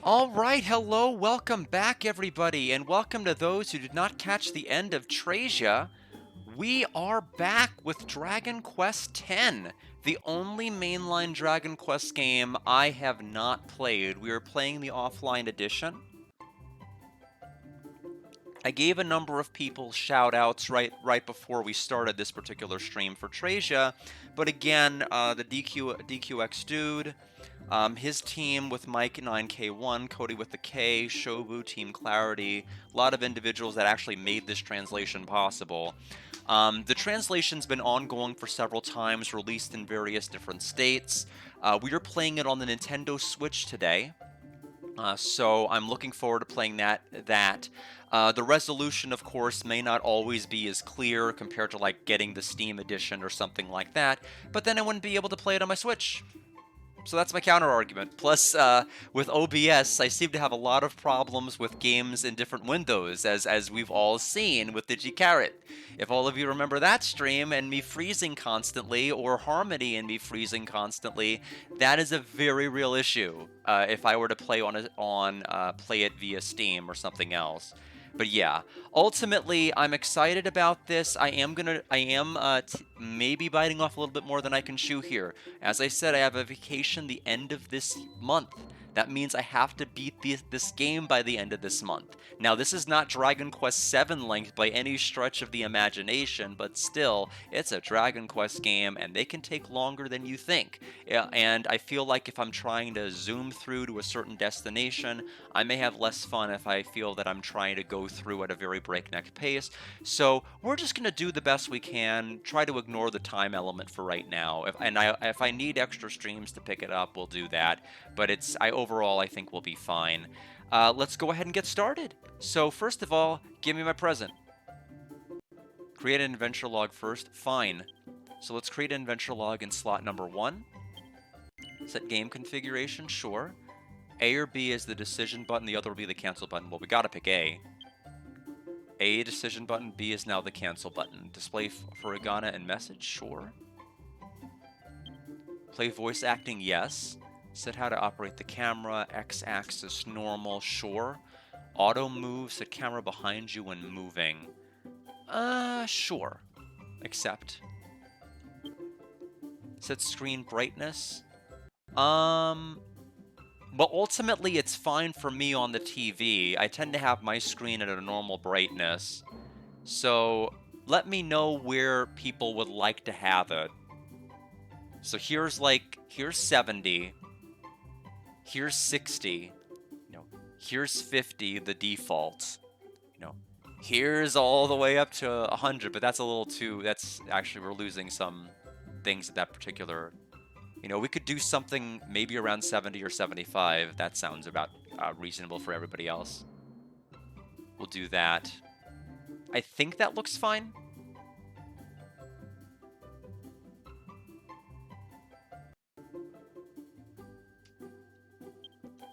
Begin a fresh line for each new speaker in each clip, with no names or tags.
All right, hello, welcome back, everybody, and welcome to those who did not catch the end of Trasia. We are back with Dragon Quest X, the only mainline Dragon Quest game I have not played. We are playing the offline edition. I gave a number of people shout outs right before we started this particular stream for Trasia, but again, the DQX dude, his team with Mike 9K1, Cody with the K, Shobu, Team Clarity, a lot of individuals that actually made this translation possible. The translation's been ongoing for several times, released in various different states. We are playing it on the Nintendo Switch today. So I'm looking forward to playing that. The resolution, of course, may not always be as clear compared to like getting the Steam edition or something like that, but then I wouldn't be able to play it on my Switch. So that's my counter argument. Plus, with OBS, I seem to have a lot of problems with games in different windows, as we've all seen with DigiCarrot. If all of you remember that stream and me freezing constantly, or Harmony and me freezing constantly, that is a very real issue. If I were to play play it via Steam or something else. But yeah, ultimately, I'm excited about this. I am maybe biting off a little bit more than I can chew here. As I said, I have a vacation the end of this month. That means I have to beat this game by the end of this month. Now, this is not Dragon Quest VII length by any stretch of the imagination, but still, it's a Dragon Quest game, and they can take longer than you think. And I feel like if I'm trying to zoom through to a certain destination, I may have less fun if I feel that I'm trying to go through at a very breakneck pace. So we're just going to do the best we can, try to ignore the time element for right now. If I need extra streams to pick it up, we'll do that. But overall, I think we'll be fine. Let's go ahead and get started. So first of all, give me my present. Create an adventure log first. Fine. So let's create an adventure log in slot number 1. Set game configuration, sure. A or B is the decision button, the other will be the cancel button. Well, we gotta pick A. A decision button, B is now the cancel button. Display furigana and message, sure. Play voice acting, yes. Set how to operate the camera, x-axis normal, sure. Auto move, set camera behind you when moving. Sure. Accept. Set screen brightness. Well, ultimately, it's fine for me on the TV. I tend to have my screen at a normal brightness. So let me know where people would like to have it. So here's 70. Here's 60. Here's 50, the default. Here's all the way up to 100, but that's a little too, that's actually, we're losing some things at that particular. We could do something maybe around 70 or 75. That sounds about reasonable for everybody else. We'll do that. I think that looks fine.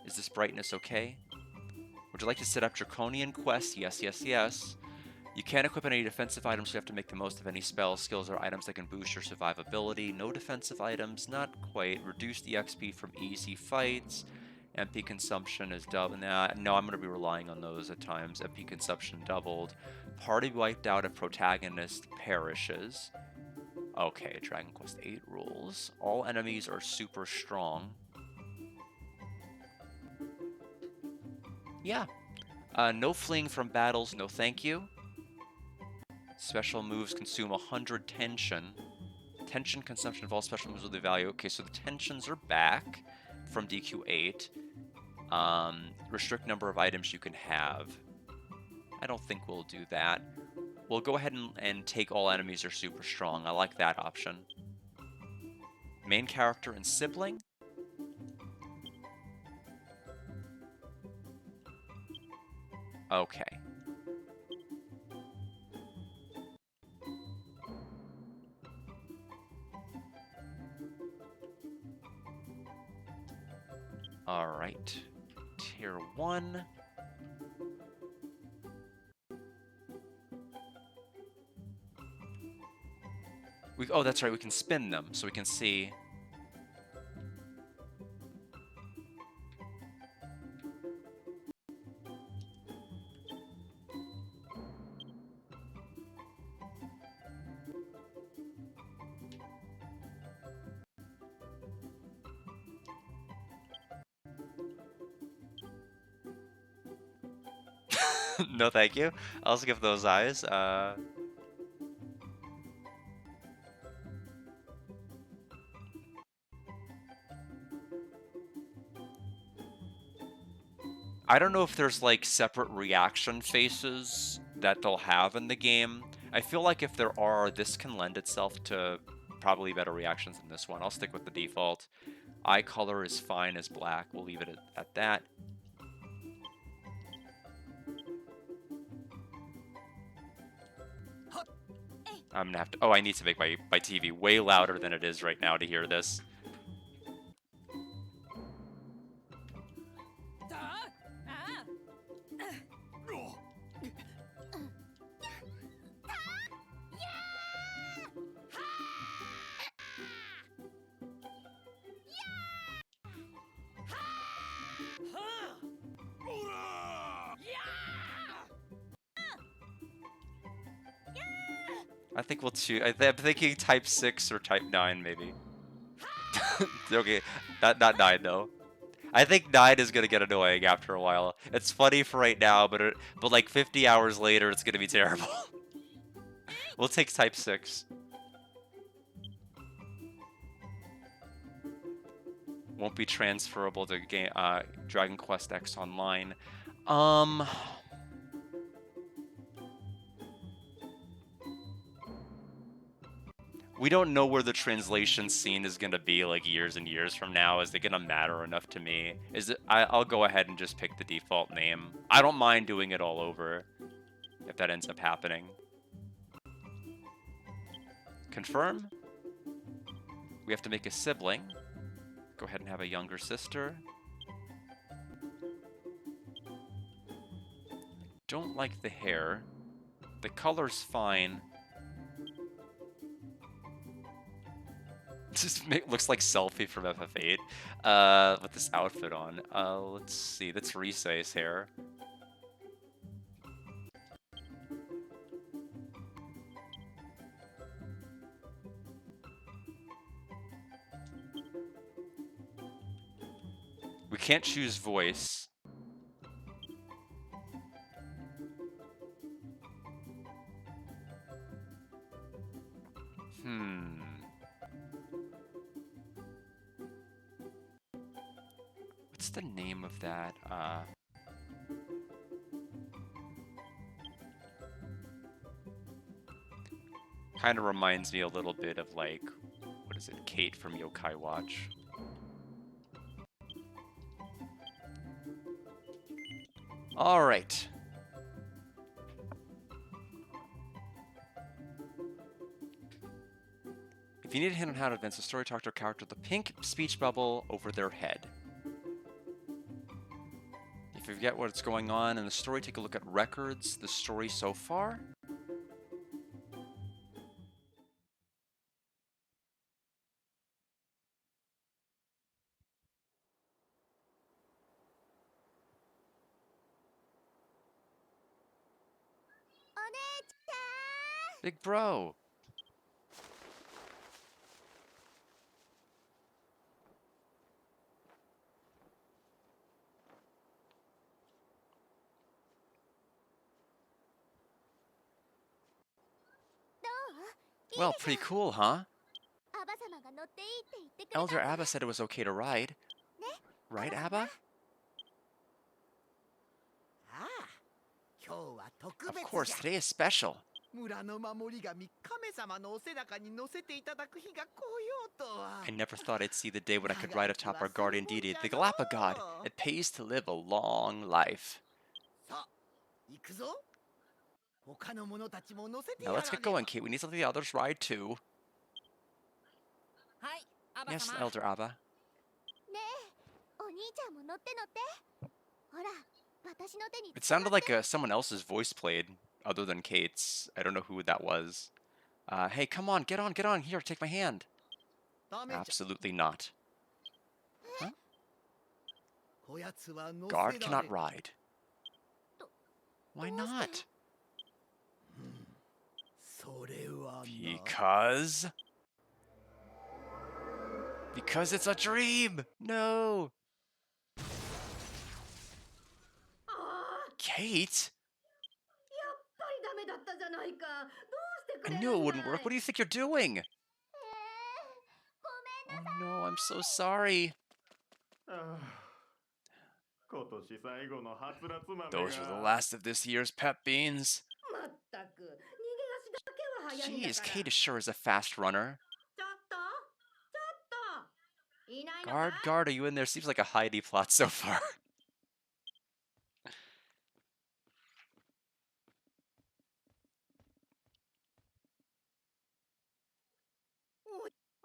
Is this brightness okay? Would you like to set up Draconian Quest? Yes, yes, yes. You can't equip any defensive items, so you have to make the most of any spells, skills, or items that can boost your survivability. No defensive items, not quite. Reduce the XP from easy fights. MP consumption is double. No, I'm going to be relying on those at times. MP consumption doubled. Party wiped out if protagonist perishes. Okay, Dragon Quest VIII rules. All enemies are super strong. Yeah. No fleeing from battles, no thank you. Special moves consume 100 tension. Tension consumption of all special moves with the value. Okay, so the tensions are back from DQ8. Restrict number of items you can have. I don't think we'll do that. We'll go ahead and take all enemies are super strong. I like that option. Main character and sibling. Okay. Alright. Tier 1. Oh, that's right, we can spin them, so we can see. No, thank you. I'll skip those eyes. I don't know if there's like separate reaction faces that they'll have in the game. I feel like if there are, this can lend itself to probably better reactions than this one. I'll stick with the default. Eye color is fine as black. We'll leave it at that. I'm gonna have to. Oh, I need to make my TV way louder than it is right now to hear this. I think we'll choose. I'm thinking Type 6 or Type 9, maybe. Okay, not 9 though. I think 9 is gonna get annoying after a while. It's funny for right now, but like 50 hours later, it's gonna be terrible. We'll take Type 6. Won't be transferable to Dragon Quest X Online. We don't know where the translation scene is gonna be like years and years from now. Is it gonna matter enough to me? I'll go ahead and just pick the default name. I don't mind doing it all over if that ends up happening. Confirm. We have to make a sibling. Go ahead and have a younger sister. Don't like the hair. The color's fine. Just looks like Selfie from FF8 with this outfit on. Let's see. That's Risei's hair. We can't choose voice. What's the name of that? Kind of reminds me a little bit of like, what is it? Kate from Yokai Watch. All right. If you need a hint on how to advance the story, talk to a character with a pink speech bubble over their head. If you forget what's going on in the story, take a look at records, the story so far. Big bro. Well, pretty cool, huh? Elder Abba said it was okay to ride. Right, Abba? Of course, today is special. I never thought I'd see the day when I could ride atop our guardian deity, the Galapagod. It pays to live a long life. Now let's get going, Kate. We need something the others ride too. Yes, Elder Abba. It sounded like someone else's voice played, other than Kate's. I don't know who that was. Hey, come on, get on. Here, take my hand. Absolutely not. Huh? Guard cannot ride. Why not? Because it's a dream! No! Kate? I knew it wouldn't work. What do you think you're doing? Oh no, I'm so sorry.
ああ、今年最後の初夏豆
Those were the
が。
last of this year's pep beans.
まったく逃げ足だけは早いんだ
Jeez,
から。
Kate is sure is a fast runner.
ちょっといないのか
Guard, guard, are you in there? Seems like a Heidi plot so far.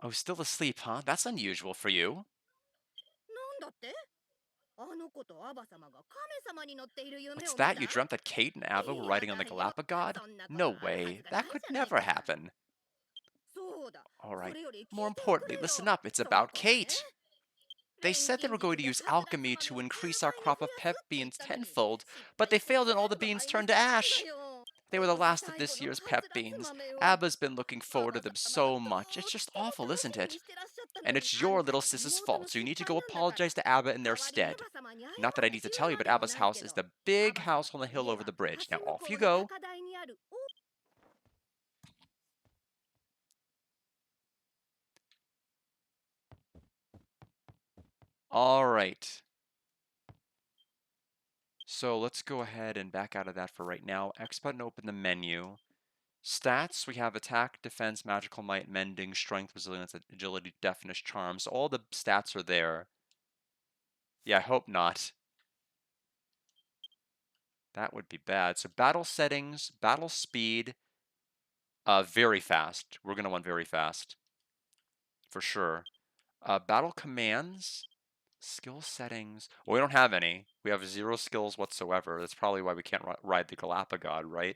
Oh, still asleep, huh? That's unusual for you.
なんだってあの子とアバ様が亀様に乗っている夢
What's
を見た
that? You dreamt that Kate and Abba were riding on the
いやだよ、
Galapagos?
そんなこと
No
あるはず
way.
がない
That could
じゃないか。
never happen.
そうだ、
All
そ
right.
れより聞いて
More
おくれ
importantly,
よ。
listen up. It's
その
about
子がね、
Kate. They said they were going to use alchemy to increase our crop of pep beans tenfold, but they failed and all the beans turned to ash. They were the last of this year's pep beans. Abba's been looking forward to them so much. It's just awful, isn't it? And it's your little sis's fault, so you need to go apologize to Abba in their stead. Not that I need to tell you, but Abba's house is the big house on the hill over the bridge. Now off you go. All right. So let's go ahead and back out of that for right now. X button, open the menu. Stats, we have attack, defense, magical might, mending, strength, resilience, agility, deafness, charm. So all the stats are there. Yeah, I hope not. That would be bad. So battle settings, battle speed, very fast. We're going to want very fast. For sure. Battle commands, skill settings. Well, we don't have any. We have 0 skills whatsoever. That's probably why we can't ride the Galapagos, right?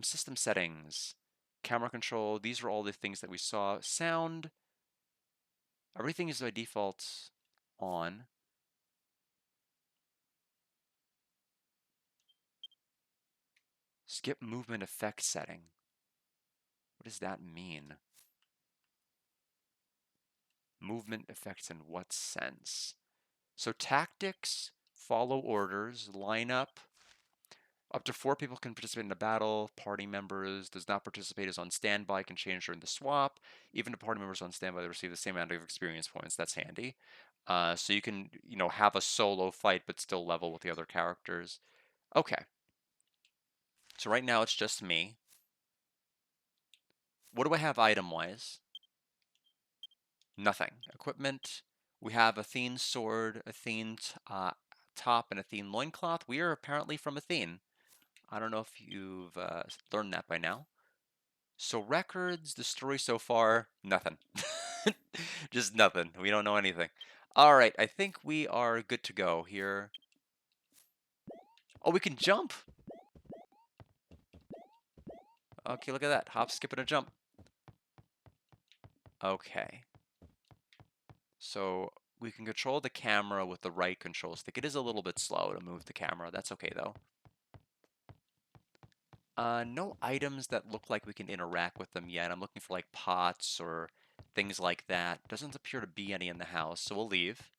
System settings, camera control. These are all the things that we saw. Sound. Everything is by default on. Skip movement effect setting. What does that mean? Movement effects in what sense? So tactics, follow orders, line up. Up to 4 people can participate in a battle. Party members does not participate is on standby, can change during the swap. Even the party members on standby, they receive the same amount of experience points. That's handy. So you can, have a solo fight, but still level with the other characters. Okay. So right now it's just me. What do I have item-wise? Nothing. Equipment. We have Athene sword, Athene top, and Athene loincloth. We are apparently from Athene. I don't know if you've learned that by now. So records, the story so far, nothing. Just nothing. We don't know anything. All right, I think we are good to go here. Oh, we can jump. Okay, look at that. Hop, skip, and a jump. Okay. So we can control the camera with the right control stick. It is a little bit slow to move the camera. That's okay, though. No items that look like we can interact with them yet. I'm looking for like pots or things like that. Doesn't appear to be any in the house, so we'll leave.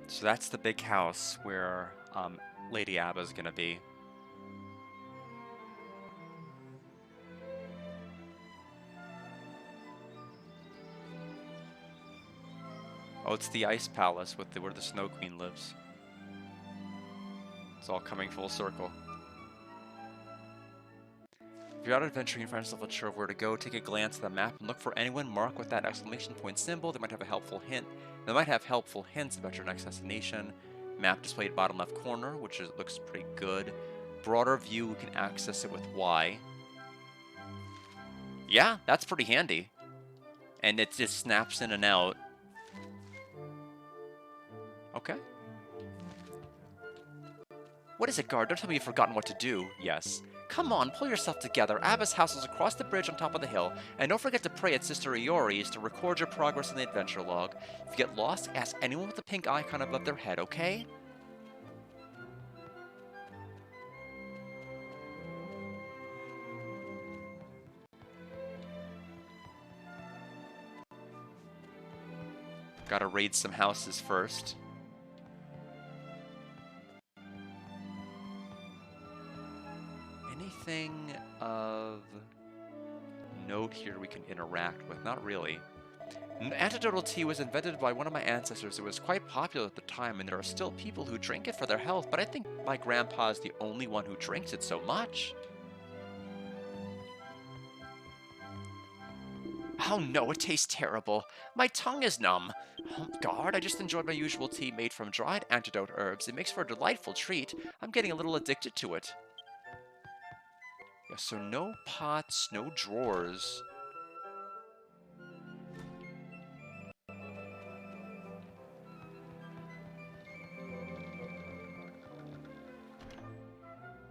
So that's the big house where Lady Abba's gonna be. Oh, it's the Ice Palace with where the Snow Queen lives. It's all coming full circle. If you're out adventuring and find yourself unsure of where to go, take a glance at the map and look for anyone marked with that exclamation point symbol. They might have a helpful hint. They might have helpful hints about your next destination. Map displayed bottom left corner, which looks pretty good. Broader view, we can access it with Y. Yeah, that's pretty handy. And it just snaps in and out. Okay. What is it, guard? Don't tell me you've forgotten what to do. Yes. Come on, pull yourself together. Abba's house is across the bridge on top of the hill, and don't forget to pray at Sister Iori's to record your progress in the adventure log. If you get lost, ask anyone with the pink icon above their head, okay? Gotta raid some houses first. Anything of note here we can interact with? Not really. Antidotal tea was invented by one of my ancestors. It was quite popular at the time, and there are still people who drink it for their health, but I think my grandpa is the only one who drinks it so much. Oh no, it tastes terrible. My tongue is numb. Oh God, I just enjoyed my usual tea made from dried antidote herbs. It makes for a delightful treat. I'm getting a little addicted to it. Yeah, so no pots, no drawers.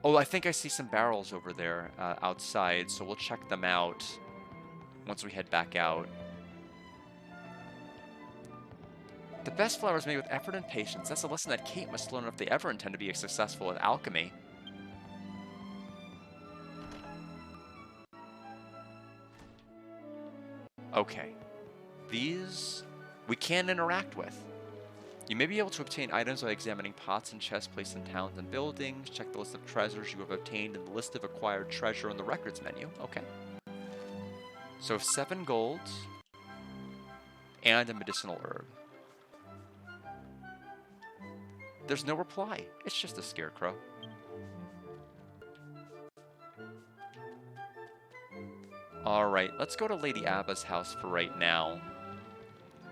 Oh, I think I see some barrels over there outside, so we'll check them out once we head back out. The best flour is made with effort and patience. That's a lesson that Kate must learn if they ever intend to be successful at alchemy. Okay. These we can interact with. You may be able to obtain items by examining pots and chests placed in towns and buildings. Check the list of treasures you have obtained in the list of acquired treasure in the records menu. Okay. So 7 gold and a medicinal herb. There's no reply. It's just a scarecrow. Alright, let's go to Lady Abba's house for right now.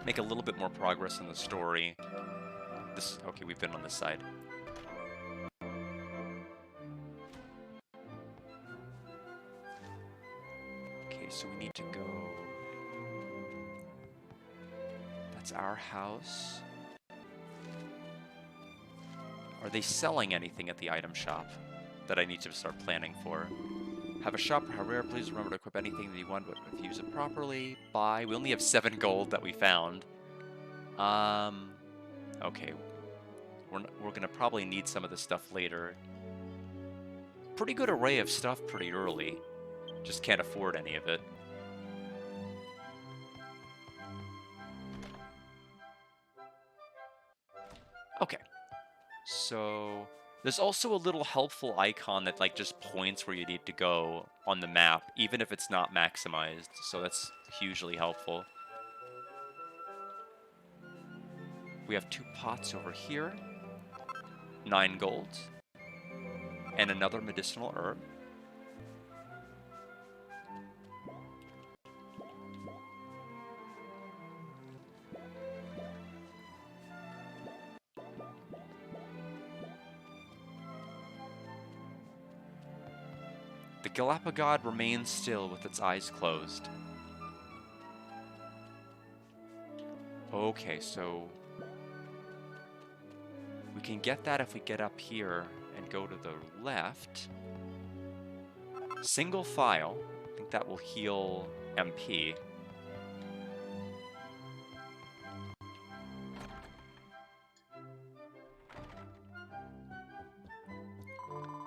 Make a little bit more progress in the story. Okay, we've been on this side. Okay, so we need to go... That's our house. Are they selling anything at the item shop that I need to start planning for? Have a shop for Herrera, please remember to equip anything that you want, but if you use it properly, buy. We only have 7 gold that we found. Okay. We're gonna probably need some of this stuff later. Pretty good array of stuff pretty early. Just can't afford any of it. Okay. So... There's also a little helpful icon that like just points where you need to go on the map, even if it's not maximized. So that's hugely helpful. We have 2 pots over here. 9 gold. And another medicinal herb. The Galapagod remains still with its eyes closed. Okay, so... we can get that if we get up here and go to the left. Single file. I think that will heal MP.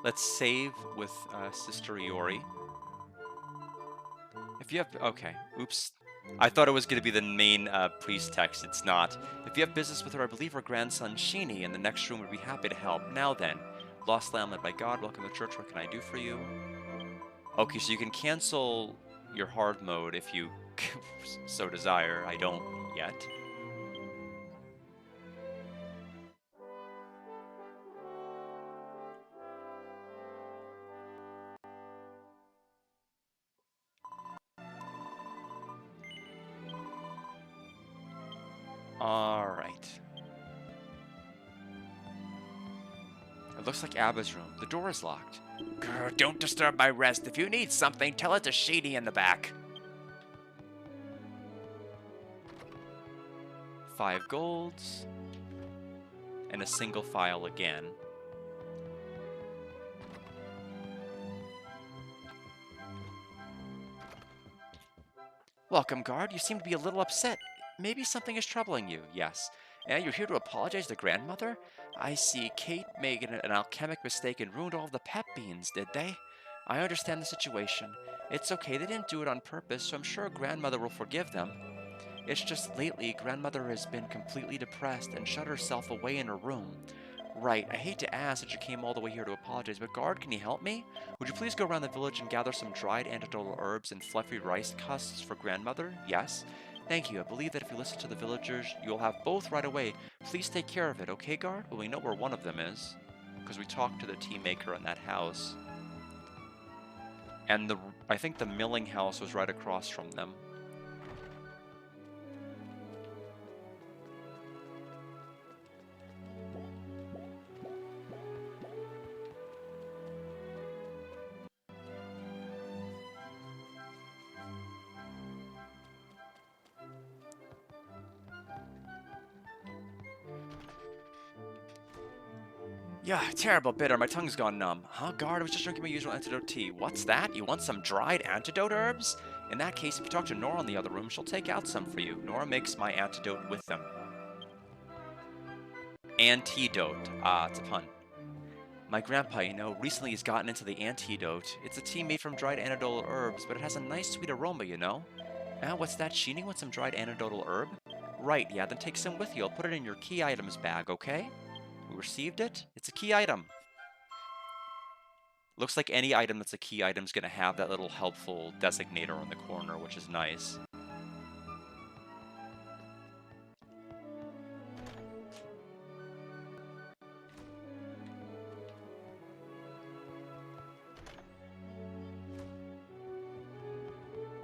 Let's save with Sister Iori. If you have... okay, oops. I thought it was going to be the main priest text. It's not. If you have business with her, I believe her grandson Sheeny in the next room would be happy to help. Now then, lost lamb led by God, welcome to church. What can I do for you? Okay, so you can cancel your hard mode if you so desire. I don't yet. Alright. It looks like Abba's room. The door is locked. Grr, don't disturb my rest. If you need something, tell it to Sheeny in the back. 5 golds. and a single file again. Welcome, guard. You seem to be a little upset. Maybe something is troubling you. Yes. And you're here to apologize to grandmother? I see Kate made an alchemic mistake and ruined all the pep beans, did they? I understand the situation. It's okay, they didn't do it on purpose, so I'm sure grandmother will forgive them. It's just lately, grandmother has been completely depressed and shut herself away in her room. Right, I hate to ask that you came all the way here to apologize, but guard, can you help me? Would you please go around the village and gather some dried antidotal herbs and fluffy rice husks for grandmother? Yes? Thank you. I believe that if you listen to the villagers, you'll have both right away. Please take care of it, okay, guard? Well, we know where one of them is, because we talked to the tea maker in that house. And I think the milling house was right across from them. Yeah, terrible bitter. My tongue's gone numb. Huh, guard? I was just drinking my usual antidote tea. What's that? You want some dried antidote herbs? In that case, if you talk to Nora in the other room, she'll take out some for you. Nora makes my antidote with them. Antidote. Ah, it's a pun. My grandpa, recently has gotten into the antidote. It's a tea made from dried antidotal herbs, but it has a nice sweet aroma, Ah, what's that? Sheeny want some dried antidotal herb? Right, yeah, then take some with you. I'll put it in your key items bag, okay? We received it? It's a key item. Looks like any item that's a key item is going to have that little helpful designator on the corner, which is nice.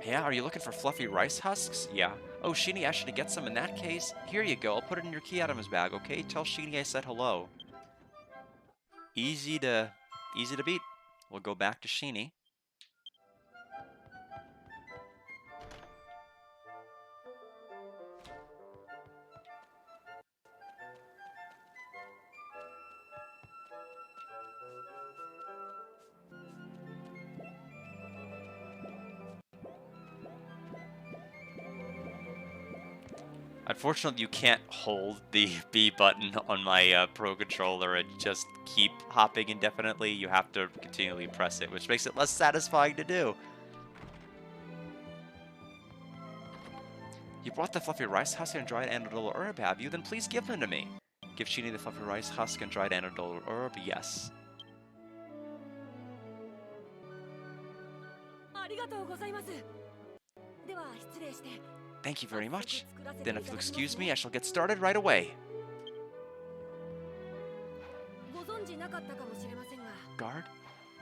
Yeah, are you looking for fluffy rice husks? Yeah. Oh, Sheeny asked you to get some in that case. Here you go, I'll put it in your key items bag, okay? Tell Sheeny I said hello. Easy to beat. We'll go back to Sheeny. Unfortunately, you can't hold the B button on my Pro Controller and just keep hopping indefinitely. You have to continually press it, which makes it less satisfying to do. You brought the fluffy rice husk and dried antidotal herb, have you? Then please give them to me. Give Sheeny the fluffy rice husk and dried antidotal herb, yes. Thank you very much. Then if you'll excuse me, I shall get started right away. Guard,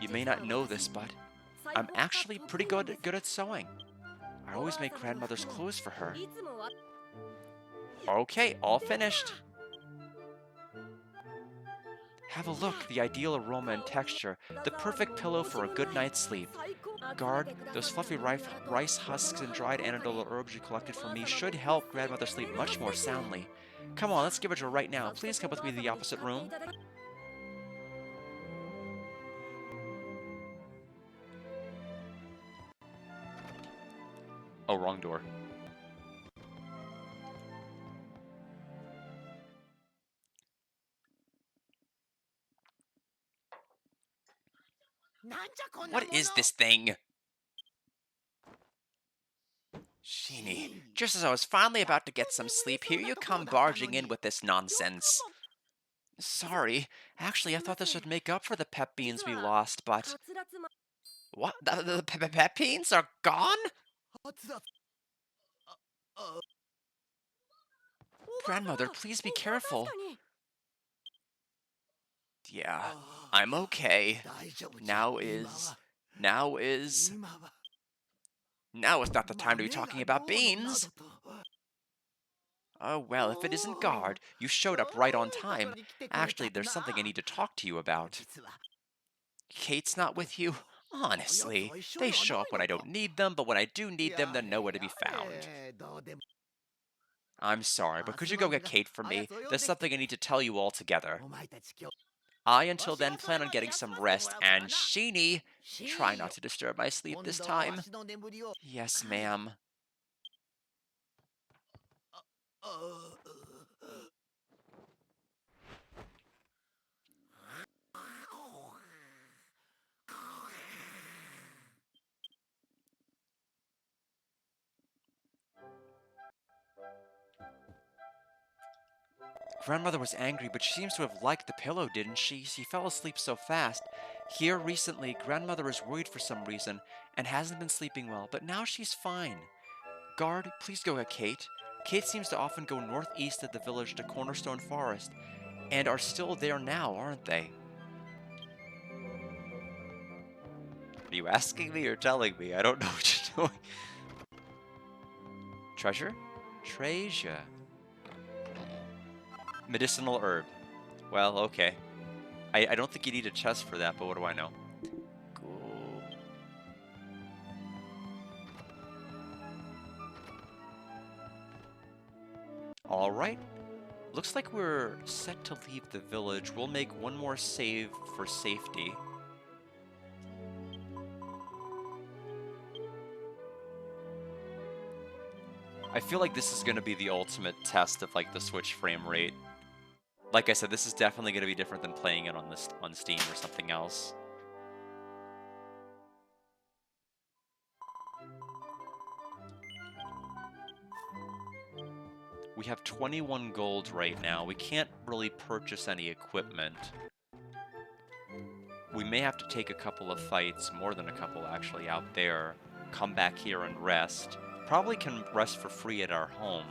you may not know this, but I'm actually pretty good at sewing. I always make grandmother's clothes for her. Okay, all finished. Have a look, the ideal aroma and texture, the perfect pillow for a good night's sleep. Guard, those fluffy rice husks and dried antidotal herbs you collected for me should help grandmother sleep much more soundly. Come on, let's give it to her right now. Please come with me to the opposite room. Oh, wrong door. What is this thing? Sheeny, just as I was finally about to get some sleep, here you come barging in with this nonsense. Sorry, actually I thought this would make up for the pep beans we lost, but... What? The pep beans are gone? Grandmother, please be careful. Yeah, I'm okay. Now is not the time to be talking about beans. Oh, well, if it isn't Guard, you showed up right on time. Actually, there's something I need to talk to you about. Kate's not with you? Honestly, they show up when I don't need them, but when I do need them, they're nowhere to be found. I'm sorry, but could you go get Kate for me? There's
あ、すまんが。
something I need to tell you all together.
お前たち今日。
I, until
わしは
then,
それ
plan on
まで
getting
休
some
ませて
rest,
もらうから
and
な。
Sheenie,
シ
try
ー
not
よ。
to disturb my sleep
今
this
度はわ
time.
しの眠りを。
Yes, ma'am.
あ
Grandmother was angry, but she seems to have liked the pillow, didn't she? She fell asleep so fast. Here recently, Grandmother is worried for some reason and hasn't been sleeping well, but now she's fine. Guard, please go get Kate. Kate seems to often go northeast of the village to Cornerstone Forest, and are still there now, aren't they? Are you asking me or telling me? I don't know what you're doing. Treasure? Treasure. Medicinal herb. Well, okay. I don't think you need a chest for that, but what do I know? Cool. Alright. Looks like we're set to leave the village. We'll make one more save for safety. I feel like this is going to be the ultimate test of like the Switch frame rate. Like I said, this is definitely going to be different than playing it on Steam or something else. We have 21 gold right now. We can't really purchase any equipment. We may have to take a couple of fights, more than a couple actually, out there. Come back here and rest. Probably can rest for free at our home.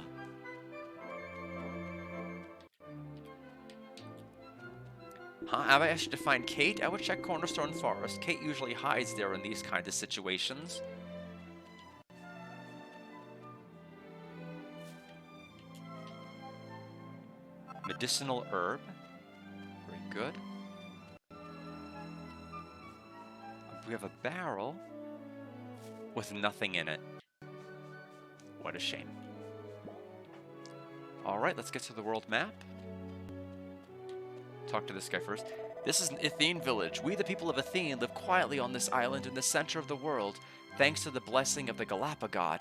Huh? Have I asked you to find Kate? I would check Cornerstone Forest. Kate usually hides there in these kinds of situations. Medicinal herb. Very good. We have a barrel with nothing in it. What a shame. Alright, let's get to the world map. Talk to this guy first. This is an Athene village. We, the people of Athene, live quietly on this island in the center of the world, thanks to the blessing of the Galapagod.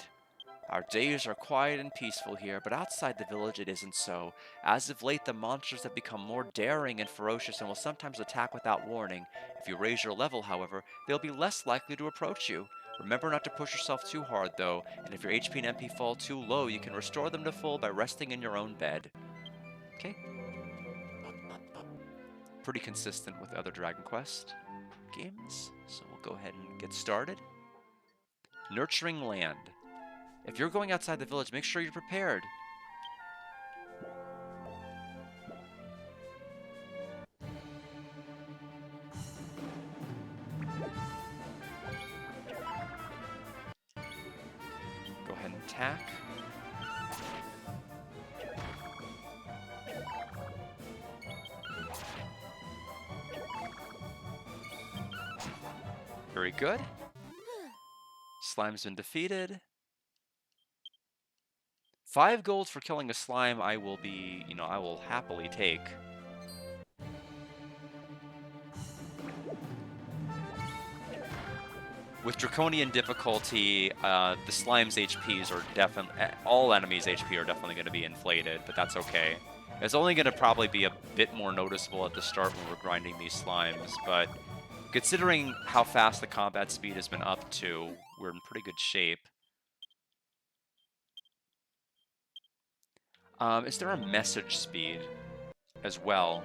Our days are quiet and peaceful here, but outside the village it isn't so. As of late, the monsters have become more daring and ferocious and will sometimes attack without warning. If you raise your level, however, they'll be less likely to approach you. Remember not to push yourself too hard, though, and if your HP and MP fall too low, you can restore them to full by resting in your own bed. Okay. Pretty consistent with other Dragon Quest games, so we'll go ahead and get started. Nurturing land. If you're going outside the village, make sure you're prepared. Go ahead and attack. Very good. Slime's been defeated. 5 gold for killing a slime I will be, I will happily take. With Draconian difficulty, the slime's HPs are definitely, all enemies' HP are definitely going to be inflated, but that's okay. It's only going to probably be a bit more noticeable at the start when we're grinding these slimes, but considering how fast the combat speed has been up to, we're in pretty good shape. Is there a message speed as well?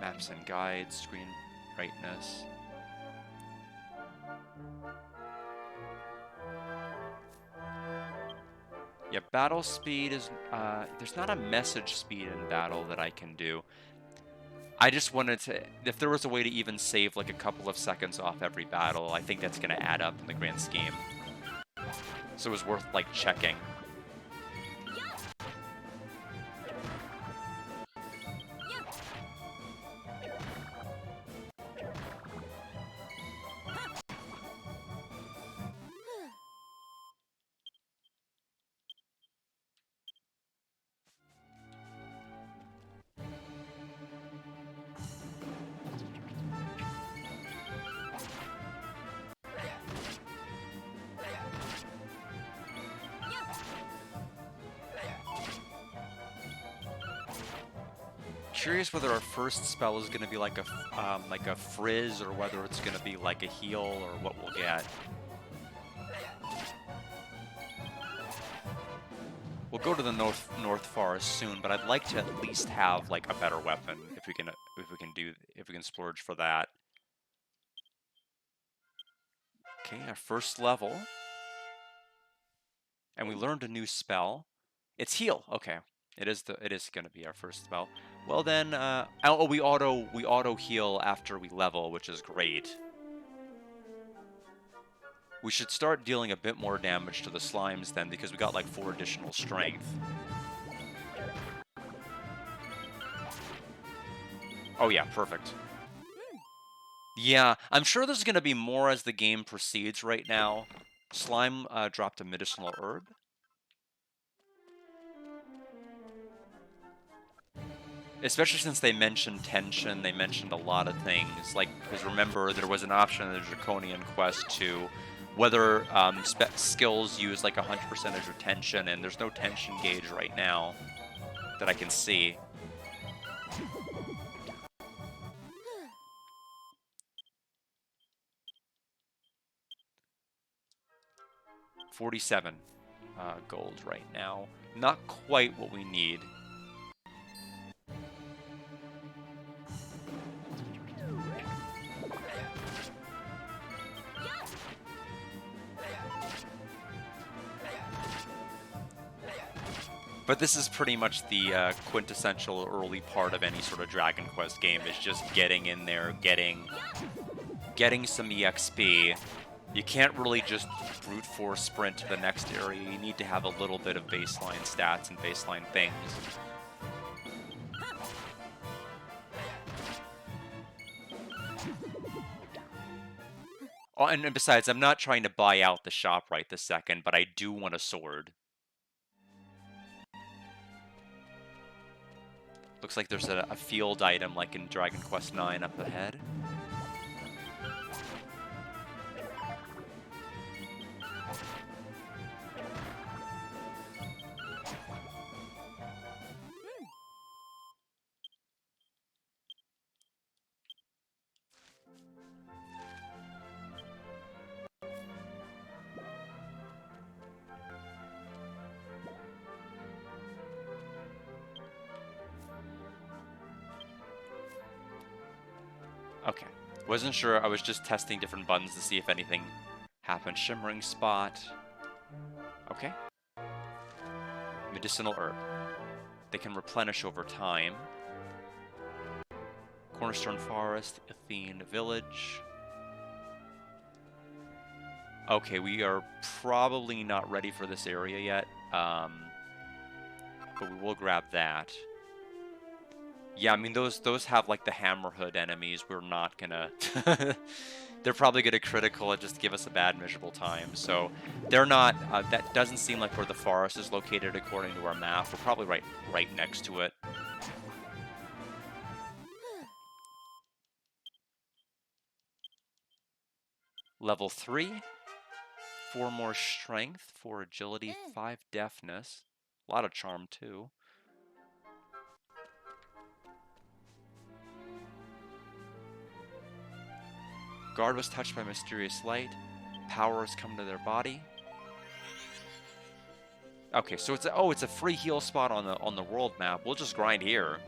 Maps and guides, screen brightness. Yeah, battle speed is, there's not a message speed in battle that I can do. I just wanted to, if there was a way to even save like a couple of seconds off every battle, I think that's going to add up in the grand scheme. So it was worth like checking. Curious whether our first spell is going to be like a frizz, or whether it's going to be like a heal, or what we'll get. We'll go to the North Forest soon, but I'd like to at least have like a better weapon if we can splurge for that. Okay, our first level, and we learned a new spell. It's heal. Okay, it is going to be our first spell. Well then, we auto heal after we level, which is great. We should start dealing a bit more damage to the slimes then, because we got like 4 additional strength. Oh yeah, perfect. Yeah, I'm sure there's going to be more as the game proceeds right now. Slime dropped a medicinal herb. Especially since they mentioned tension, they mentioned a lot of things. Like, because remember, there was an option in the Draconian quest to whether skills use like 100% of your tension, and there's no tension gauge right now that I can see. $47 gold right now. Not quite what we need. But this is pretty much the quintessential early part of any sort of Dragon Quest game, is just getting in there, getting some EXP. You can't really just brute force sprint to the next area. You need to have a little bit of baseline stats and baseline things. Oh, and besides, I'm not trying to buy out the shop right this second, but I do want a sword. Looks like there's a field item like in Dragon Quest IX up ahead. Okay. Wasn't sure. I was just testing different buttons to see if anything happened. Shimmering spot. Okay. Medicinal herb. They can replenish over time. Cornerstone Forest, Athene Village. Okay, we are probably not ready for this area yet, but we will grab that. Yeah, I mean, those have, like, the Hammerhood enemies. We're not gonna... They're probably gonna critical and just give us a bad, miserable time. So, they're not... that doesn't seem like where the forest is located according to our map. We're probably right next to it. Level 3. 4 more strength, 4 agility, 5 deafness. A lot of charm, too. Guard was touched by mysterious light. Power has come to their body. Okay, so it's a free heal spot on the world map. We'll just grind here.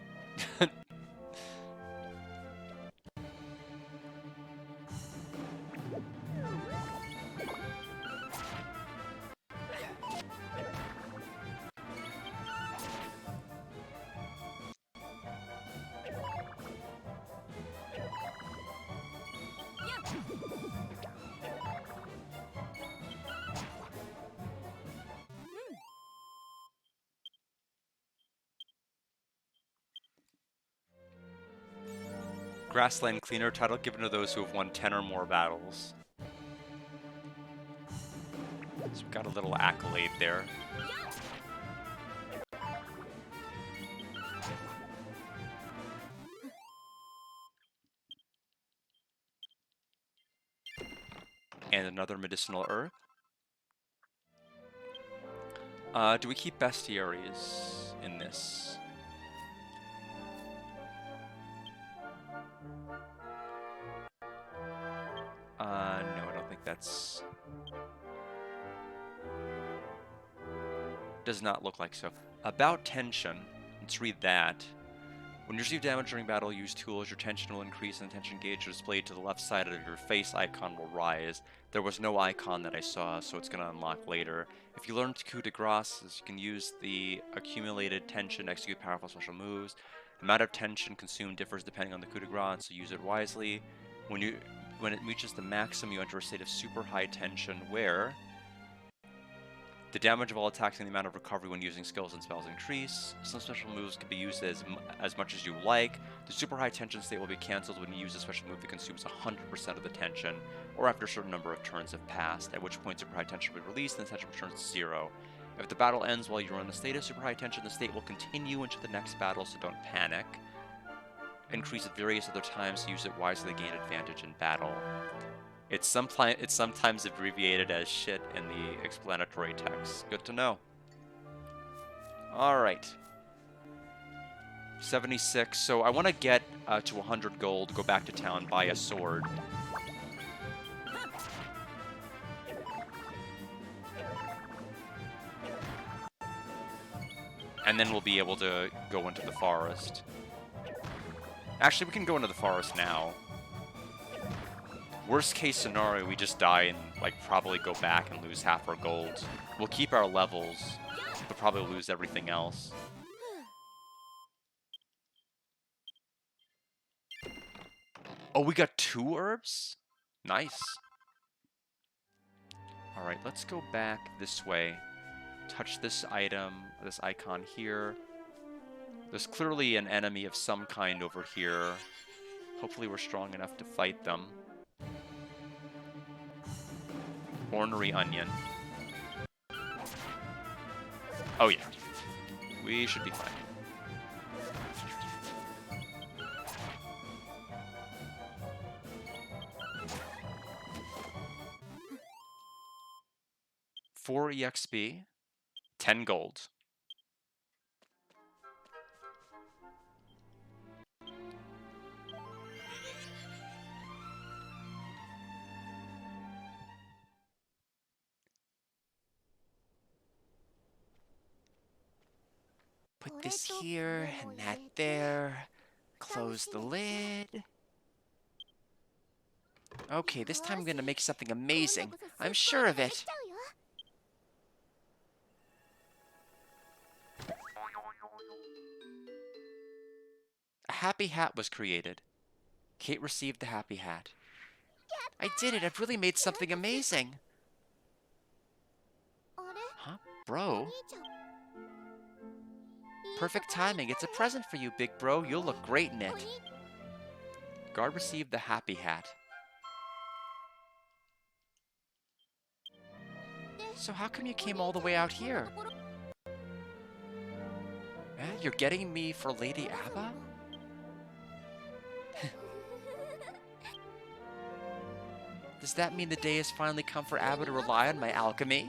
Grassland Cleaner title given to those who have won 10 or more battles. So we've got a little accolade there. And another medicinal herb. Do we keep bestiaries in this? that's... Does not look like so. About tension. Let's read that. When you receive damage during battle, use tools. Your tension will increase and the tension gauge displayed to the left side of your face icon will rise. There was no icon that I saw, so it's going to unlock later. If you learn coup de grace, you can use the accumulated tension to execute powerful special moves. The amount of tension consumed differs depending on the coup de grace, so use it wisely. When it reaches the maximum, you enter a state of super high tension where the damage of all attacks and the amount of recovery when using skills and spells increase. Some special moves can be used as much as you like. The super high tension state will be cancelled when you use a special move that consumes 100% of the tension, or after a certain number of turns have passed, at which point super high tension will be released and the tension returns to 0. If the battle ends while you're in the state of super high tension, the state will continue into the next battle, so don't panic. Increase at various other times, use it wisely to gain advantage in battle. It's sometimes abbreviated as shit in the explanatory text. Good to know. Alright. 76. So I want to get to 100 gold, go back to town, buy a sword. And then we'll be able to go into the forest. Actually, we can go into the forest now. Worst case scenario, we just die and like probably go back and lose half our gold. We'll keep our levels, but probably lose everything else. Oh, we got 2 herbs? Nice. Alright, let's go back this way. Touch this item, this icon here. There's clearly an enemy of some kind over here. Hopefully we're strong enough to fight them. Ornery onion. Oh yeah. We should be fine. Four EXP, 10 gold. Put this here and that there. Close the lid. Okay, this time I'm gonna make something amazing. I'm sure of it. A happy hat was created. Kate received the happy hat. I did it! I've really made something amazing! Huh? Bro? Perfect timing. It's a present for you, big bro. You'll look great in it. Guard received the happy hat. So how come you came all the way out here? Eh? You're getting me for Lady Abba? Does that mean the day has finally come for Abba to rely on my alchemy?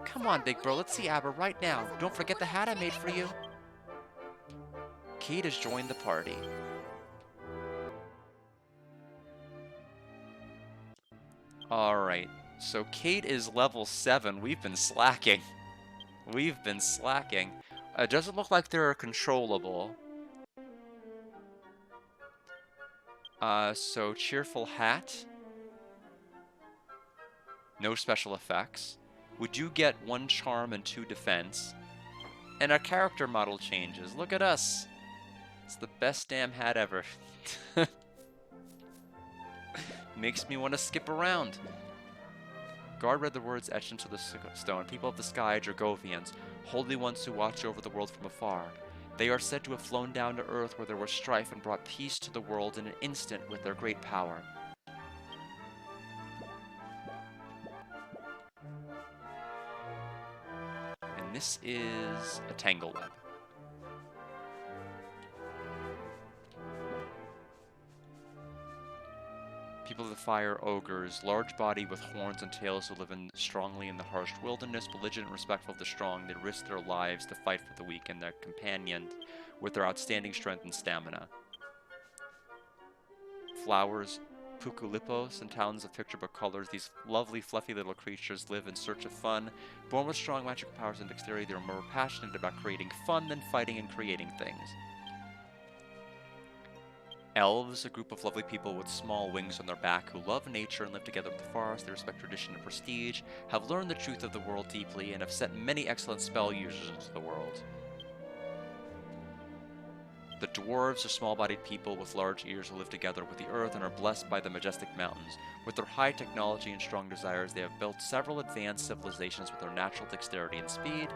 Come on, big bro, let's see Abba right now. Don't forget the hat I made for you. Kate has joined the party. Alright, so Kate is level 7. We've been slacking. We've been slacking. It doesn't look like they're controllable. So cheerful hat. No special effects. We do get 1 charm and 2 defense. And our character model changes. Look at us. It's the best damn hat ever. Makes me want to skip around. Guard read the words etched into the stone. People of the sky, Dragovians, holy ones who watch over the world from afar. They are said to have flown down to earth where there was strife and brought peace to the world in an instant with their great power. And this is a tangle web. People of the fire, ogres, large body with horns and tails who live strongly in the harsh wilderness, belligerent and respectful of the strong, they risk their lives to fight for the weak and their companion with their outstanding strength and stamina. Flowers, Pukulipos, in towns of picture-book colors, these lovely, fluffy little creatures live in search of fun. Born with strong magical powers and dexterity, they're more passionate about creating fun than fighting and creating things. Elves, a group of lovely people with small wings on their back who love nature and live together with the forest. They respect tradition and prestige, have learned the truth of the world deeply, and have sent many excellent spell users into the world. The dwarves are small-bodied people with large ears who live together with the earth and are blessed by the majestic mountains. With their high technology and strong desires, they have built several advanced civilizations with their natural dexterity and speed.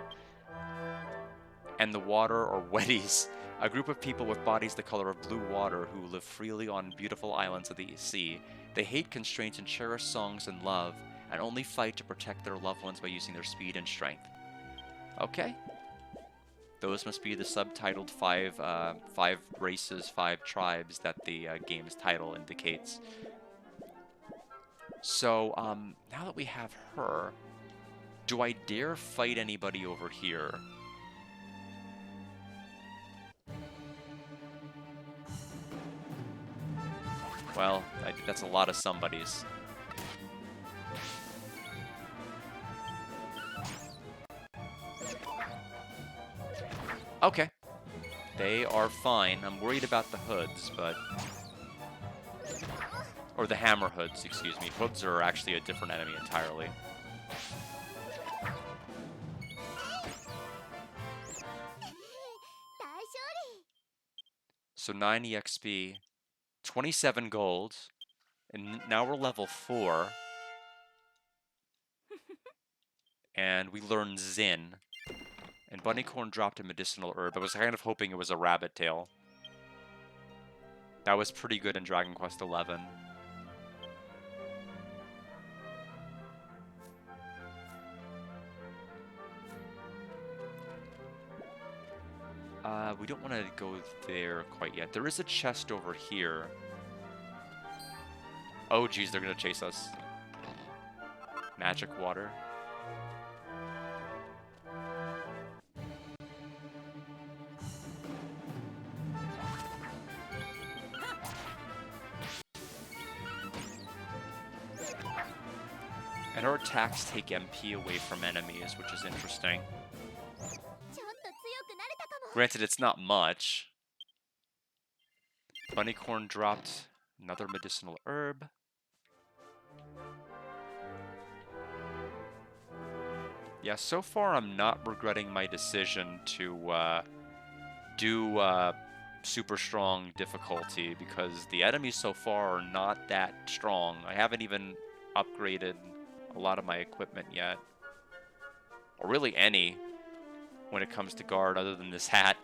And the water, or Weddies, a group of people with bodies the color of blue water who live freely on beautiful islands of the sea. They hate constraints and cherish songs and love, and only fight to protect their loved ones by using their speed and strength. Okay. Those must be the subtitled five races, 5 tribes that the game's title indicates. So, now that we have her, do I dare fight anybody over here? Well, that's a lot of somebodies. Okay. They are fine. I'm worried about the hoods, but... Or the hammer hoods, excuse me. Hoods are actually a different enemy entirely. So 9 EXP, 27 gold, and now we're level 4. And we learn Zin. And Bunnycorn dropped a medicinal herb. I was kind of hoping it was a rabbit tail. That was pretty good in Dragon Quest XI. We don't want to go there quite yet. There is a chest over here. Oh, geez, they're going to chase us. Magic water. And her attacks take MP away from enemies, which is interesting. Granted, it's not much. Bunnycorn dropped another medicinal herb. Yeah, so far I'm not regretting my decision to do super strong difficulty, because the enemies so far are not that strong. I haven't even upgraded a lot of my equipment yet. Or really any, when it comes to guard, other than this hat.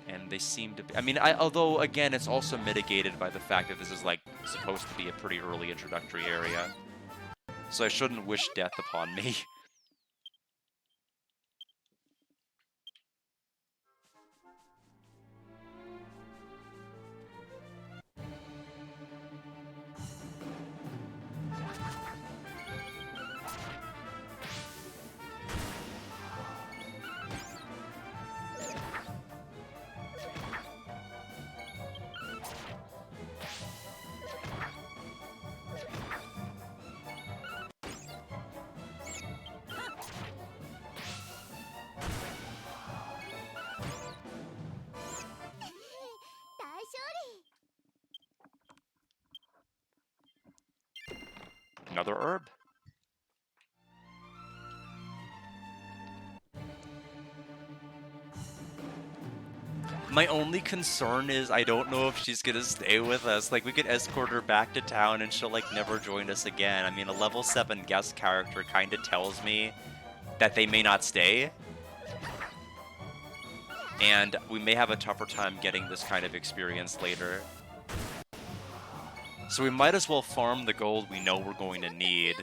And they seem to be... I mean, although, again, it's also mitigated by the fact that this is, like, supposed to be a pretty early introductory area. So I shouldn't wish death upon me. Another herb. My only concern is I don't know if she's gonna stay with us. Like, we could escort her back to town and she'll, like, never join us again. I mean, a level 7 guest character kind of tells me that they may not stay. And we may have a tougher time getting this kind of experience later. So we might as well farm the gold we know we're going to need.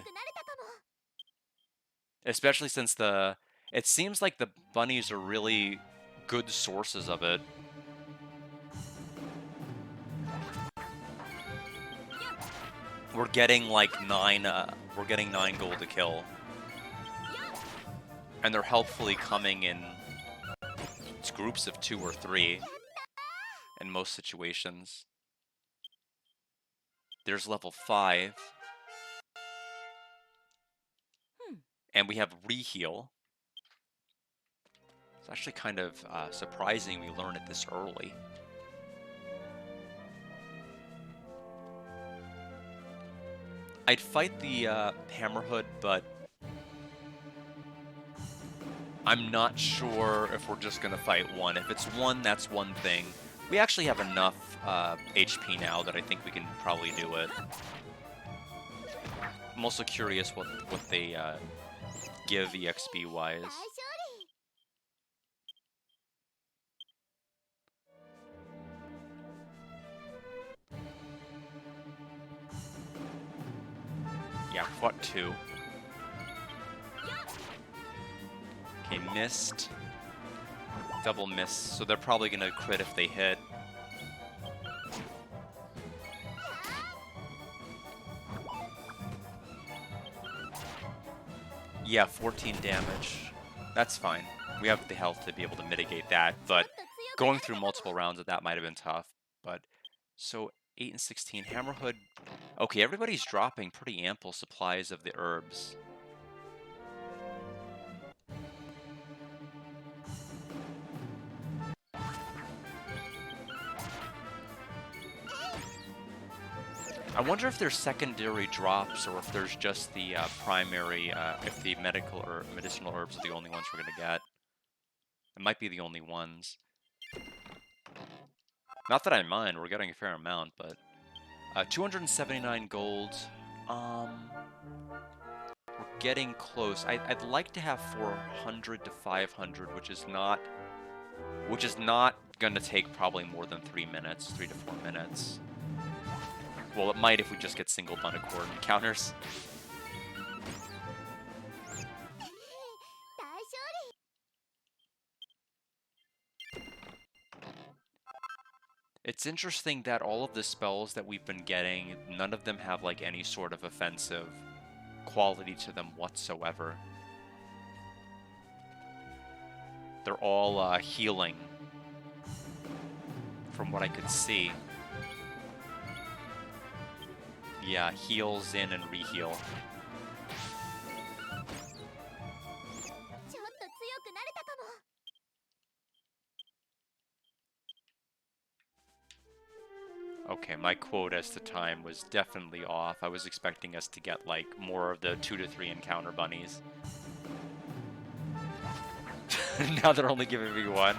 Especially since it seems like the bunnies are really good sources of it. We're getting like 9 gold to kill. And they're helpfully coming in groups of 2 or 3 in most situations. There's level 5. And we have reheal. It's actually kind of surprising we learn it this early. I'd fight the Hammerhood, but I'm not sure if we're just going to fight one. If it's one, that's one thing. We actually have enough HP now that I think we can probably do it. I'm also curious what they give EXP-wise. Yeah, fought 2. Okay, missed. Double miss, so they're probably gonna crit if they hit. Yeah, 14 damage. That's fine. We have the health to be able to mitigate that, but going through multiple rounds of that might have been tough. But so 8 and 16, Hammerhood. Okay, everybody's dropping pretty ample supplies of the herbs. I wonder if there's secondary drops or if there's just the primary, if the medical or medicinal herbs are the only ones we're going to get. It might be the only ones. Not that I mind, we're getting a fair amount, but 279 gold. We're getting close. I'd like to have 400 to 500, which is not going to take probably more than 3 minutes, 3 to 4 minutes. Well, it might if we just get single Bunnicorn encounters. It's interesting that all of the spells that we've been getting, none of them have like any sort of offensive quality to them whatsoever. They're all healing, from what I could see. Yeah, heals in and reheal. Okay, my quote as to time was definitely off. I was expecting us to get like more of the 2 to 3 encounter bunnies. Now they're only giving me 1.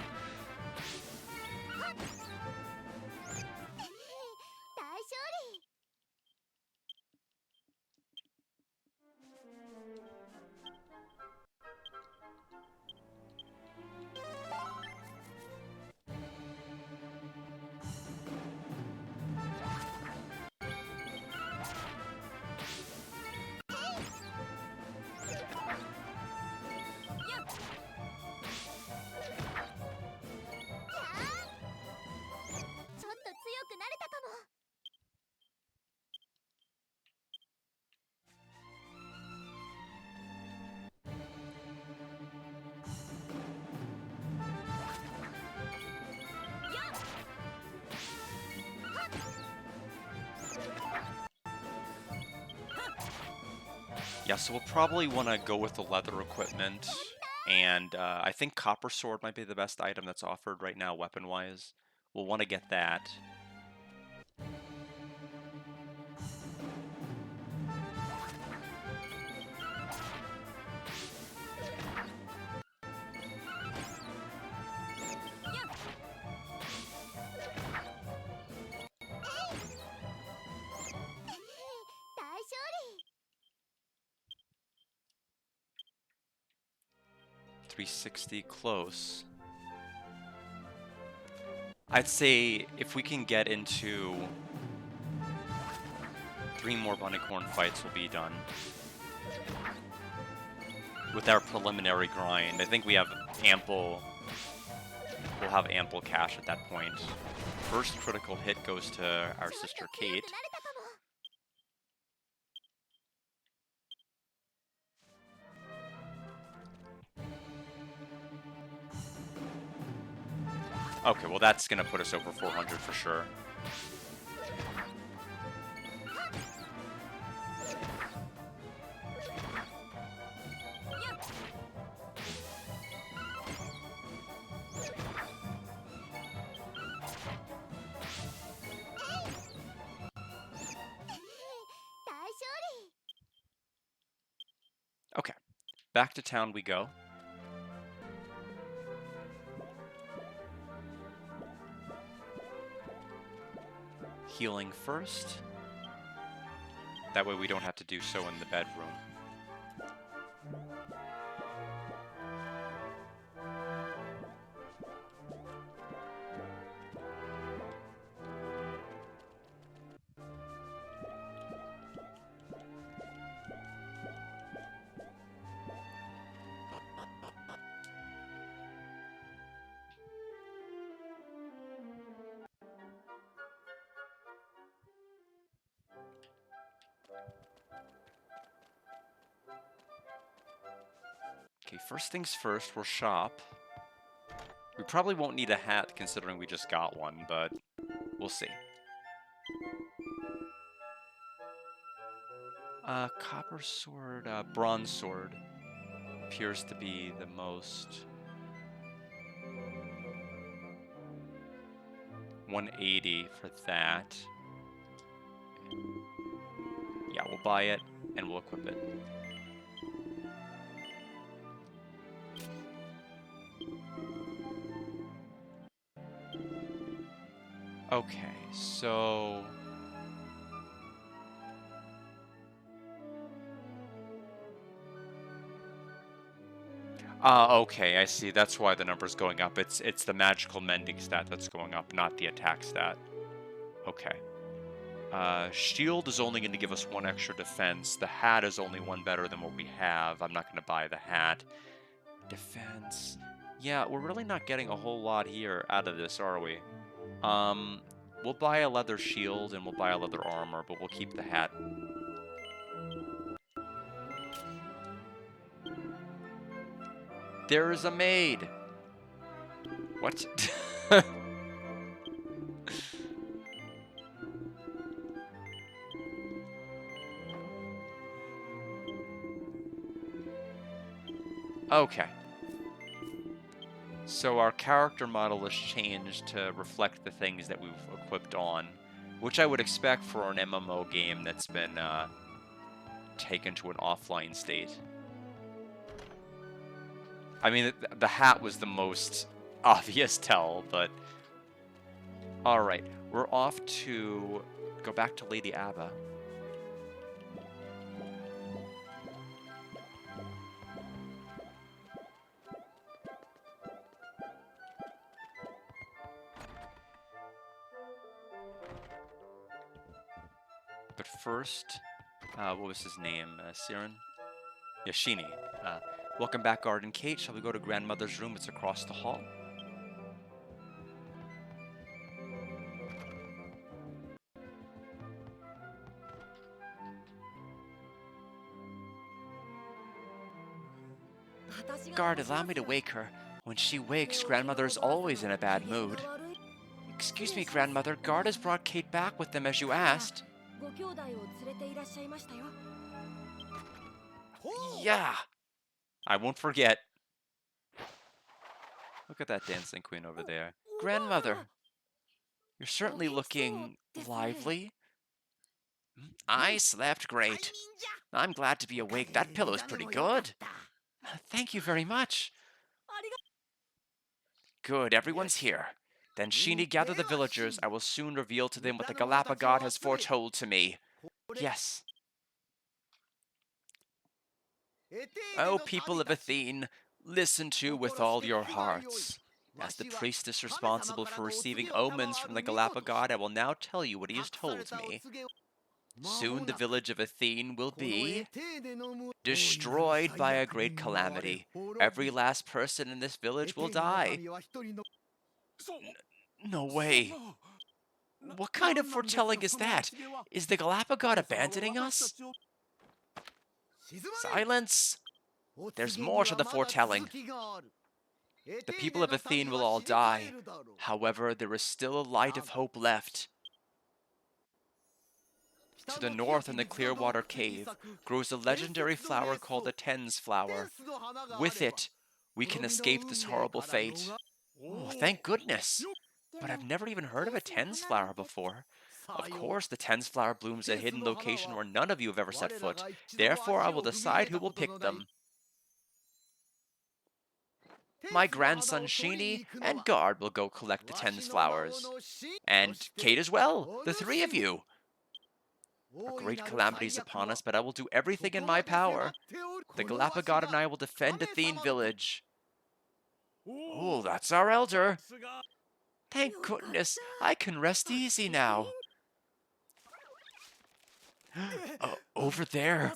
Yeah, so we'll probably want to go with the leather equipment, and I think Copper Sword might be the best item that's offered right now, weapon-wise. We'll want to get that. .360 close. I'd say if we can get into 3 more Bunnicorn fights, we'll be done. With our preliminary grind, I think we have ample... We'll have ample cash at that point. First critical hit goes to our sister Kate. Okay, well that's gonna put us over 400 for sure. Okay, back to town we go. Healing first. That way we don't have to do so in the bedroom. Okay, first things first, we'll shop. We probably won't need a hat considering we just got one, but we'll see. Copper sword, bronze sword appears to be the most. 180 for that. Yeah, we'll buy it and we'll equip it. Okay, so okay, I see. That's why the number's going up. It's the magical mending stat that's going up, not the attack stat. Okay. Shield is only going to give us 1 extra defense. The hat is only 1 better than what we have. I'm not going to buy the hat. Defense. Yeah, we're really not getting a whole lot here out of this, are we? We'll buy a leather shield and we'll buy a leather armor, but we'll keep the hat. There's a maid! What? Okay. So our character model is changed to reflect the things that we've equipped on, which I would expect for an MMO game that's been taken to an offline state. I mean, the hat was the most obvious tell, but... Alright, we're off to go back to Lady Abba. But first, what was his name? Siren? Yashini. Welcome back, Garden Kate. Shall we go to Grandmother's room? It's across the hall. Guard, allow me to wake her. When she wakes, Grandmother is always in a bad mood. Excuse me, Grandmother. Guard has brought Kate back with them as you asked. Yeah! I won't forget. Look at that dancing queen over there. Grandmother! You're certainly looking lively. I slept great. I'm glad to be awake. That pillow's pretty good. Thank you very much. Good, everyone's here. Then Sheeny, gather the villagers. I will soon reveal to them what the Galapagod has foretold to me. Yes. O people of Athene, listen to with all your hearts. As the priestess responsible for receiving omens from the Galapagod, I will now tell you what he has told me. Soon the village of Athene will be destroyed by a great calamity. Every last person in this village will die. No way. What kind of foretelling is that? Is the Galapagod abandoning us? Silence! There's more to the foretelling. The people of Athene will all die. However, there is still a light of hope left. To the north in the Clearwater Cave grows a legendary flower called the Tens Flower. With it, we can escape this horrible fate. Oh, thank goodness! But I've never even heard of a Tens Flower before. Of course, the Tens Flower blooms at a hidden location where none of you have ever set foot. Therefore, I will decide who will pick them. My grandson Sheeny and Guard will go collect the Tens Flowers. And Kate as well, the three of you. A great calamity is upon us, but I will do everything in my power. The Galapagos and I will defend Athene Village. Oh, that's our elder. Thank goodness, I can rest easy now. Over there.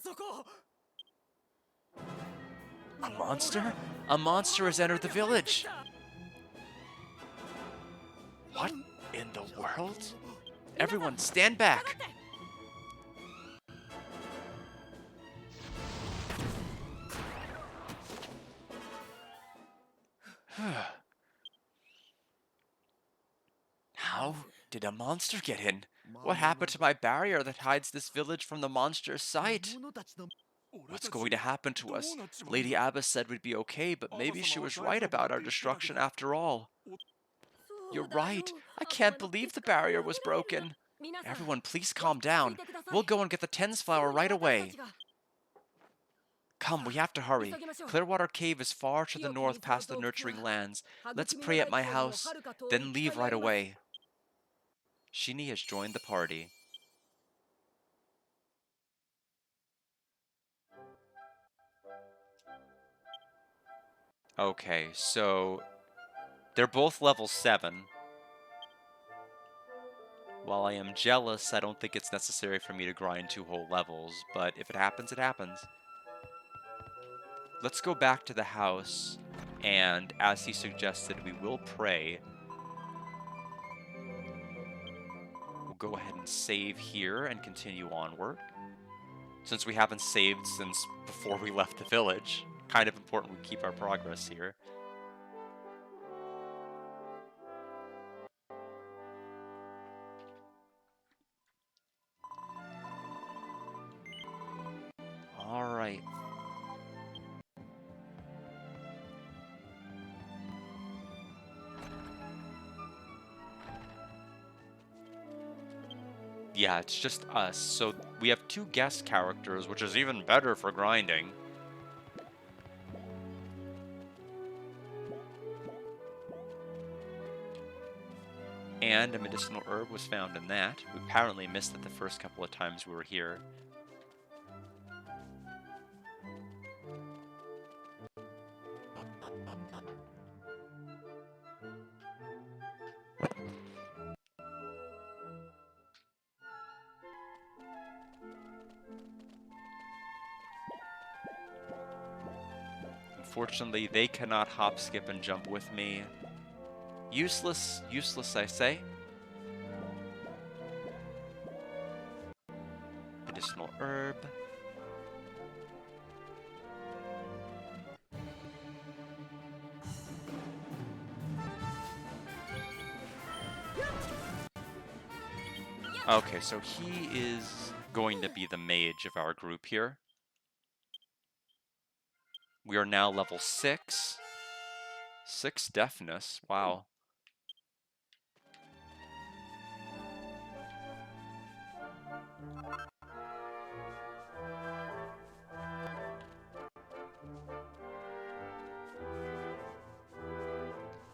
A monster? A monster has entered the village. What in the world? Everyone, stand back. How did a monster get in? What happened to my barrier that hides this village from the monster's sight? What's going to happen to us? Lady Abbess said we'd be okay, but maybe she was right about our destruction after all. You're right. I can't believe the barrier was broken. Everyone, please calm down. We'll go and get the Tens Flower right away. Come, we have to hurry. Clearwater Cave is far to the north past the Nurturing Lands. Let's pray at my house, then leave right away. Sheeny has joined the party. Okay, so they're both level 7. While I am jealous, I don't think it's necessary for me to grind 2 whole levels, but if it happens, it happens. Let's go back to the house, and as he suggested, we will pray. We'll go ahead and save here and continue onward. Since we haven't saved since before we left the village, kind of important we keep our progress here. Alright. Yeah, it's just us. So we have 2 guest characters, which is even better for grinding. And a medicinal herb was found in that. We apparently missed it the first couple of times we were here. Unfortunately, they cannot hop, skip, and jump with me. Useless, useless, I say. Medicinal herb. Okay, so he is going to be the mage of our group here. We are now level 6. 6 deafness. Wow.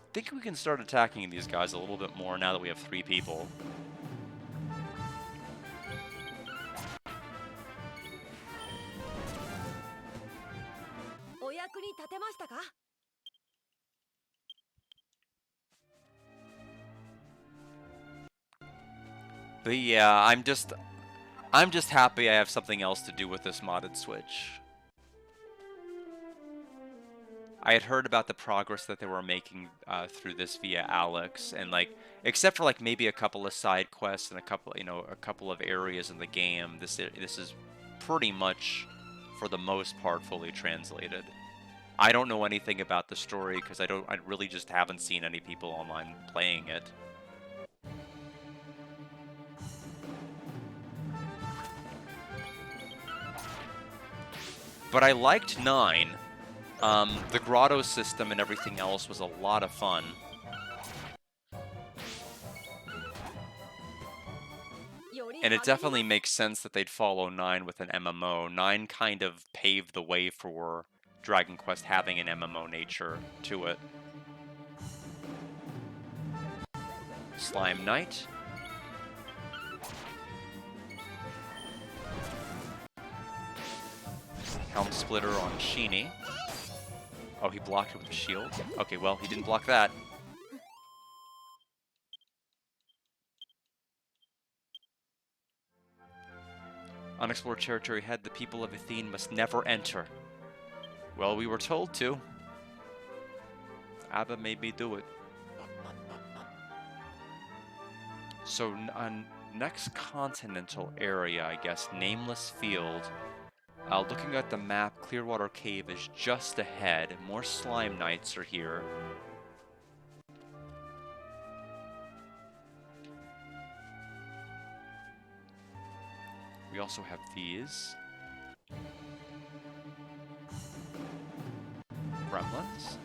I think we can start attacking these guys a little bit more now that we have 3 people. But yeah, I'm just happy I have something else to do with this modded Switch. I had heard about the progress that they were making through this via Alex, and like, except for like maybe a couple of side quests and a couple of areas in the game, this is pretty much, for the most part, fully translated. I don't know anything about the story because I really just haven't seen any people online playing it. But I liked 9. The grotto system and everything else was a lot of fun. And it definitely makes sense that they'd follow 9 with an MMO. 9 kind of paved the way for Dragon Quest having an MMO nature to it. Slime Knight. Helm Splitter on Sheeny. Oh, he blocked it with the shield? Okay, well, he didn't block that. Unexplored territory ahead, the people of Athene must never enter. Well, we were told to. Abba made me do it. So, on next continental area, I guess, Nameless Field. Looking at the map, Clearwater Cave is just ahead. More Slime Knights are here. We also have these. Gremlins.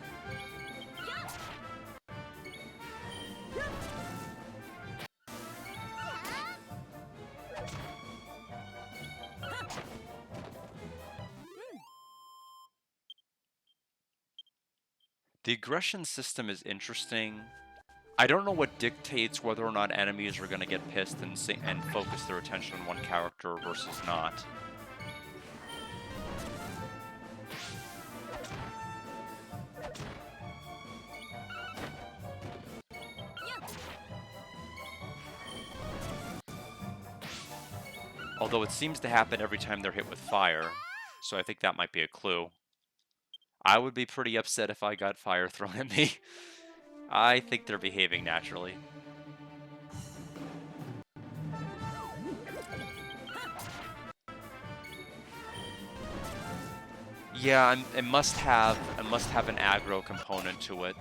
The aggression system is interesting. I don't know what dictates whether or not enemies are going to get pissed and focus their attention on one character versus not. Although it seems to happen every time they're hit with fire, so I think that might be a clue. I would be pretty upset if I got fire thrown at me. I think they're behaving naturally. Yeah, it must have an aggro component to it.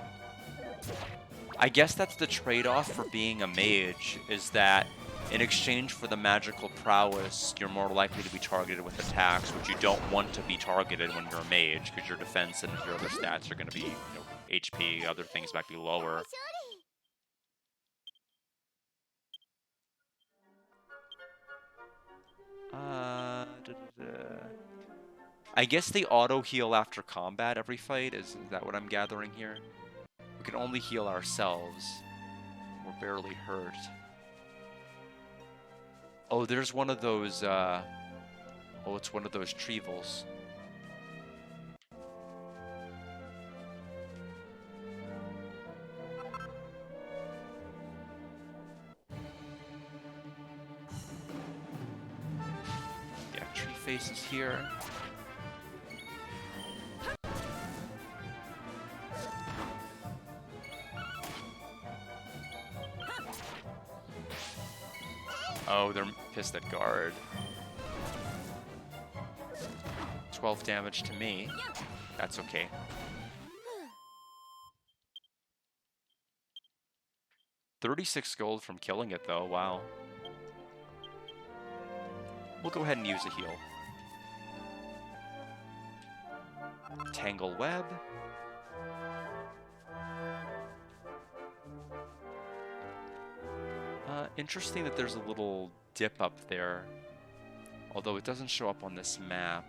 I guess that's the trade-off for being a mage, is that in exchange for the magical prowess, you're more likely to be targeted with attacks, which you don't want to be targeted when you're a mage, because your defense and your other stats are going to be, HP, other things might be lower. I guess they auto-heal after combat every fight, is that what I'm gathering here? We can only heal ourselves. We're barely hurt. Oh, there's one of those, oh, it's one of those Treevals. Yeah, Tree Face is here. Oh, they're pissed at guard. 12 damage to me. That's okay. $36 gold from killing it, though. Wow. We'll go ahead and use a heal. Tangle Web. Interesting that there's a little dip up there, although it doesn't show up on this map.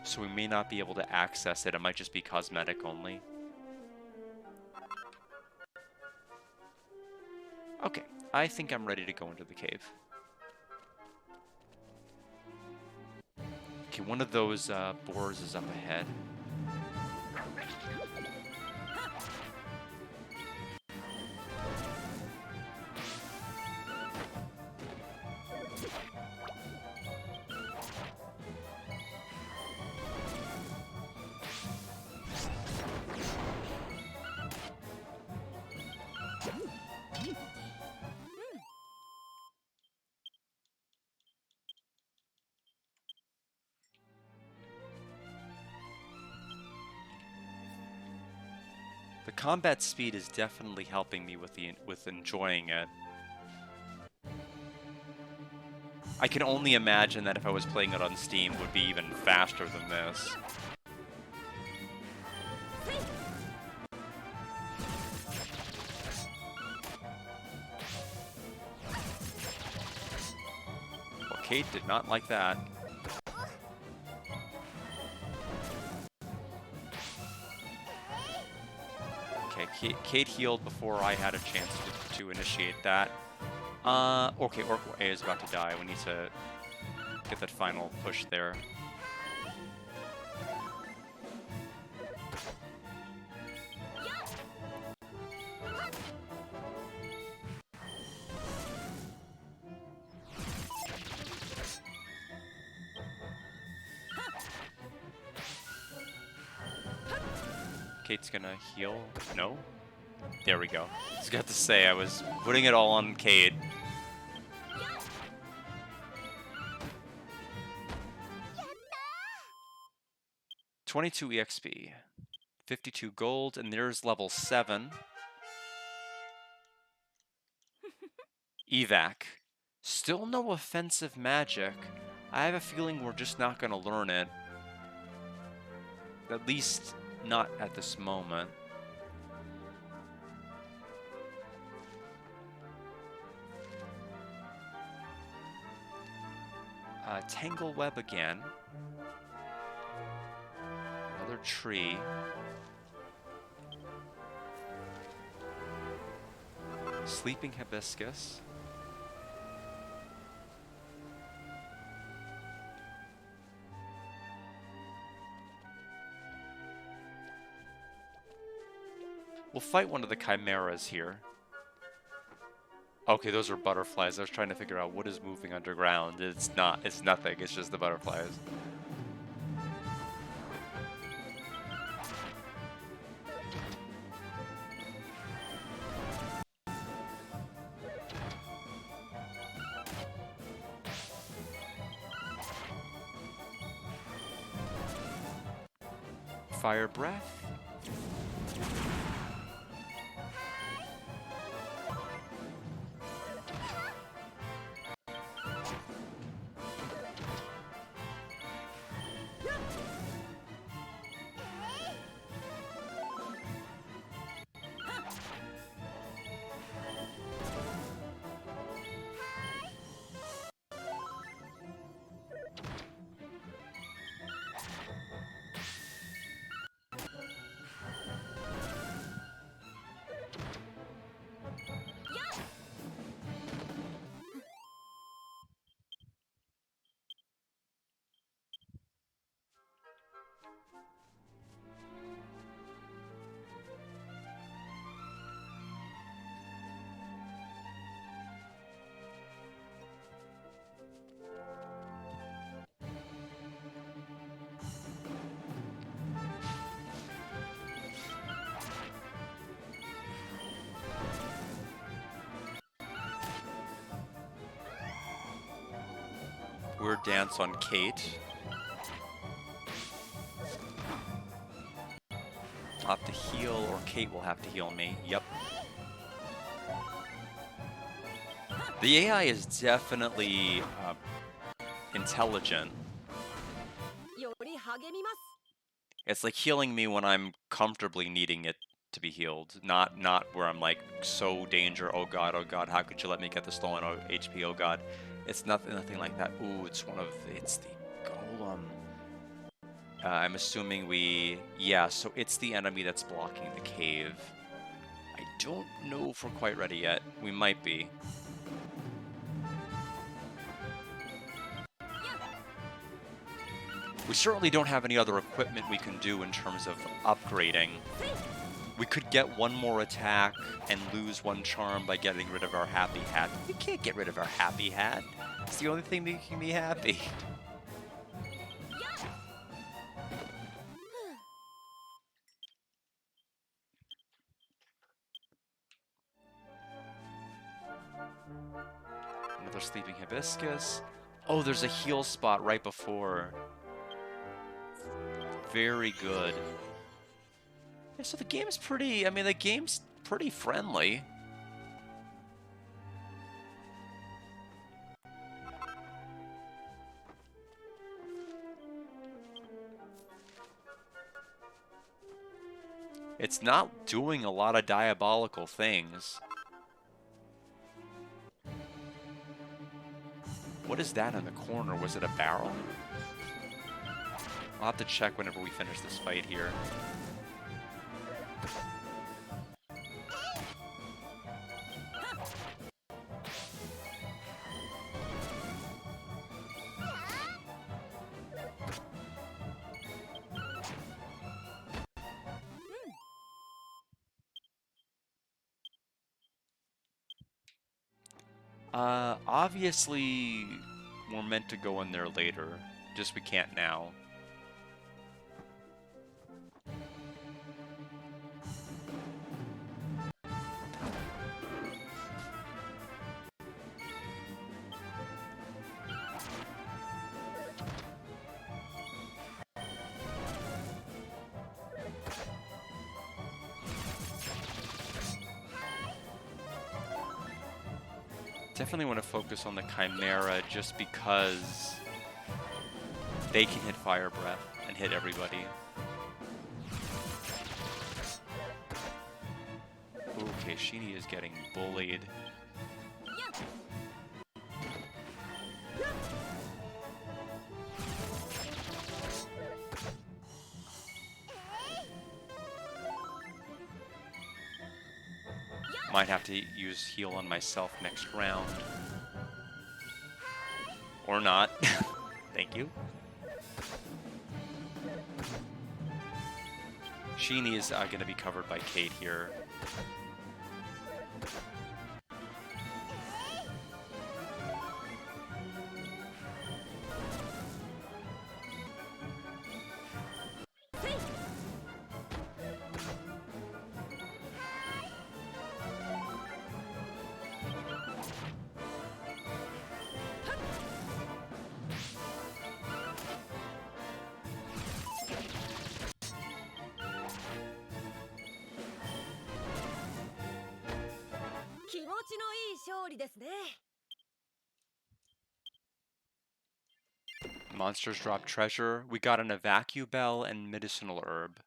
So we may not be able to access it. It might just be cosmetic only. Okay, I think I'm ready to go into the cave. Okay, one of those boars is up ahead. The combat speed is definitely helping me with enjoying it. I can only imagine that if I was playing it on Steam, it would be even faster than this. Kate did not like that. Okay, Kate healed before I had a chance to initiate that. Okay, Orc A is about to die. We need to get that final push there. Kate's gonna heal. No? There we go. I was got to say, I was putting it all on Kate. $22 EXP, 52 gold, and there's level 7. Evac. Still no offensive magic. I have a feeling we're just not gonna learn it. At least not at this moment. Tangle Web again. Another tree. Sleeping Hibiscus. We'll fight one of the chimeras here. Okay, those are butterflies. I was trying to figure out what is moving underground. It's not. It's nothing. It's just the butterflies. Fire breath. Weird dance on Kate. I'll have to heal, or Kate will have to heal me. Yep. The AI is definitely intelligent. It's like healing me when I'm comfortably needing it to be healed, not where I'm like so danger. Oh god, how could you let me get the stolen HP? Oh god, it's nothing like that. Ooh, it's the golem. I'm assuming so it's the enemy that's blocking the cave. I don't know if we're quite ready yet. We might be. We certainly don't have any other equipment we can do in terms of upgrading. We could get one more attack and lose one charm by getting rid of our happy hat. We can't get rid of our happy hat. It's the only thing making me happy. Another sleeping hibiscus. Oh, there's a heal spot right before. Very good. Yeah, so the game's pretty friendly. It's not doing a lot of diabolical things. What is that in the corner? Was it a barrel? I'll have to check whenever we finish this fight here. Obviously, we're meant to go in there later. Just we can't now. Definitely want to focus on the Chimera just because they can hit Fire Breath and hit everybody. Okay, Sheeny is getting bullied. Might have to use heal on myself next round. Or not. Thank you. Sheeny is going to be covered by Kate here. Monsters drop treasure. We got an Evacu-Bell and medicinal herb.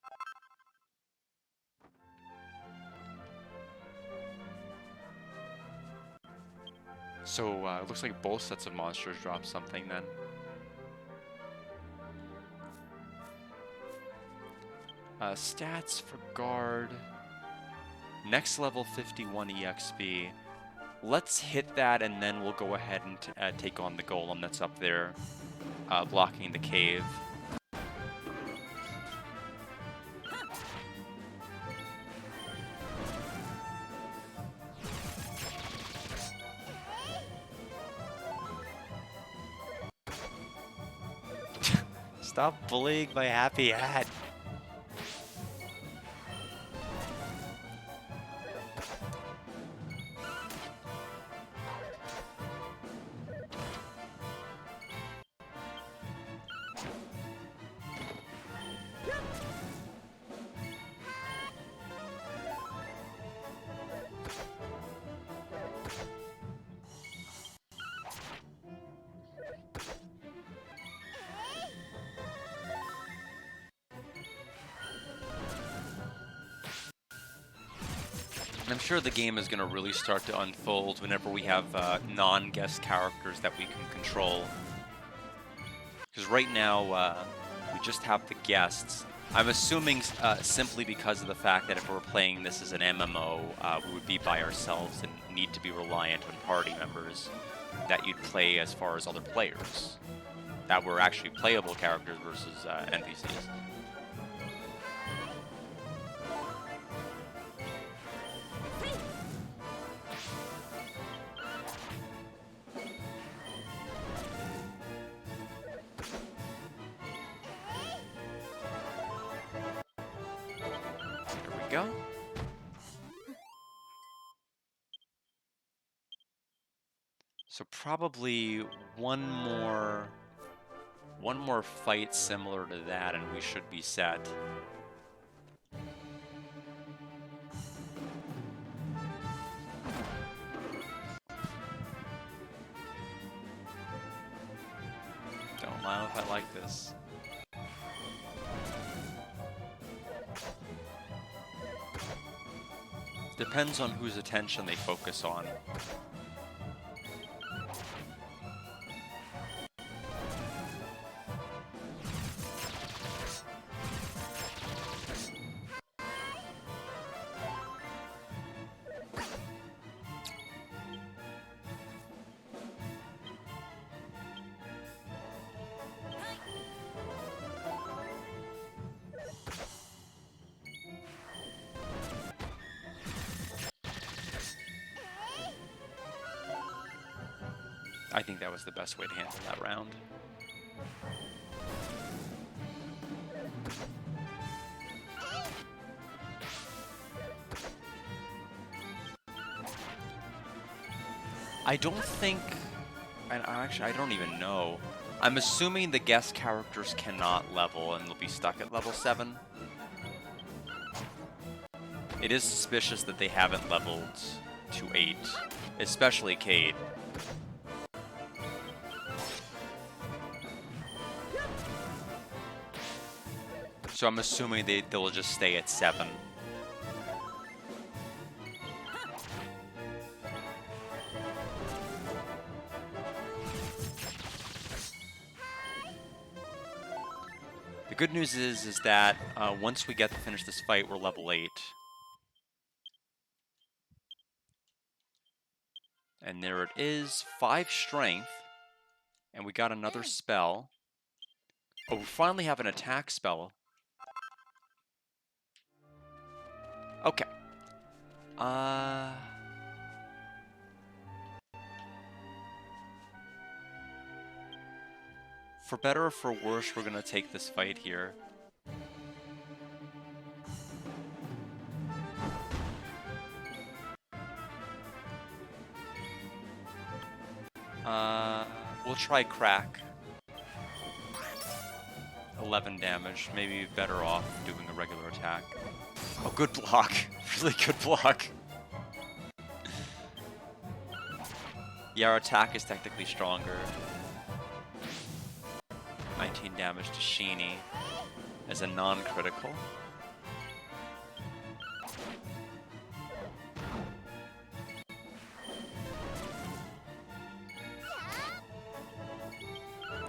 So it looks like both sets of monsters drop something then. Stats for guard. Next level 51 EXP. Let's hit that and then we'll go ahead and take on the golem that's up there, blocking the cave. Stop bullying my happy hat. I'm sure the game is going to really start to unfold whenever we have non-guest characters that we can control. Because right now, we just have the guests. I'm assuming simply because of the fact that if we're playing this as an MMO, we would be by ourselves and need to be reliant on party members that you'd play as far as other players. That were actually playable characters versus NPCs. Go. So probably one more fight similar to that and we should be set. Don't mind if I like this. Depends on whose attention they focus on. I think that was the best way to handle that round. I don't think, and actually I don't even know. I'm assuming the guest characters cannot level and they'll be stuck at level 7. It is suspicious that they haven't leveled to 8, especially Cade. So I'm assuming they'll just stay at 7. The good news is that once we get to finish this fight, we're level 8. And there it is, 5 strength. And we got another spell. Oh, we finally have an attack spell. Okay. For better or for worse, we're gonna take this fight here. We'll try crack. 11 damage. Maybe better off doing a regular attack. Oh, good block. Really good block. Yeah, our attack is technically stronger. 19 damage to Sheeny as a non-critical.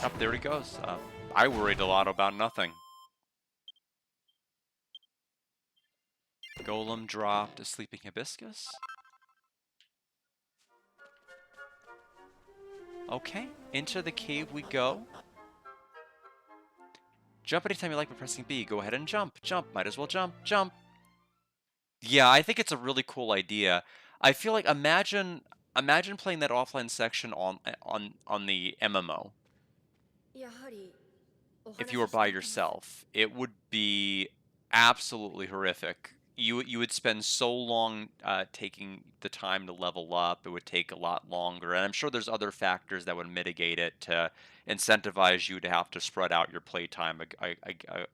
Up there he goes. I worried a lot about nothing. Golem dropped a Sleeping Hibiscus. Okay, into the cave we go. Jump anytime you like by pressing B. Go ahead and jump. Jump. Might as well jump. Jump. Yeah, I think it's a really cool idea. I feel like imagine playing that offline section on the MMO. If you were by yourself, it would be absolutely horrific. You would spend so long taking the time to level up. It would take a lot longer, and I'm sure there's other factors that would mitigate it to incentivize you to have to spread out your playtime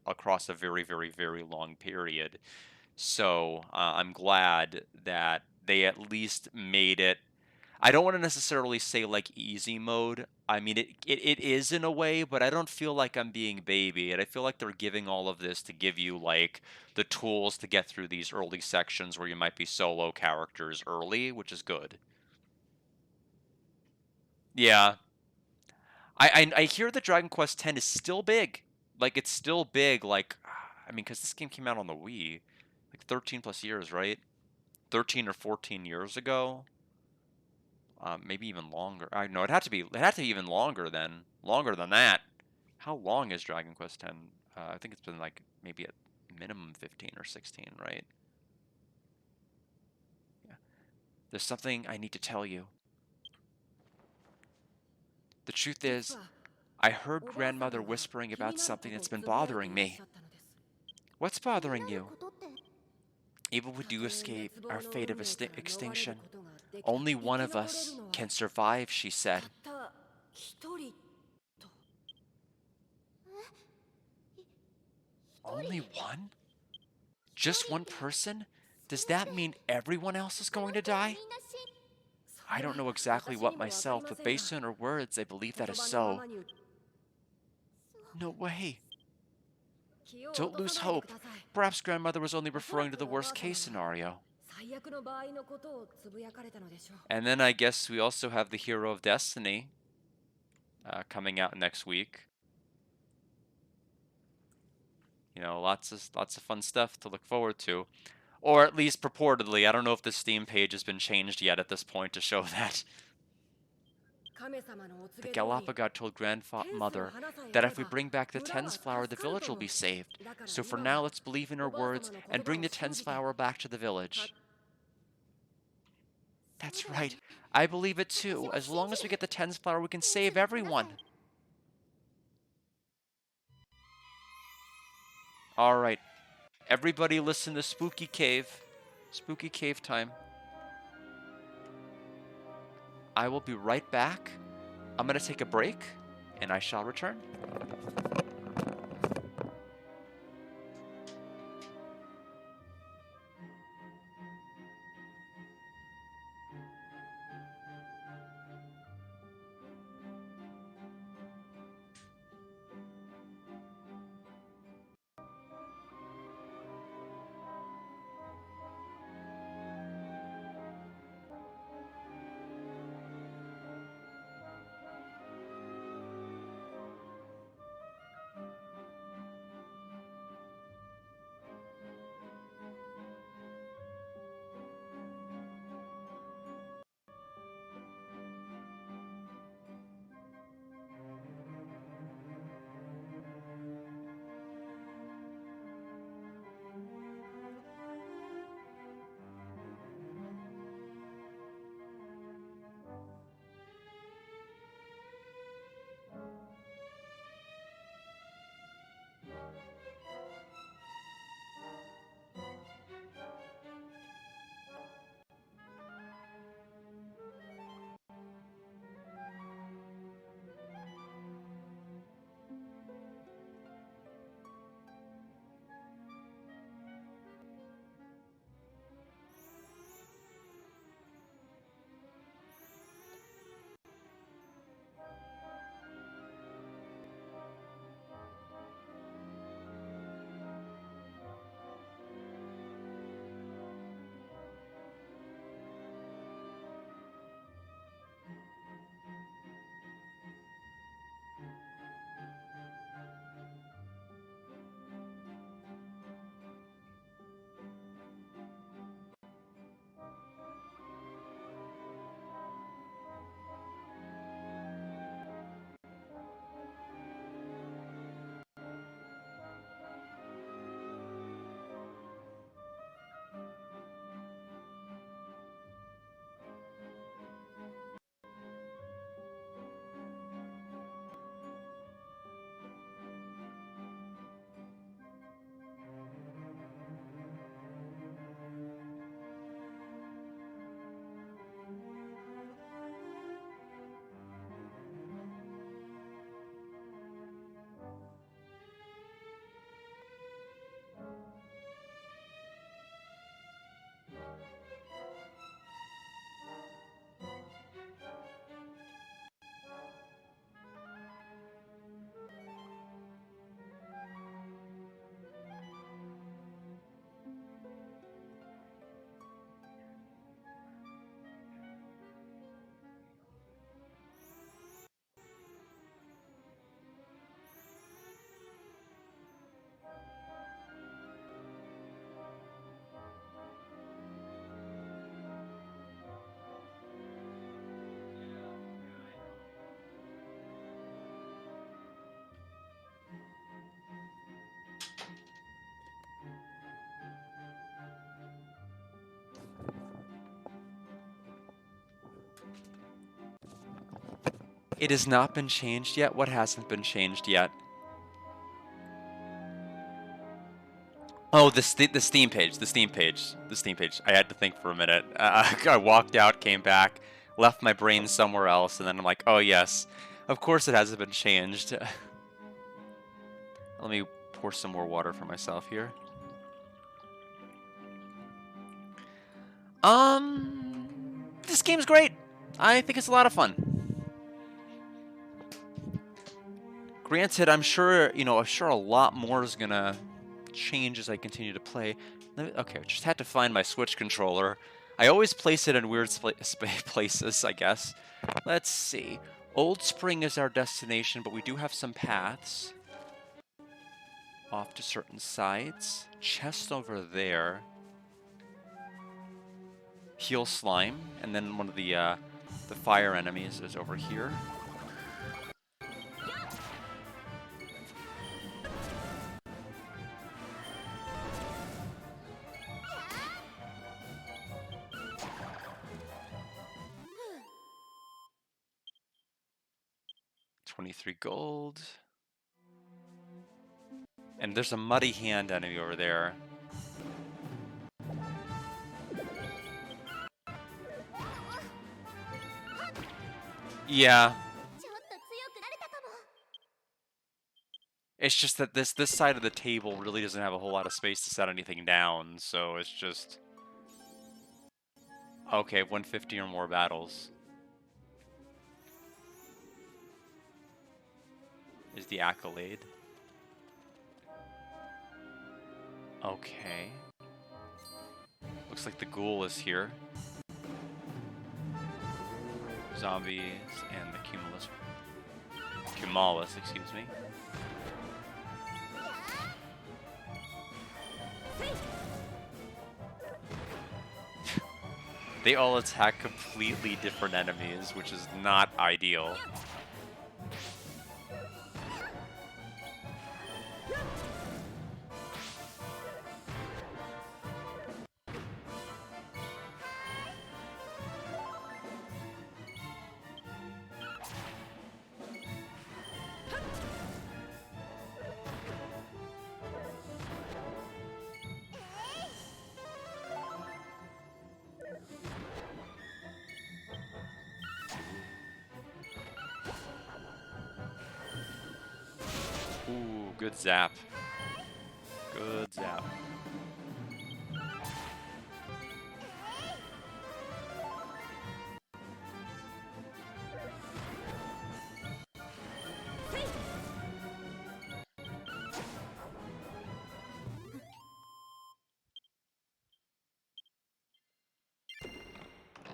across a very, very, very long period. So I'm glad that they at least made it. I don't want to necessarily say like easy mode. I mean, it is in a way, but I don't feel like I'm being baby. And I feel like they're giving all of this to give you like the tools to get through these early sections where you might be solo characters early, which is good. Yeah. I hear that Dragon Quest X is still big. Like, it's still big. Like, I mean, because this game came out on the Wii like 13 plus years, right? 13 or 14 years ago. Maybe even longer. I know it had to be even longer than that. How long is Dragon Quest X? I think it's been like maybe at minimum 15 or 16, right? Yeah. There's something I need to tell you. The truth is, I heard grandmother whispering about something that's been bothering me. What's bothering you? Even if we do escape our fate of extinction, only one of us can survive, she said. Only one? Just one person? Does that mean everyone else is going to die? I don't know exactly what myself, but based on her words, I believe that is so. No way. Don't lose hope. Perhaps grandmother was only referring to the worst case scenario. And then I guess we also have the Hero of Destiny coming out next week. You know, lots of fun stuff to look forward to. Or at least purportedly. I don't know if the Steam page has been changed yet at this point to show that. The Galapagos told grandmother that if we bring back the Tens flower, the village will be saved. So for now, let's believe in her words and bring the Tens flower back to the village. That's right. I believe it too. As long as we get the Tens flower, we can save everyone. All right. Everybody listen to Spooky Cave. Spooky Cave time. I will be right back. I'm going to take a break, and I shall return. It has not been changed yet. What hasn't been changed yet? Oh, the Steam page. The Steam page. The Steam page. I had to think for a minute. I walked out, came back, left my brain somewhere else, and then I'm like, oh yes, of course it hasn't been changed. Let me pour some more water for myself here. This game's great. I think it's a lot of fun. Granted, I'm sure, I'm sure a lot more is gonna change as I continue to play. Okay, just had to find my Switch controller. I always place it in weird places, I guess. Let's see. Old Spring is our destination, but we do have some paths off to certain sides. Chest over there. Heal Slime, and then one of the fire enemies is over here. 23 gold. And there's a muddy hand enemy over there. Yeah. It's just that this side of the table really doesn't have a whole lot of space to set anything down, so it's just... Okay, 150 or more battles. Is the accolade. Okay. Looks like the ghoul is here. Zombies and the Cumulus, excuse me. They all attack completely different enemies, which is not ideal. Ooh, good zap. Good zap.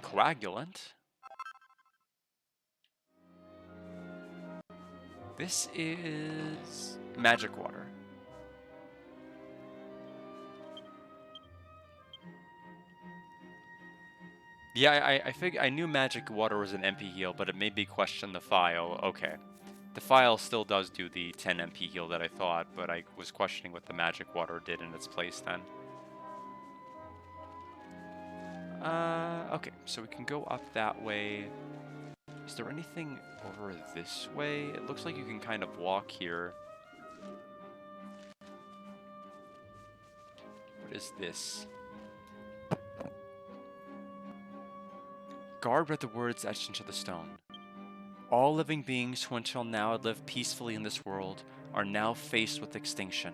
Coagulant. This is magic water. Yeah, I knew magic water was an MP heal, but it made me question the file. Okay. The file still does do the 10 MP heal that I thought, but I was questioning what the magic water did in its place then. Okay, so we can go up that way. Is there anything over this way? It looks like you can kind of walk here. What is this? Guard read the words etched into the stone. All living beings who until now had lived peacefully in this world are now faced with extinction.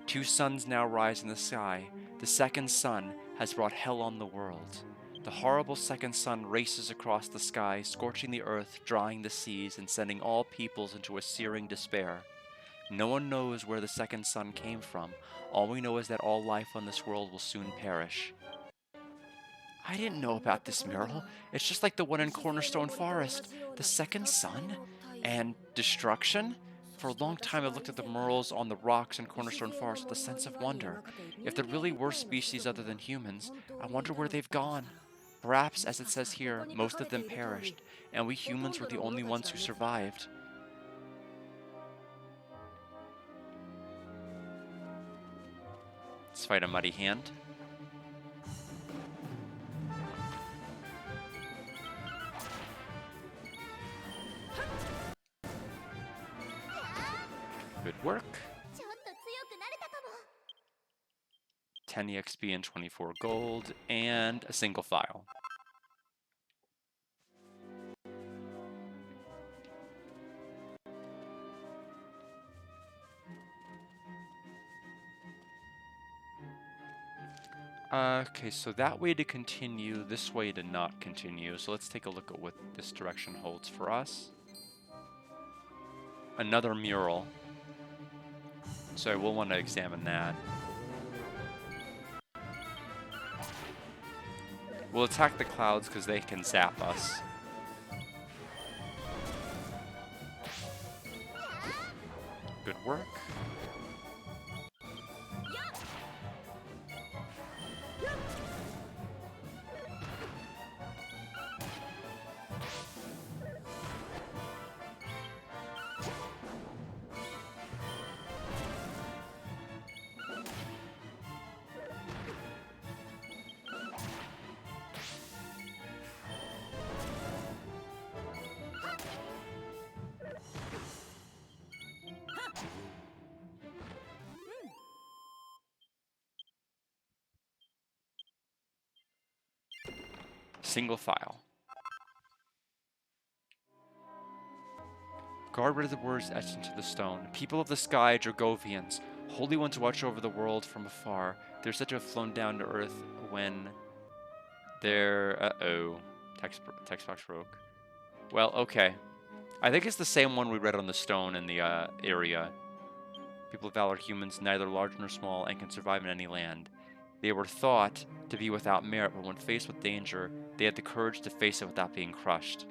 2 suns now rise in the sky. The second sun has brought hell on the world. The horrible second sun races across the sky, scorching the earth, drying the seas, and sending all peoples into a searing despair. No one knows where the second sun came from. All we know is that all life on this world will soon perish. I didn't know about this mural. It's just like the one in Cornerstone Forest. The second sun? And destruction? For a long time I looked at the murals on the rocks in Cornerstone Forest with a sense of wonder. If there really were species other than humans, I wonder where they've gone. Perhaps, as it says here, most of them perished, and we humans were the only ones who survived. Let's fight a muddy hand. Good work. 10 EXP and 24 gold, and a single file. Okay, so that way to continue, this way to not continue. So let's take a look at what this direction holds for us. Another mural. So I will want to examine that. We'll attack the clouds because they can zap us. Good work. Single file. Guard read the words etched into the stone. People of the sky, Drogovians, holy ones who watch over the world from afar. They're said to have flown down to Earth when their text box broke. Well, okay. I think it's the same one we read on the stone in the area. People of valor, humans, neither large nor small, and can survive in any land. They were thought to be without merit, but when faced with danger, they had the courage to face it without being crushed.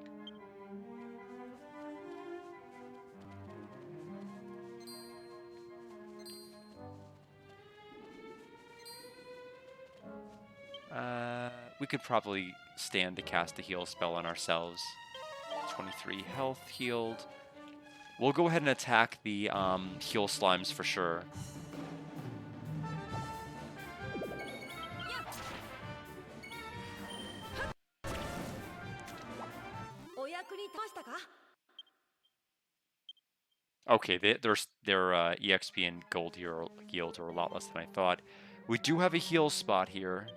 We could probably stand to cast a heal spell on ourselves. 23 health healed. We'll go ahead and attack the heal slimes for sure. Okay, their EXP and gold yields are a lot less than I thought. We do have a heal spot here,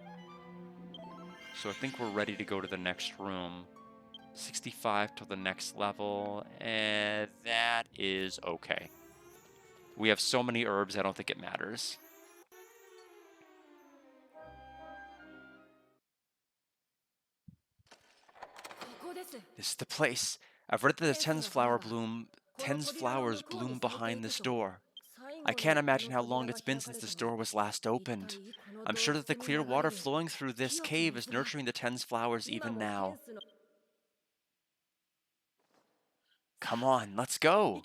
so I think we're ready to go to the next room. 65 to the next level, and that is okay. We have so many herbs, I don't think it matters. This is the place. I've read that the Tens flowers bloom behind this door. I can't imagine how long it's been since this door was last opened. I'm sure that the clear water flowing through this cave is nurturing the Tens flowers even now. Come on, let's go!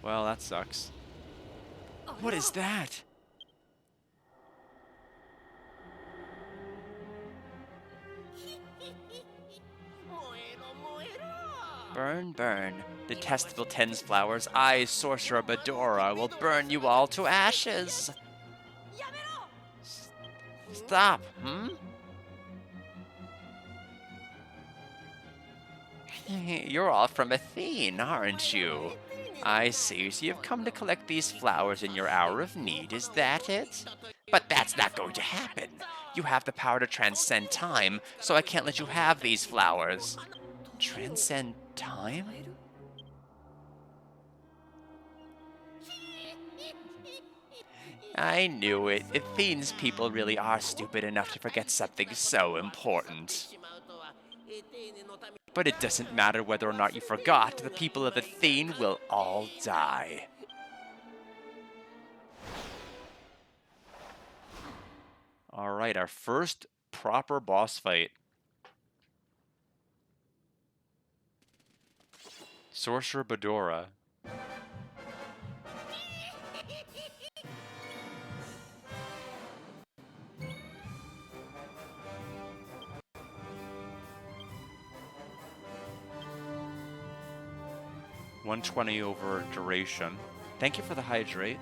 Well, that sucks. What is that? Burn, burn. Detestable Tens flowers, I, Sorcerer Bedora, will burn you all to ashes. Stop, You're all from Athene, aren't you? I see, so you've come to collect these flowers in your hour of need, is that it? But that's not going to happen. You have the power to transcend time, so I can't let you have these flowers. Transcend time? I knew it. Athene's people really are stupid enough to forget something so important. But it doesn't matter whether or not you forgot, the people of Athene will all die. Alright, our first proper boss fight. Sorcerer Bedora. $120 over duration. Thank you for the hydrate.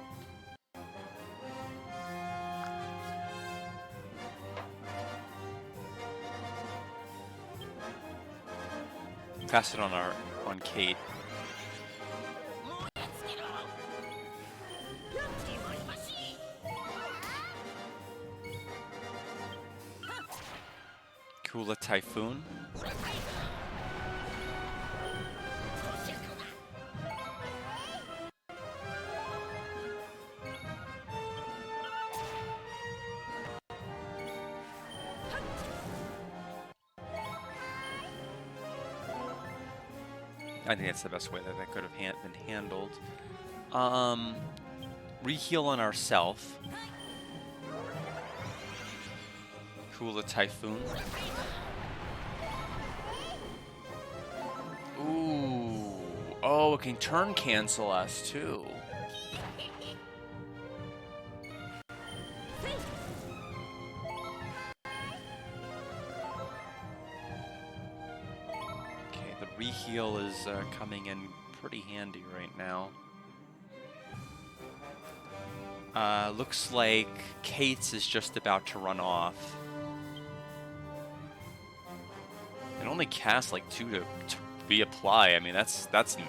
Pass it on Kate. Kula Typhoon. I think that's the best way that could have been handled. Reheal on ourself. Kula Typhoon. Ooh. Oh, it can turn cancel us too. Okay, the reheal is coming in pretty handy right now. Looks like Kate's is just about to run off. only cast like 2 to reapply. I mean, that's nothing.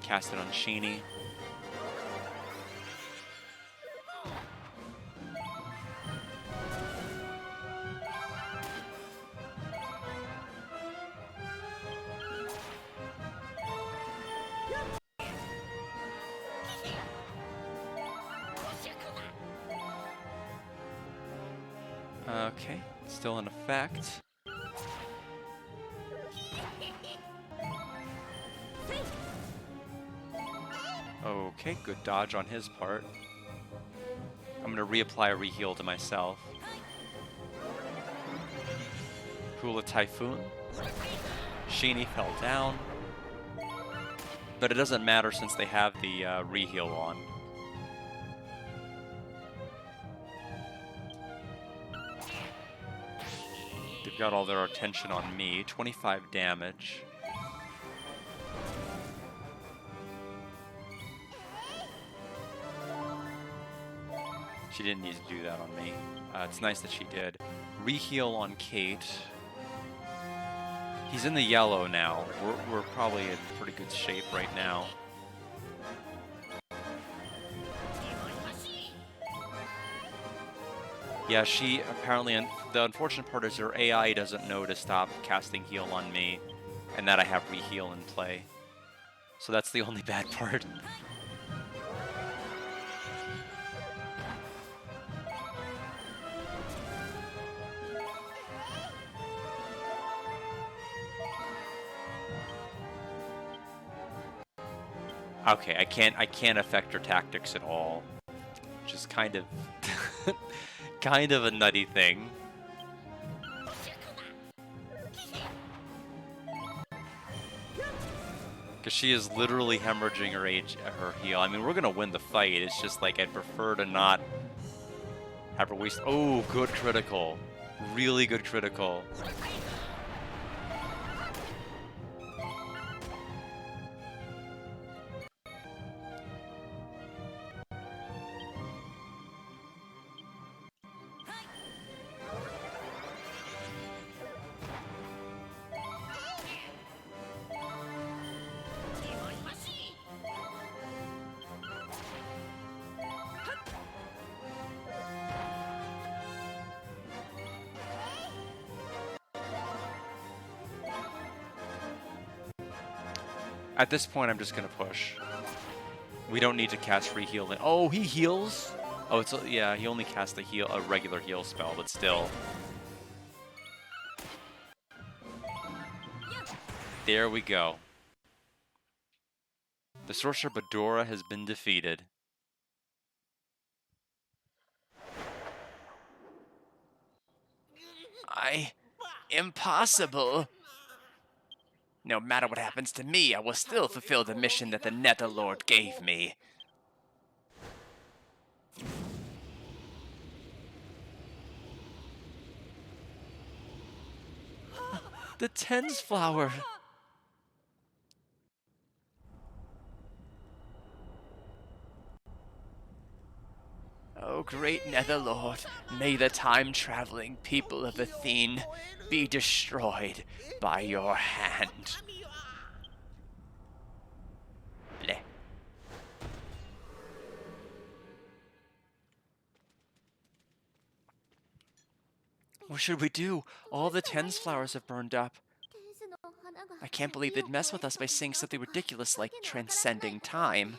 Cast it on Sheeny. Okay, still in effect. Okay, good dodge on his part. I'm gonna reapply a reheal to myself. Hula Typhoon. Sheeny fell down. But it doesn't matter since they have the reheal on. They've got all their attention on me. 25 damage. She didn't need to do that on me. It's nice that she did. Reheal on Kate. He's in the yellow now. We're probably in pretty good shape right now. Yeah, she apparently, the unfortunate part is her AI doesn't know to stop casting heal on me, and that I have reheal in play. So that's the only bad part. Okay, I can't affect her tactics at all, which is kind of kind of a nutty thing. Because she is literally hemorrhaging her heal. I mean, we're gonna win the fight. It's just like I'd prefer to not have her waste. Oh, good critical, really good critical. At this point, I'm just gonna push. We don't need to cast reheal. Oh, he heals. Oh, it's yeah. He only cast a regular heal spell, but still. There we go. The Sorcerer Badora has been defeated. Impossible. No matter what happens to me, I will still fulfill the mission that the Netherlord gave me. The Tens Flower. Oh, great Netherlord, may the time-traveling people of Athene be destroyed by your hand. Bleh. What should we do? All the Tens flowers have burned up. I can't believe they'd mess with us by saying something ridiculous like transcending time.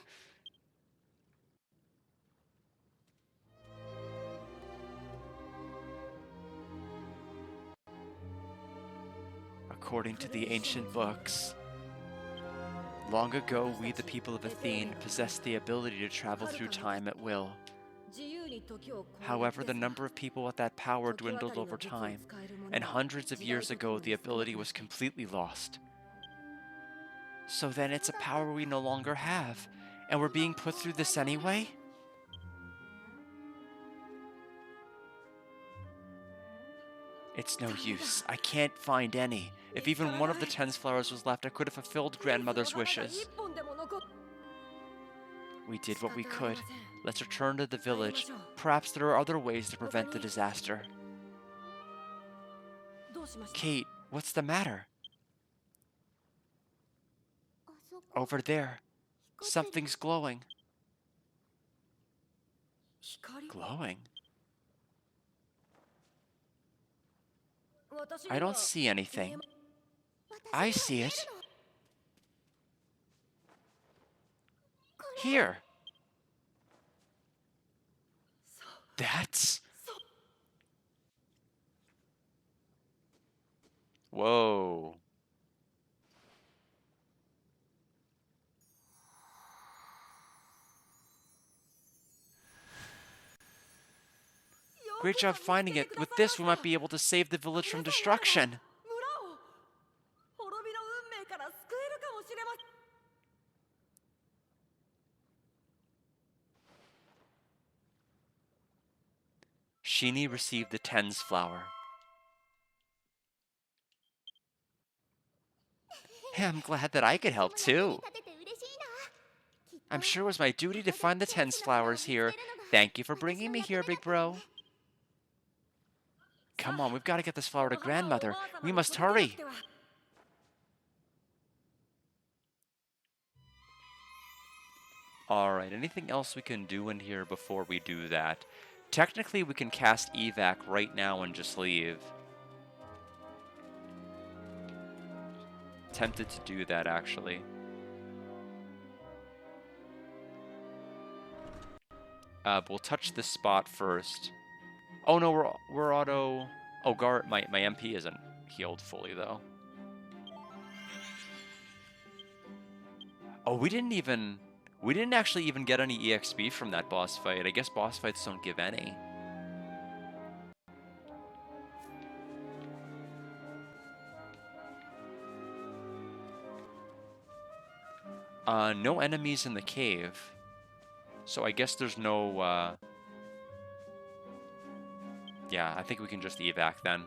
According to the ancient books, long ago we, the people of Athene, possessed the ability to travel through time at will. However, the number of people with that power dwindled over time, and hundreds of years ago the ability was completely lost. So then it's a power we no longer have, and we're being put through this anyway? It's no use. I can't find any. If even one of the 10 flowers was left, I could have fulfilled grandmother's wishes. We did what we could. Let's return to the village. Perhaps there are other ways to prevent the disaster. Kate, what's the matter? Over there. Something's glowing. Glowing? I don't see anything. I see it. Here. That's... Whoa. Great job finding it. With this, we might be able to save the village from destruction. Shini received the Tens flower. Hey, I'm glad that I could help too. I'm sure it was my duty to find the Tens flowers here. Thank you for bringing me here, big bro. Come on, we've got to get this flower to grandmother. We must hurry. Alright, anything else we can do in here before we do that? Technically, we can cast evac right now and just leave. Tempted to do that, actually. But we'll touch this spot first. Oh no, we're auto... Oh, my MP isn't healed fully, though. Oh, we didn't actually even get any EXP from that boss fight. I guess boss fights don't give any. No enemies in the cave. So I guess there's no, Yeah, I think we can just evac then.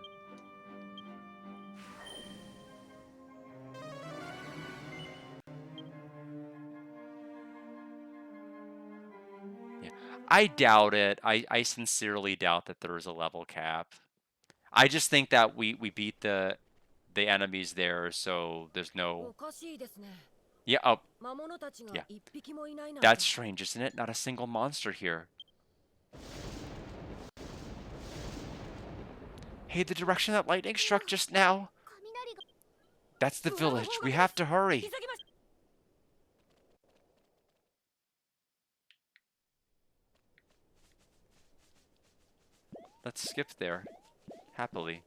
Yeah. I doubt it. I sincerely doubt that there is a level cap. I just think that we beat the enemies there, so there's no... Yeah, oh. Yeah. That's strange, isn't it? Not a single monster here. Hey, the direction that lightning struck just now. That's the village. We have to hurry. Let's skip there. Happily.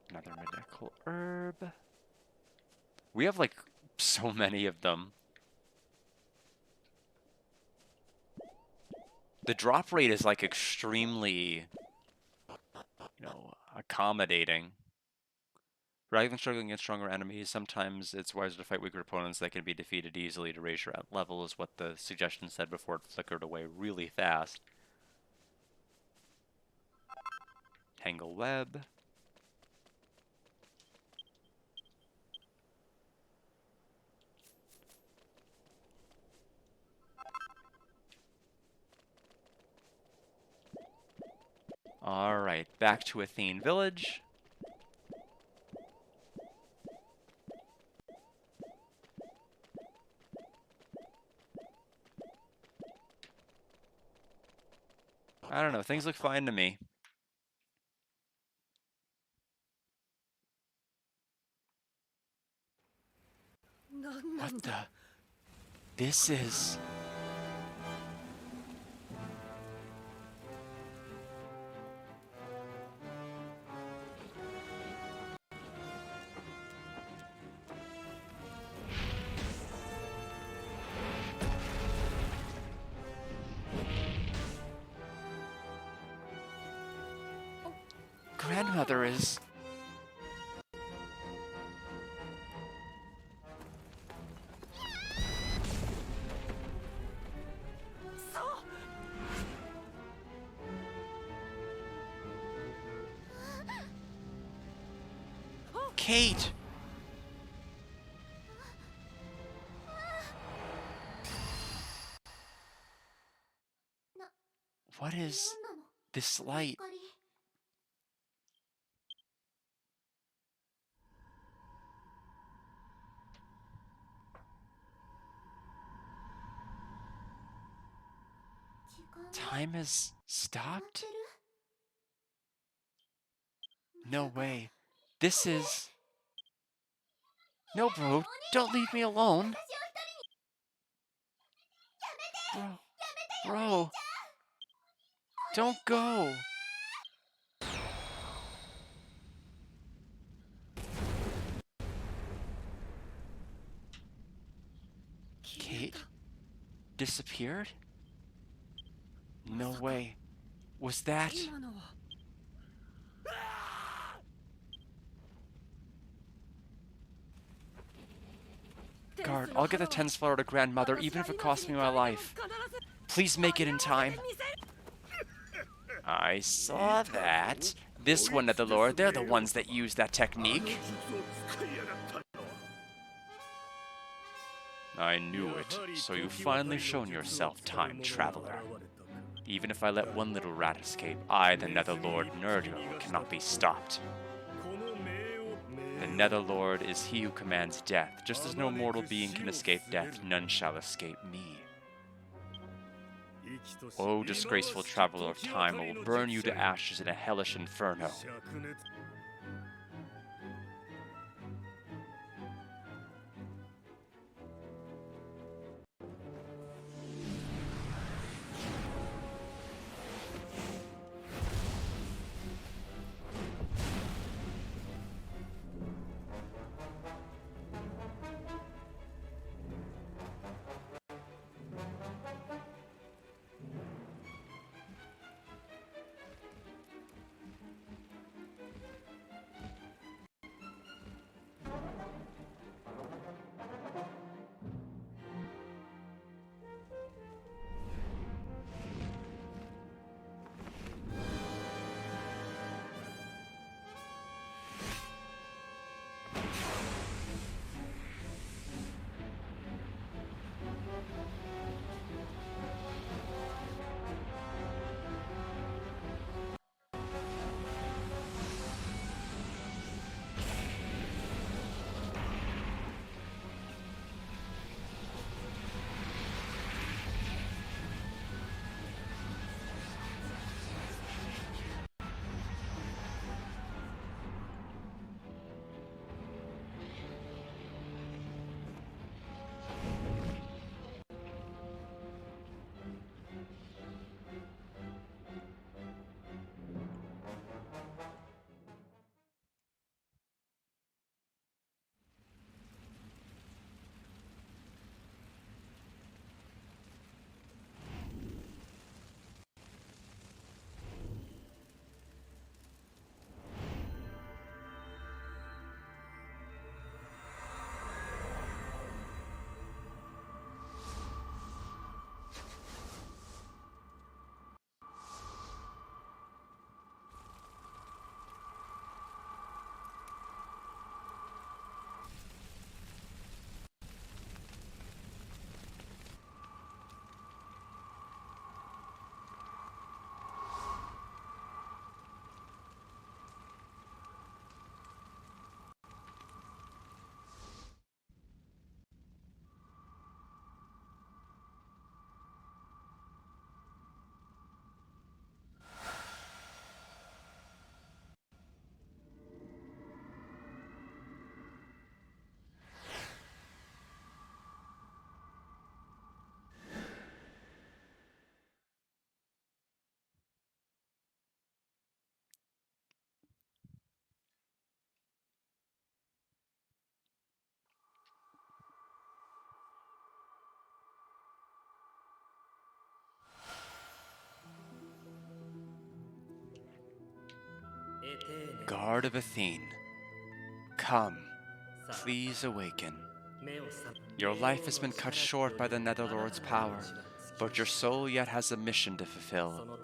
Another medical herb. We have, like, so many of them. The drop rate is, like, extremely, accommodating. Rather than struggling against stronger enemies, sometimes it's wiser to fight weaker opponents that can be defeated easily. To raise your level is what the suggestion said before it flickered away really fast. Tangle web. Alright, back to Athene Village. I don't know, things look fine to me. What the? This is... Grandmother is. Kate! What is this light? Time has stopped? No way. This is... No, bro. Don't leave me alone. Bro. Don't go. Kate disappeared? No way. Was that... Guard, I'll get the 10th floor to Grandmother, even if it costs me my life. Please make it in time. I saw that. This one, Netherlord, they're the ones that use that technique. I knew it. So you've finally shown yourself, time traveler. Even if I let one little rat escape, I, the Netherlord Nerdo, cannot be stopped. The Netherlord is he who commands death. Just as no mortal being can escape death, none shall escape me. O disgraceful traveler of time, I will burn you to ashes in a hellish inferno. Guard of Athene, come, please awaken. Your life has been cut short by the Netherlord's power, but your soul yet has a mission to fulfill.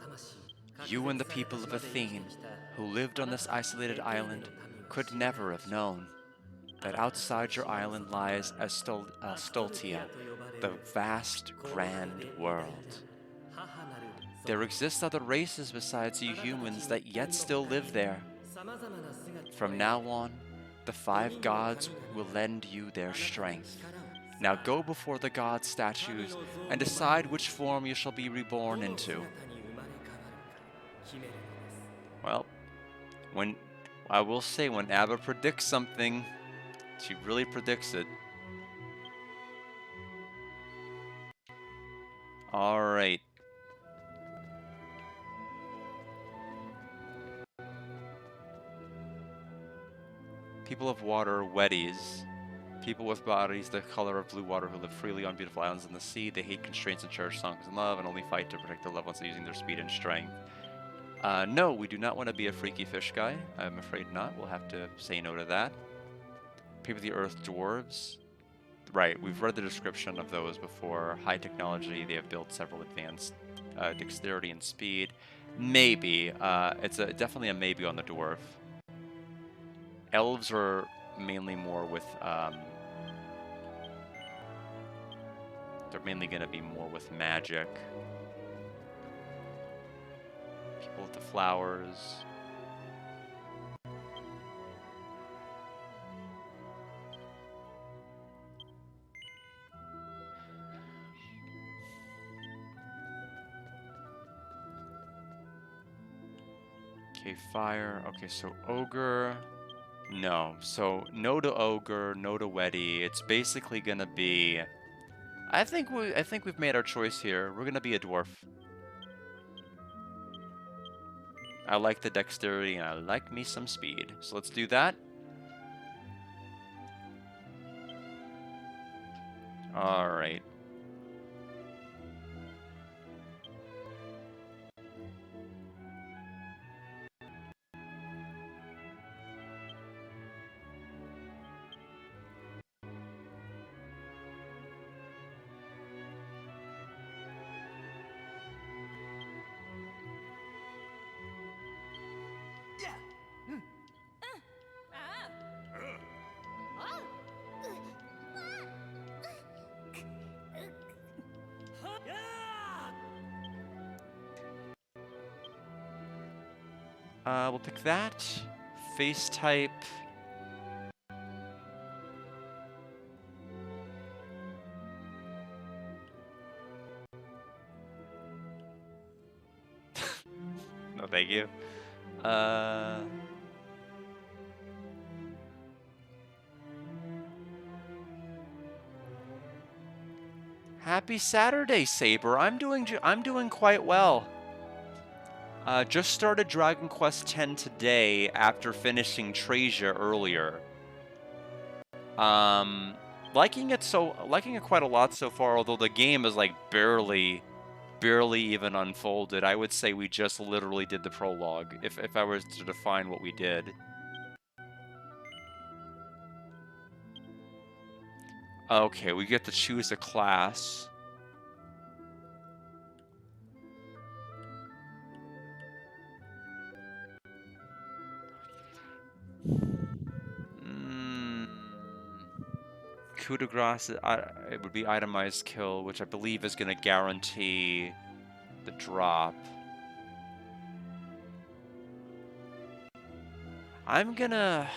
You and the people of Athene, who lived on this isolated island, could never have known that outside your island lies Stoltia, the vast, grand world. There exist other races besides you humans that yet still live there. From now on, the 5 gods will lend you their strength. Now go before the god statues and decide which form you shall be reborn into. Well, I will say, when Abba predicts something, she really predicts it. Alright. People of water, Weddies. People with bodies the color of blue water who live freely on beautiful islands in the sea. They hate constraints and cherish songs and love and only fight to protect their loved ones using their speed and strength. No, we do not want to be a freaky fish guy. I'm afraid not. We'll have to say no to that. People of the earth, dwarves. Right, we've read the description of those before. High technology, they have built several advanced dexterity and speed. Maybe. It's definitely a maybe on the dwarf. Elves are mainly more with... they're mainly going to be more with magic. People with the flowers. Okay, fire. Okay, so ogre. No. So no to ogre, no to Weddy. It's basically gonna be. I think we've made our choice here. We're gonna be a dwarf. I like the dexterity and I like me some speed. So let's do that. All right. We'll pick that. Face type. No, thank you. Happy Saturday, Saber. I'm doing quite well. Just started Dragon Quest X today after finishing Trasia earlier. Liking it quite a lot so far, although the game is like barely even unfolded. I would say we just literally did the prologue, if I was to define what we did. Okay, we get to choose a class. Coup de grace, it would be itemized kill, which I believe is going to guarantee the drop. I'm gonna...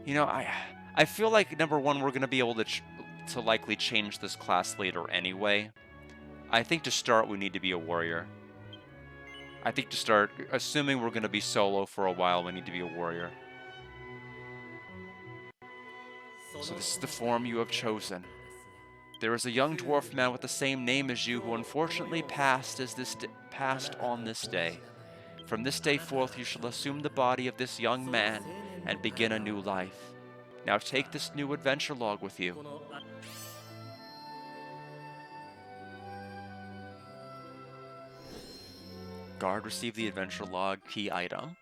You know, I feel like, number one, we're going to be able to likely change this class later anyway. I think to start, we need to be a warrior. I think to start, assuming we're going to be solo for a while, we need to be a warrior. So this is the form you have chosen. There is a young dwarf man with the same name as you who unfortunately passed on this day. From this day forth you shall assume the body of this young man and begin a new life. Now take this new adventure log with you. Guard received the adventure log key item.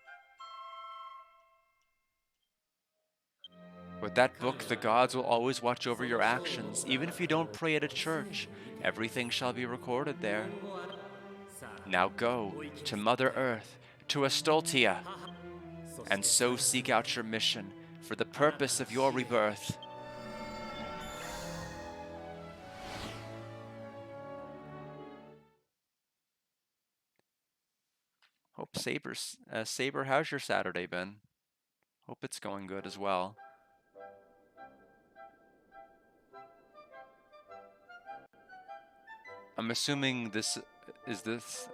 With that book, the gods will always watch over your actions. Even if you don't pray at a church, everything shall be recorded there. Now go to Mother Earth, to Astoltia, and so seek out your mission for the purpose of your rebirth. Hope Saber, how's your Saturday been? Hope it's going good as well. I'm assuming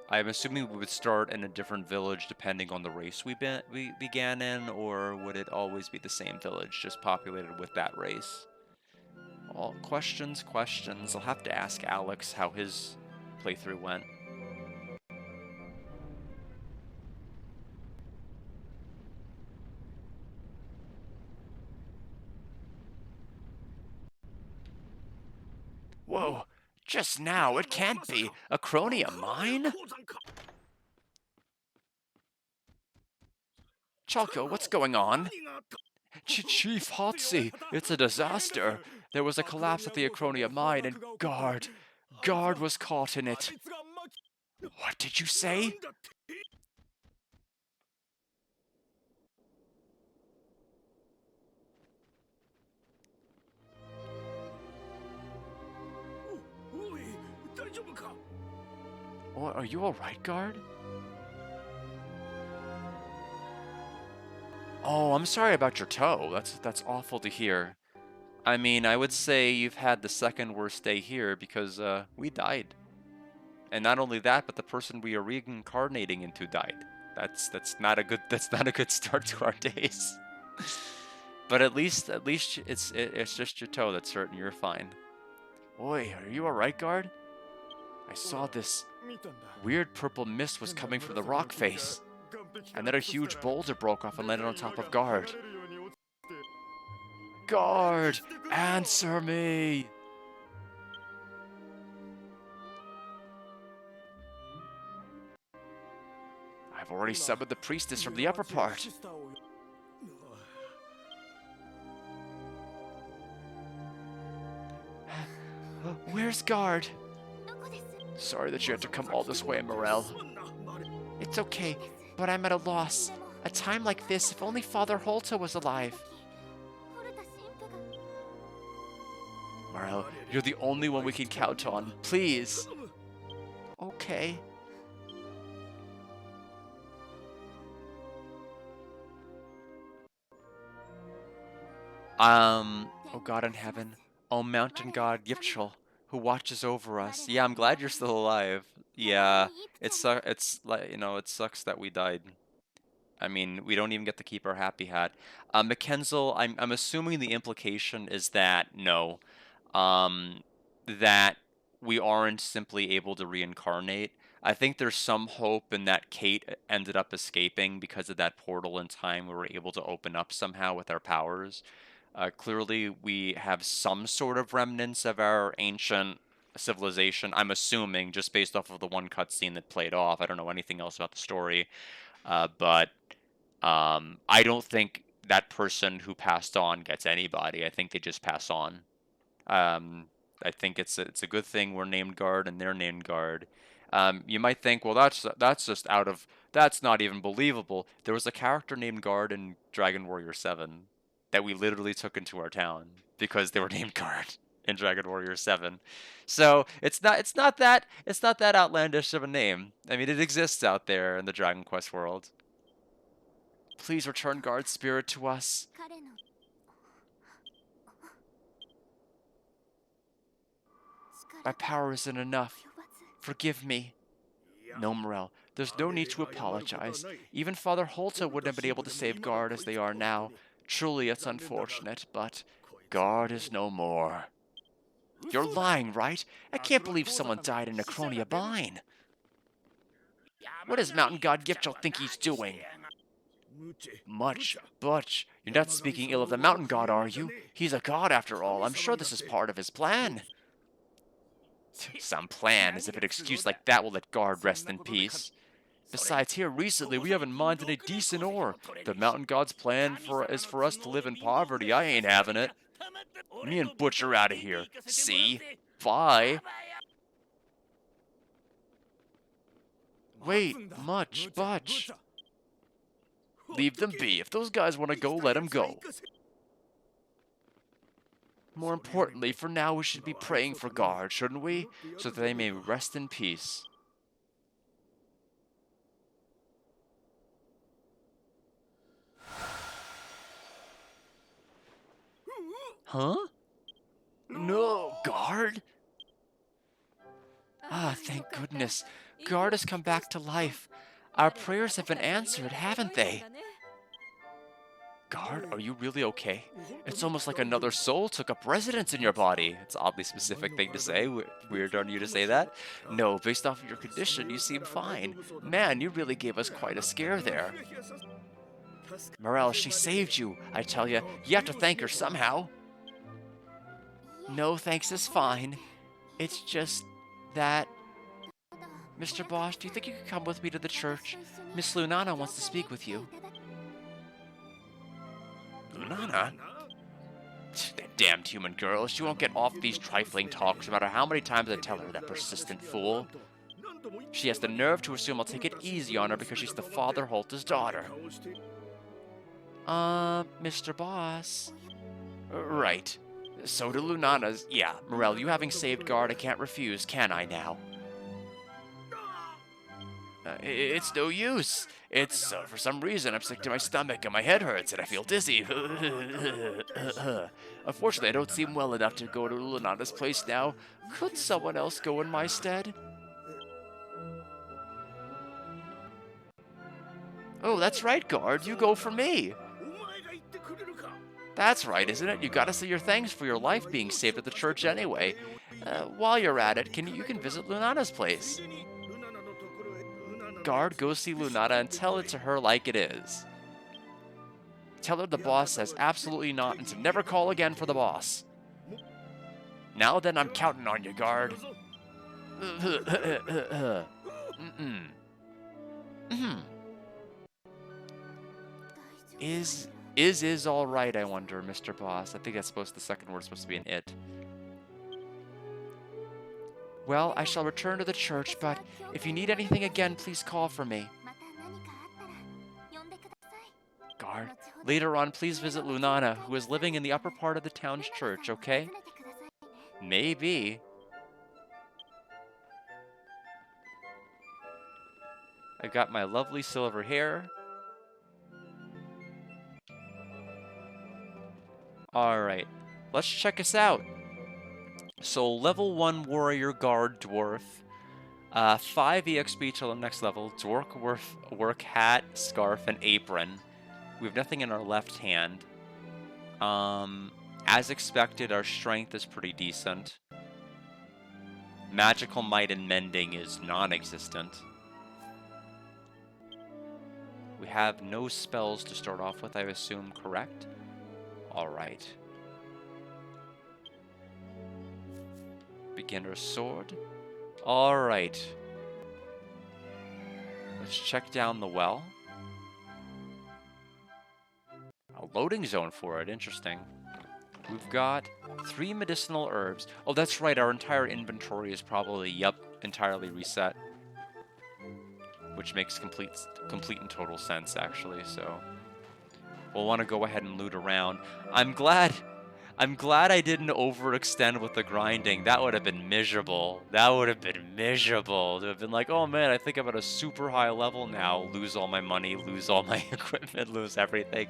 I'm assuming we would start in a different village depending on the race we began in, or would it always be the same village, just populated with that race? All questions. I'll have to ask Alex how his playthrough went. Whoa! Just now, it can't be! Acronia mine? Chalko, what's going on? Chief Hotzi, it's a disaster. There was a collapse at the Acronia mine and Guard was caught in it. What did you say? Oh, are you alright, Guard? Oh, I'm sorry about your toe. That's awful to hear. I mean, I would say you've had the second worst day here because we died. And not only that, but the person we are reincarnating into died. That's not a good start to our days. But at least it's just your toe that's hurting. You're fine. Oi, are you alright, Guard? I saw this weird purple mist was coming from the rock face. And then a huge boulder broke off and landed on top of Guard. Guard, answer me! I've already summoned the priestess from the upper part. Where's Guard? Sorry that you had to come all this way, Morel. It's okay, but I'm at a loss. A time like this, if only Father Holta was alive. Morel, you're the only one we can count on. Please. Okay. Oh God in heaven. Oh mountain god Gipchel, who watches over us. Yeah, I'm glad you're still alive. Yeah, it's like, it sucks that we died. I mean, we don't even get to keep our happy hat. Mackenzel, I'm assuming the implication is that no, that we aren't simply able to reincarnate. I think there's some hope in that Kate ended up escaping because of that portal in time we were able to open up somehow with our powers. Clearly, we have some sort of remnants of our ancient civilization. I'm assuming, just based off of the one cutscene that played off. I don't know anything else about the story. But I don't think that person who passed on gets anybody. I think they just pass on. I think it's a good thing we're named Guard and they're named Guard. You might think, well, that's just that's not even believable. There was a character named Guard in Dragon Warrior 7 that we literally took into our town because they were named Guard in Dragon Warrior 7. So it's not that outlandish of a name. I mean, it exists out there in the Dragon Quest world. Please return Guard's spirit to us. My power isn't enough. Forgive me. No, Morel, there's no need to apologize. Even Father Holta wouldn't have been able to save Guard as they are now. Truly, it's unfortunate, but Guard is no more. You're lying, right? I can't believe someone died in Acronia Mine. What does Mountain God Gipchel think he's doing? Much, Butch, you're not speaking ill of the Mountain God, are you? He's a god after all. I'm sure this is part of his plan. Some plan, as if an excuse like that will let Guard rest in peace.
Besides, here recently we haven't mined any decent ore. The mountain god's plan is for us to live in poverty. I ain't having it. Me and Butch are out of here. See? Bye. Wait, Butch. Leave them be. If those guys want to go, let them go. More importantly, for now we should be praying for Guard, shouldn't we? So that they may rest in peace. Huh? No, Guard? Ah, thank goodness. Guard has come back to life. Our prayers have been answered, haven't they? Guard, are you really okay? It's almost like another soul took up residence in your body. It's an oddly specific thing to say. Weird on you to say that. No, based off of your condition, you seem fine. Man, you really gave us quite a scare there. Morel, she saved you. I tell you, you have to thank her somehow. No, thanks is fine. It's just that... Mr. Bosch, do you think you could come with me to the church? Miss Lunana wants to speak with you. Lunana? That damned human girl. She won't get off these trifling talks no matter how many times I tell her, that persistent fool. She has the nerve to assume I'll take it easy on her because she's the Father Holta's daughter. Mr. Boss. Right. So do Lunana's. Yeah, Morel, you having saved Guard, I can't refuse, can I now? It's no use. It's, for some reason, I'm sick to my stomach and my head hurts and I feel dizzy. Unfortunately, I don't seem well enough to go to Lunana's place now. Could someone else go in my stead? Oh, that's right, Guard. You go for me. That's right, isn't it? You gotta say your thanks for your life being saved at the church anyway. While you're at it, you can visit Lunana's place. Guard, go see Lunana and tell it to her like it is. Tell her the boss says absolutely not and to never call again for the boss. Now then, I'm counting on you, Guard. Is all right, I wonder, Mr. Boss. I think that's the second word's supposed to be an it. Well, I shall return to the church, but if you need anything again, please call for me. Guard, later on, please visit Lunana, who is living in the upper part of the town's church, okay? Maybe. I got my lovely silver hair. Alright, let's check us out. So, level 1 warrior guard dwarf. 5 EXP till the next level. Dwarf work hat, scarf, and apron. We have nothing in our left hand. As expected, our strength is pretty decent. Magical might and mending is non-existent. We have no spells to start off with, I assume, correct? Alright. Beginner's sword. Alright. Let's check down the well. A loading zone for it, interesting. We've got 3 medicinal herbs. Oh, that's right, our entire inventory is probably, entirely reset. Which makes complete and total sense, actually, so... We'll want to go ahead and loot around. I'm glad I didn't overextend with the grinding. That would have been miserable. That would have been miserable. To have been like, oh man, I think I'm at a super high level now. Lose all my money, lose all my equipment, lose everything.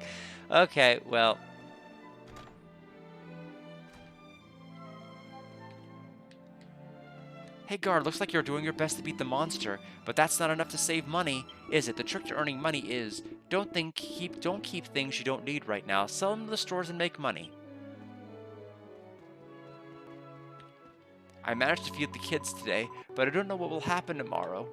Okay, well... Hey Guard, looks like you're doing your best to beat the monster, but that's not enough to save money, is it? The trick to earning money is, don't keep things you don't need right now. Sell them to the stores and make money. I managed to feed the kids today, but I don't know what will happen tomorrow.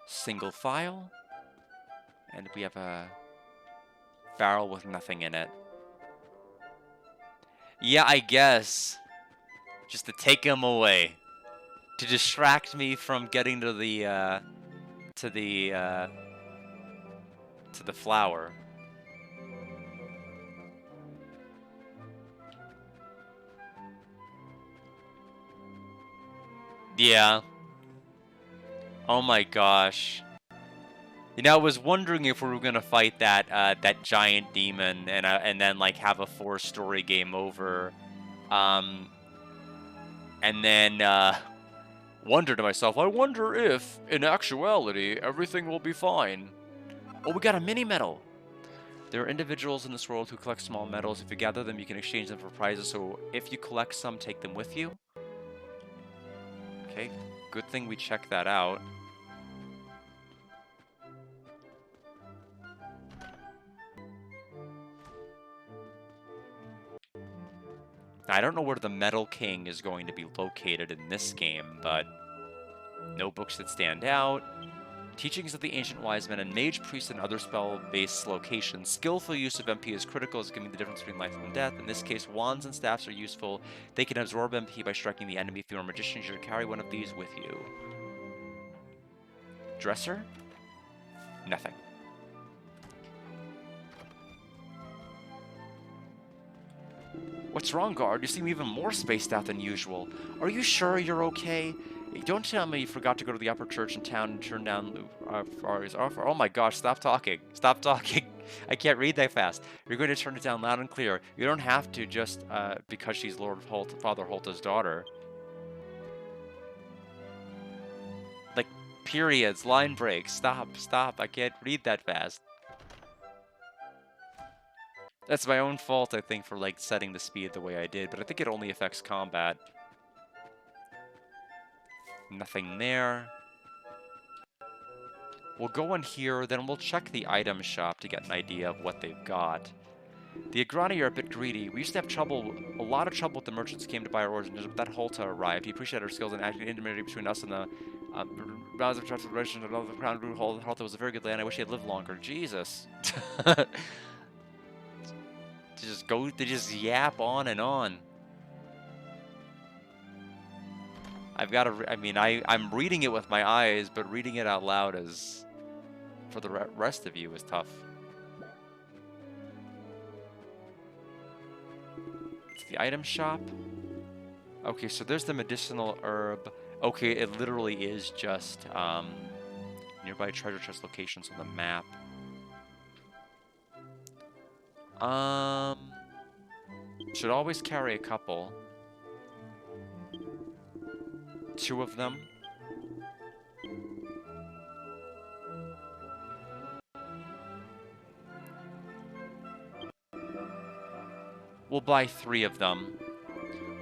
Single file, and we have a barrel with nothing in it. Yeah, I guess. Just to take him away. To distract me from getting to the flower. Yeah. Oh my gosh. You know, I was wondering if we were gonna fight that that giant demon and then like have a 4-story game over, and then wonder to myself, I wonder if in actuality everything will be fine. Oh, we got a mini medal. There are individuals in this world who collect small medals. If you gather them, you can exchange them for prizes. So if you collect some, take them with you. Okay, good thing we checked that out. I don't know where the Metal King is going to be located in this game, but no books that stand out. Teachings of the Ancient Wise Men and Mage Priest and other spell-based locations. Skillful use of MP is critical as giving the difference between life and death. In this case, wands and staffs are useful. They can absorb MP by striking the enemy. If you are a magician, you should carry one of these with you. Dresser? Nothing. What's wrong, guard? You seem even more spaced out than usual. Are you sure you're okay? Don't tell me you forgot to go to the upper church in town and turn down Ari's offer. Oh my gosh, stop talking. Stop talking. I can't read that fast. You're going to turn it down loud and clear. You don't have to just because she's Father Holta's daughter. Like, periods, line breaks. Stop. I can't read that fast. That's my own fault, I think, for like setting the speed the way I did, but I think it only affects combat. Nothing there. We'll go in here, then we'll check the item shop to get an idea of what they've got. The Agrani are a bit greedy. We used to have a lot of trouble with the merchants who came to buy our orders, but that Holta arrived. He appreciated our skills and acted intermediary between us and the bounds of transportation and the crown root. Holta was a very good land. I wish he had lived longer. Jesus. To just yap on and on. I've got to, I mean, I'm reading it with my eyes, but reading it out loud is, for the rest of you, is tough. It's the item shop. Okay, so there's the medicinal herb. Okay, it literally is just nearby treasure chest locations on the map. Should always carry a couple. 2 of them. We'll buy 3 of them.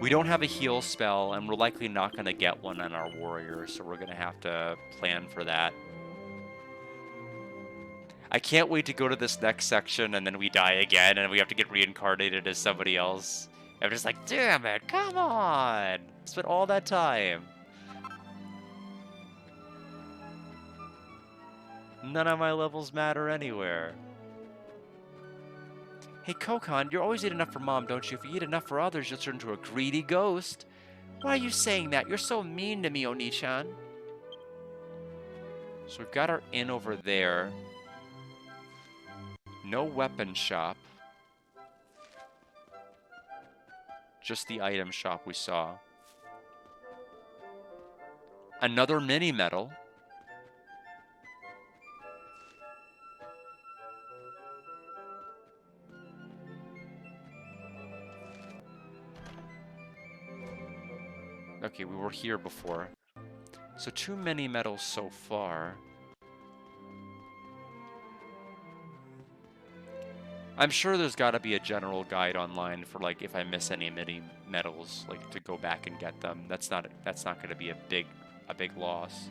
We don't have a heal spell, and we're likely not going to get one on our warrior, so we're going to have to plan for that. I can't wait to go to this next section, and then we die again, and we have to get reincarnated as somebody else. I'm just like, damn it, come on! Spent all that time. None of my levels matter anywhere. Hey, Kokon, you always eat enough for Mom, don't you? If you eat enough for others, you'll turn into a greedy ghost. Why are you saying that? You're so mean to me, Oni-chan. So we've got our inn over there. No weapon shop. Just the item shop we saw. Another mini medal. Okay, we were here before. So 2 mini medals so far. I'm sure there's got to be a general guide online for like if I miss any mini medals, like to go back and get them. That's not going to be a big loss.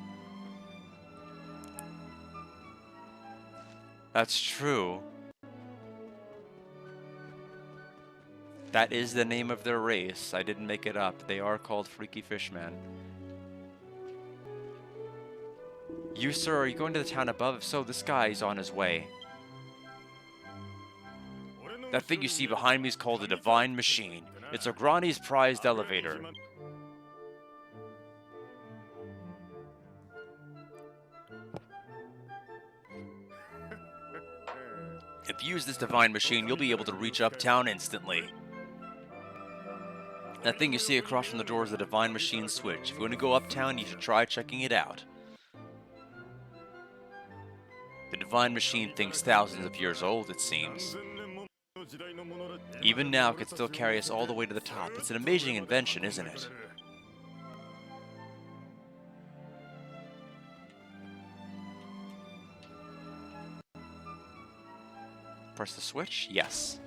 That's true. That is the name of their race. I didn't make it up. They are called Freaky Fishmen. You, sir, are you going to the town above? If so, this guy is on his way. That thing you see behind me is called a divine machine. It's Ograni's prized elevator. If you use this divine machine, you'll be able to reach uptown instantly. That thing you see across from the door is the divine machine switch. If you want to go uptown, you should try checking it out. The divine machine thing's thousands of years old, it seems. Even now, it can still carry us all the way to the top. It's an amazing invention, isn't it? Press the switch? Yes.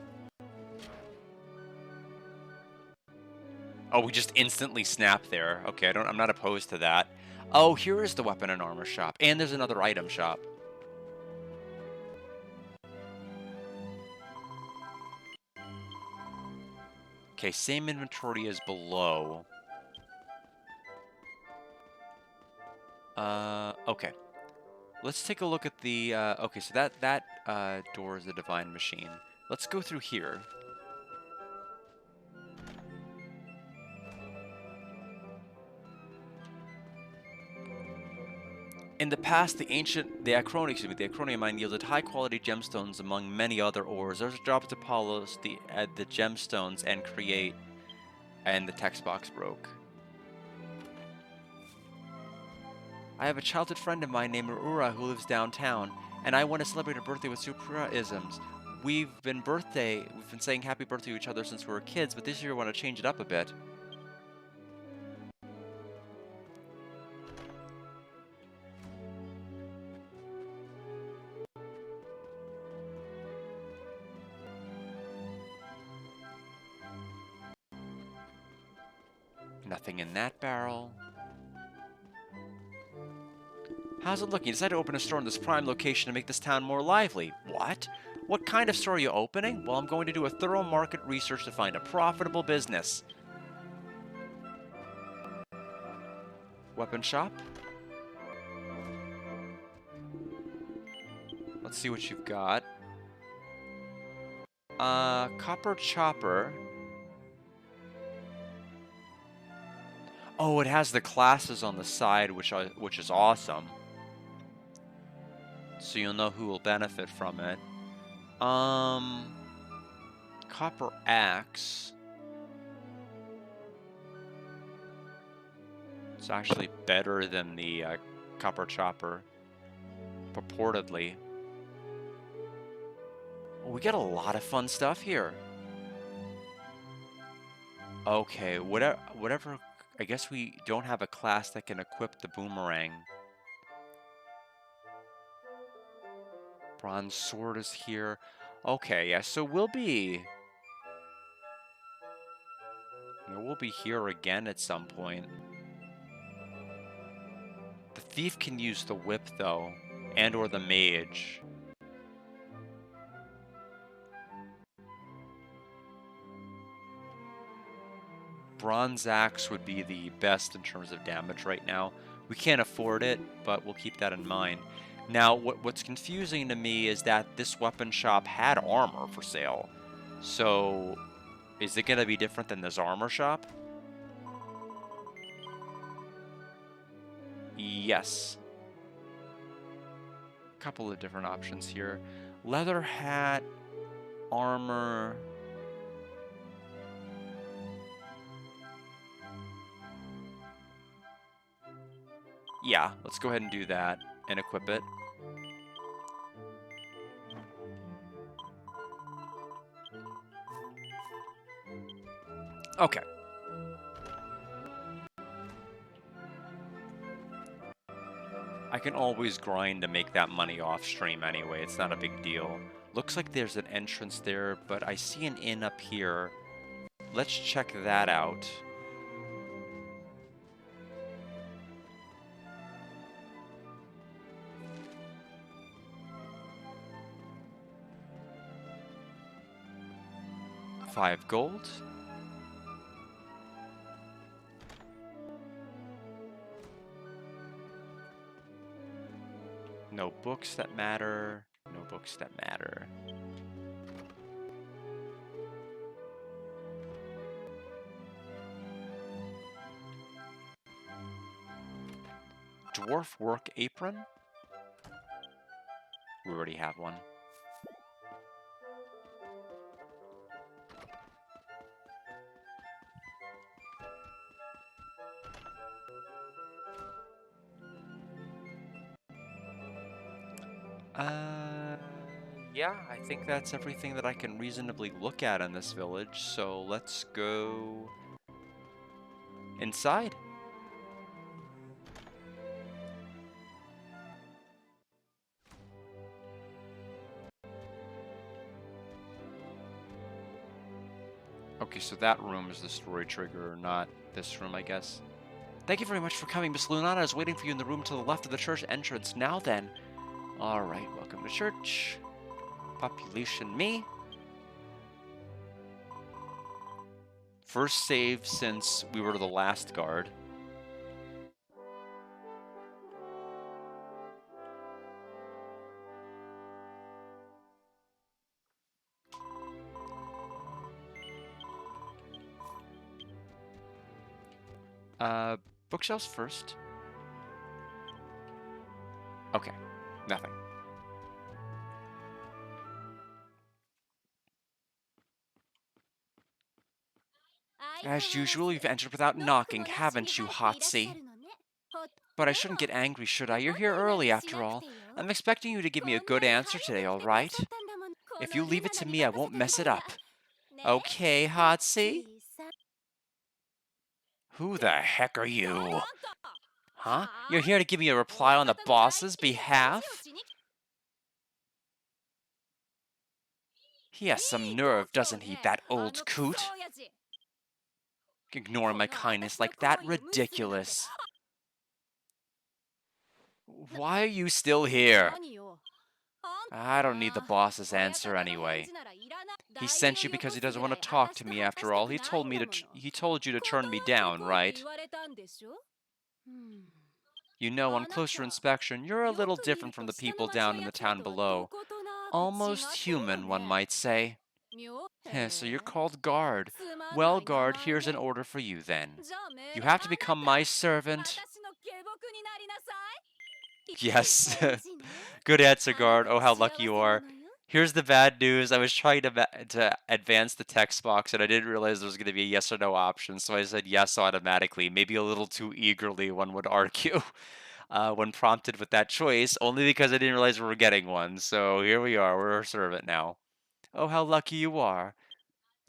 Oh, we just instantly snap there. Okay, I'm not opposed to that. Oh, here is the weapon and armor shop. And there's another item shop. Okay, same inventory as below. Okay. Let's take a look at the, okay, so that door is the divine machine. Let's go through here. In the past, the Acronia mine yielded high-quality gemstones among many other ores. There's a job to polish the gemstones and create... And the text box broke. I have a childhood friend of mine named Ura who lives downtown, and I want to celebrate her birthday with surprise-isms. We've been saying happy birthday to each other since we were kids, but this year we want to change it up a bit. Nothing in that barrel. How's it looking? You decided to open a store in this prime location to make this town more lively. What? What kind of store are you opening? Well, I'm going to do a thorough market research to find a profitable business. Weapon shop? Let's see what you've got. Copper chopper. Oh, it has the classes on the side, which is awesome. So you'll know who will benefit from it. Copper axe. It's actually better than the copper chopper, purportedly. Oh, we get a lot of fun stuff here. Okay, whatever. I guess we don't have a class that can equip the boomerang. Bronze sword is here. Okay, yeah, so we'll be here again at some point. The thief can use the whip though, and or the mage. Bronze axe would be the best in terms of damage right now. We can't afford it, but we'll keep that in mind. Now, what's confusing to me is that this weapon shop had armor for sale. So, is it going to be different than this armor shop? Yes. A couple of different options here. Leather hat, armor... Yeah, let's go ahead and do that and equip it. Okay. I can always grind to make that money off stream anyway. It's not a big deal. Looks like there's an entrance there, but I see an inn up here. Let's check that out. $5 gold. No books that matter. No books that matter. Dwarf work apron? We already have one. Uh, yeah, I think that's everything that I can reasonably look at in this village, so let's go inside. Okay, so that room is the story trigger, not this room, I guess. Thank you very much for coming, Miss Lunana. I was waiting for you in the room to the left of the church entrance. Now then. Alright, welcome to church. Population me. First save since we were the last guard. Bookshelves first. Okay, nothing. As usual, you've entered without knocking, haven't you, Hotsy? But I shouldn't get angry, should I? You're here early, after all. I'm expecting you to give me a good answer today, all right? If you leave it to me, I won't mess it up. Okay, Hotsy? Who the heck are you? Huh? You're here to give me a reply on the boss's behalf? He has some nerve, doesn't he, that old coot? Ignoring my kindness like that? Ridiculous. Why are you still here? I don't need the boss's answer anyway. He sent you because he doesn't want to talk to me after all. He told you to turn me down, right? You know, on closer inspection, you're a little different from the people down in the town below. Almost human, one might say. So you're called Guard. Well, Guard, here's an order for you then. You have to become my servant. Yes. Good answer, Guard. Oh, how lucky you are. Here's the bad news. I was trying to advance the text box, and I didn't realize there was going to be a yes or no option, so I said yes automatically, maybe a little too eagerly, one would argue, when prompted with that choice, only because I didn't realize we were getting one. So here we are. We're a servant now. Oh, how lucky you are.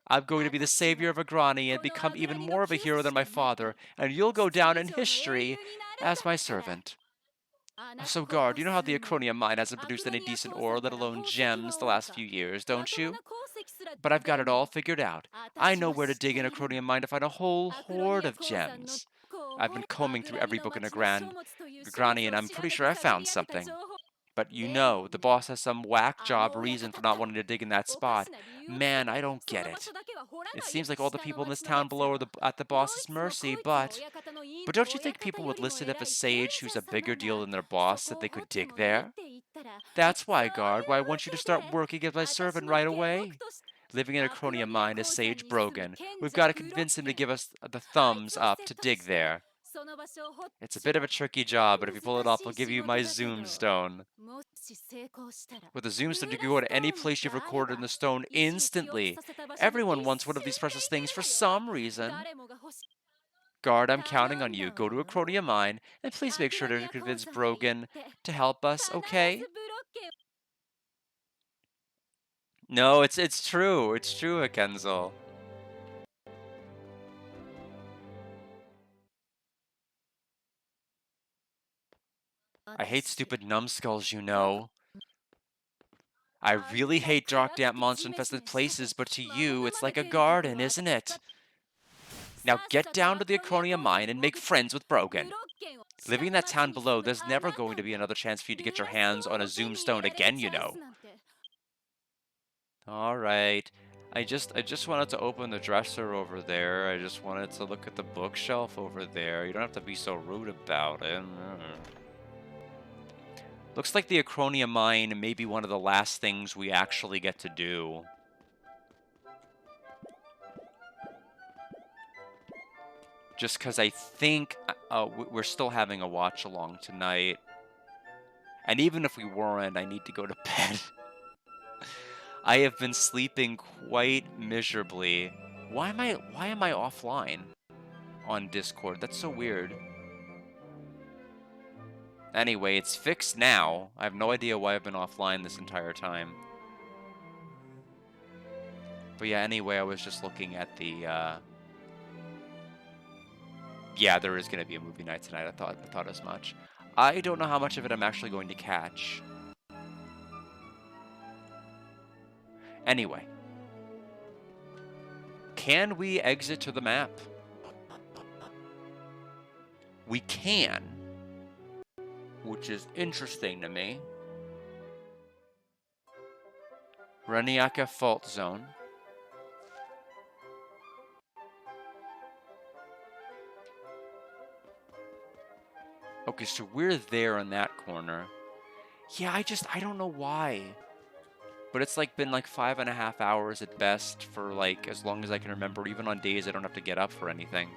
I'm going to be the savior of Agrani and become even more of a hero than my father, and you'll go down in history as my servant. So, Guard, you know how the Acronia mine hasn't produced any decent ore, let alone gems, the last few years, don't you? But I've got it all figured out. I know where to dig in Acronia mine to find a whole horde of gems. I've been combing through every book in Agrani, and I'm pretty sure I found something. But you know, the boss has some whack job reason for not wanting to dig in that spot. Man, I don't get it. It seems like all the people in this town below are at the boss's mercy, but don't you think people would listen if a sage who's a bigger deal than their boss said they could dig there? That's why, Guard, why I want you to start working as my servant right away. Living in Acronia mine is Sage Brogan. We've got to convince him to give us the thumbs up to dig there. It's a bit of a tricky job, but if you pull it off, I'll give you my Zoom Stone. With the Zoom Stone, you can go to any place you've recorded in the stone instantly. Everyone wants one of these precious things for some reason. Guard, I'm counting on you. Go to Acronia Mine, and please make sure to convince Brogan to help us, okay? No, it's true. It's true, Akenzel. I hate stupid numbskulls, you know. I really hate dark, damp, monster-infested places, but to you, it's like a garden, isn't it? Now get down to the Acronia mine and make friends with Brogan. Living in that town below, there's never going to be another chance for you to get your hands on a Zoom Stone again, you know. Alright. I just wanted to open the dresser over there. I just wanted to look at the bookshelf over there. You don't have to be so rude about it. Looks like the Acronia mine may be one of the last things we actually get to do. Just because I think we're still having a watch-along tonight. And even if we weren't, I need to go to bed. I have been sleeping quite miserably. Why am I offline on Discord? That's so weird. Anyway, it's fixed now. I have no idea why I've been offline this entire time. But yeah, anyway, I was just looking at the, yeah, there is going to be a movie night tonight. I thought as much. I don't know how much of it I'm actually going to catch. Anyway. Can we exit to the map? We can. Which is interesting to me. Raniaka Fault Zone. Okay, so we're there in that corner. Yeah, I don't know why. But it's like been like 5.5 hours at best for like as long as I can remember, even on days I don't have to get up for anything.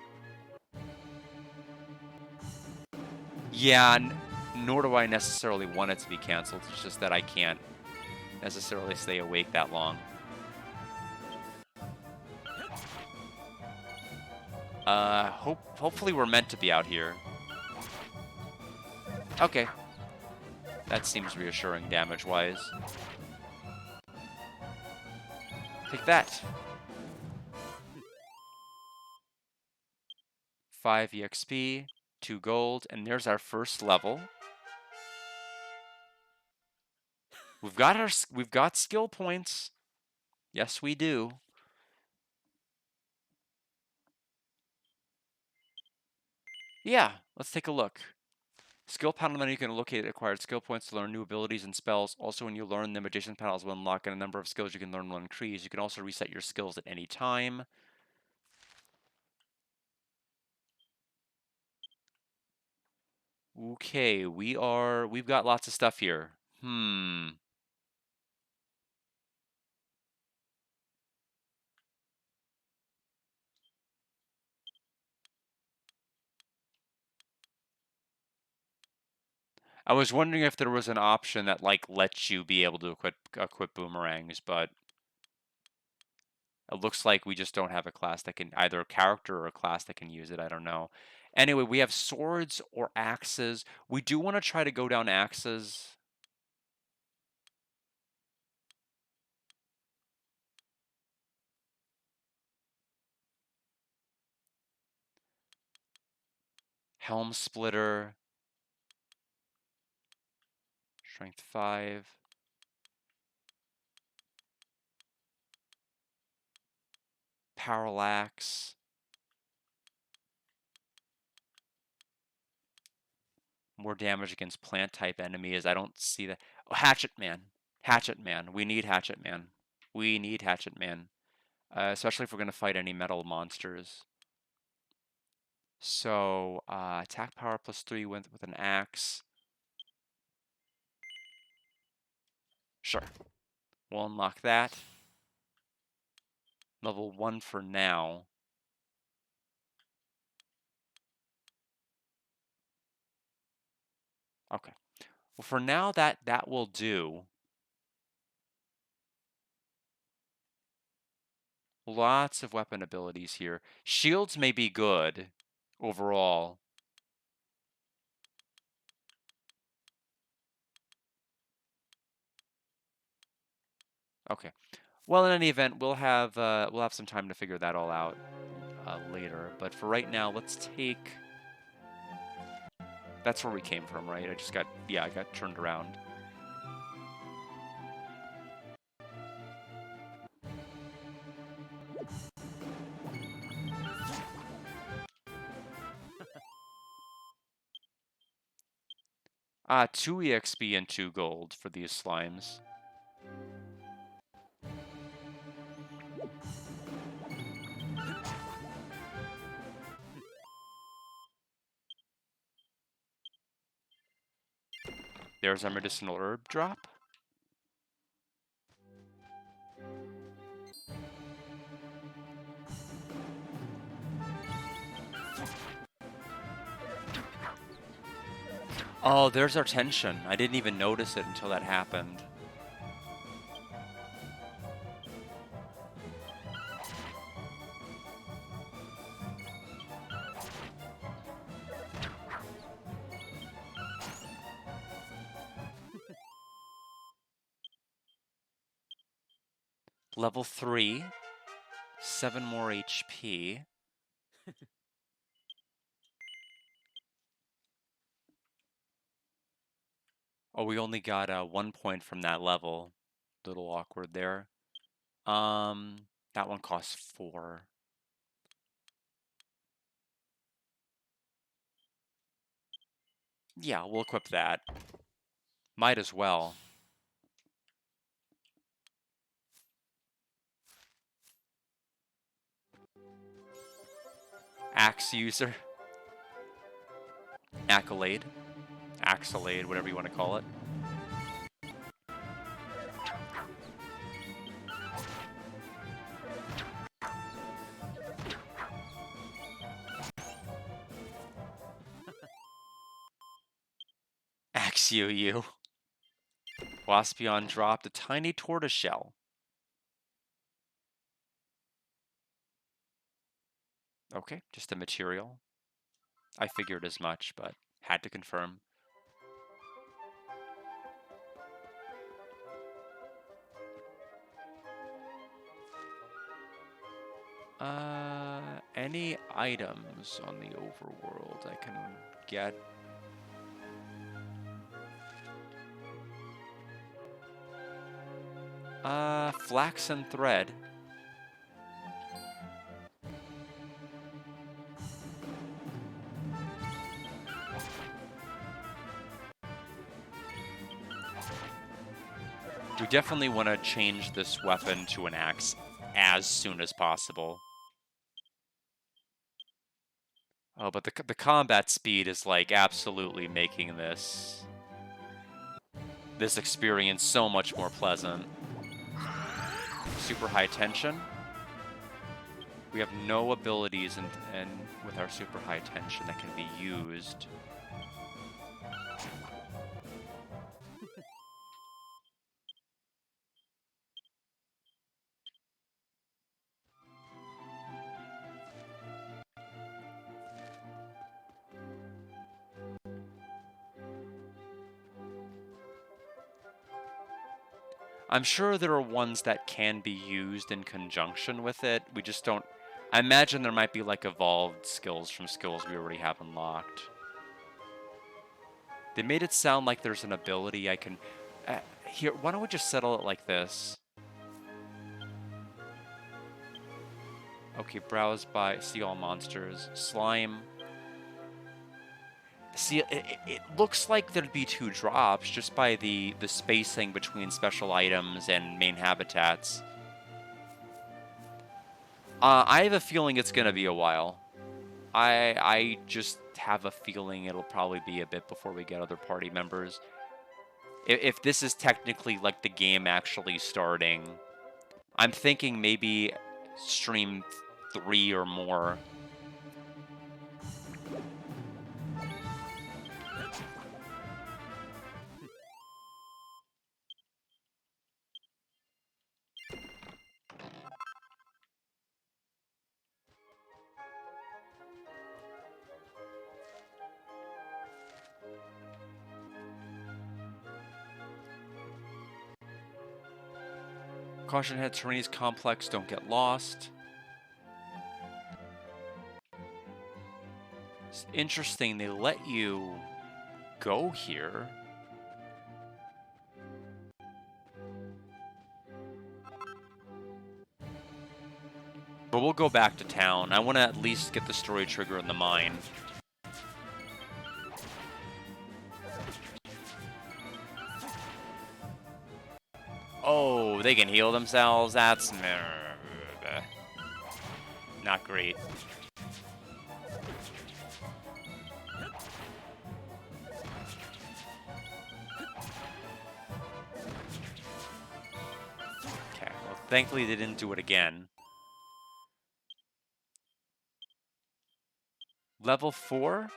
Yeah, nor do I necessarily want it to be canceled. It's just that I can't necessarily stay awake that long. Hopefully we're meant to be out here. Okay. That seems reassuring damage-wise. Take that. 5 EXP, 2 gold, and there's our first level. We've got skill points. Yes, we do. Yeah, let's take a look. Skill panel menu, you can locate acquired skill points to learn new abilities and spells. Also, when you learn them, adjacent panels will unlock, and a number of skills you can learn will increase. You can also reset your skills at any time. Okay, we've got lots of stuff here. I was wondering if there was an option that like lets you be able to equip boomerangs, but it looks like we just don't have a class that can, either a character or a class that can use it. I don't know. Anyway, we have swords or axes. We do want to try to go down axes. Helm splitter. Strength 5. Parallax. More damage against plant type enemies. I don't see that. Oh, Hatchet Man. Hatchet Man. We need Hatchet Man. We need Hatchet Man. Especially if we're going to fight any metal monsters. So, attack power +3 with an axe. Sure. We'll unlock that. Level 1 for now. Okay. Well, for now, that will do. Lots of weapon abilities here. Shields may be good overall. Okay. Well, in any event, we'll have some time to figure that all out later. But for right now, let's take. That's where we came from, right? I got turned around. Ah, 2 EXP and 2 gold for these slimes. There's our medicinal herb drop. Oh, there's our tension. I didn't even notice it until that happened. Level 3. 7 more HP. Oh, we only got 1 point from that level. Little awkward there. That one costs 4. Yeah, we'll equip that. Might as well. Axe user. Accolade. Axolade, whatever you want to call it. Axio-U. Waspion dropped a tiny tortoiseshell. Okay, just a material. I figured as much, but had to confirm. Any items on the overworld I can get? Flax and thread. We definitely want to change this weapon to an axe as soon as possible. Oh, but the combat speed is like absolutely making this experience so much more pleasant. Super high tension. We have no abilities and with our super high tension that can be used. I'm sure there are ones that can be used in conjunction with it. We just don't... I imagine there might be like evolved skills from skills we already have unlocked. They made it sound like there's an ability I can... here, why don't we just settle it like this? Okay, browse by... See all monsters. Slime. See, it looks like there'd be 2 drops just by the spacing between special items and main habitats. I have a feeling it's gonna be a while. I just have a feeling it'll probably be a bit before we get other party members. If this is technically like the game actually starting, I'm thinking maybe stream 3 or more. Caution head terrain is complex, don't get lost. It's interesting, they let you go here. But we'll go back to town. I want to at least get the story trigger in the mine. Oh, they can heal themselves? That's... not great. Okay, well, thankfully they didn't do it again. Level 4?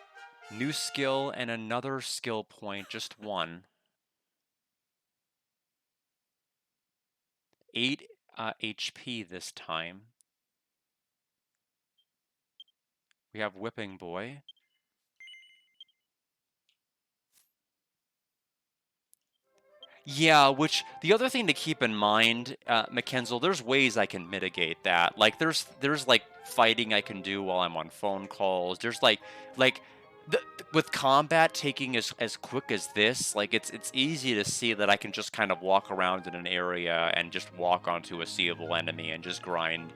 New skill and another skill point, just 1. 8 HP this time. We have Whipping Boy. Yeah, which the other thing to keep in mind, Mackenzel, there's ways I can mitigate that. Like there's like fighting I can do while I'm on phone calls. There's like with combat taking as quick as this, like it's easy to see that I can just kind of walk around in an area and just walk onto a seeable enemy and just grind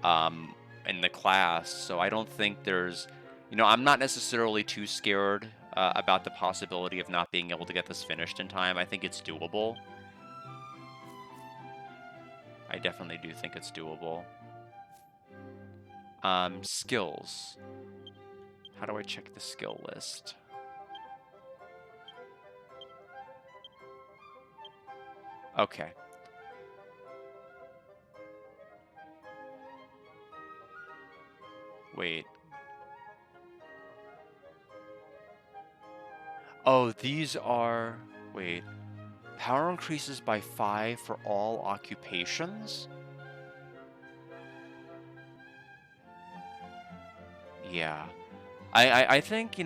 in the class. So I don't think there's, I'm not necessarily too scared about the possibility of not being able to get this finished in time. I think it's doable. I definitely do think it's doable. Skills. How do I check the skill list? Okay. Wait. Oh, these are... Wait. Power increases by 5 for all occupations? Yeah. I think,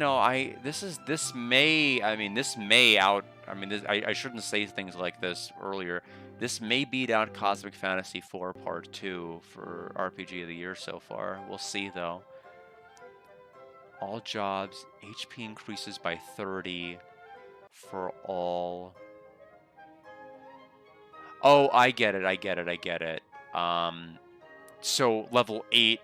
this may I shouldn't say things like this earlier. This may beat out Cosmic Fantasy 4 Part 2 for RPG of the Year so far. We'll see, though. All jobs, HP increases by 30 for all... Oh, I get it. So level 8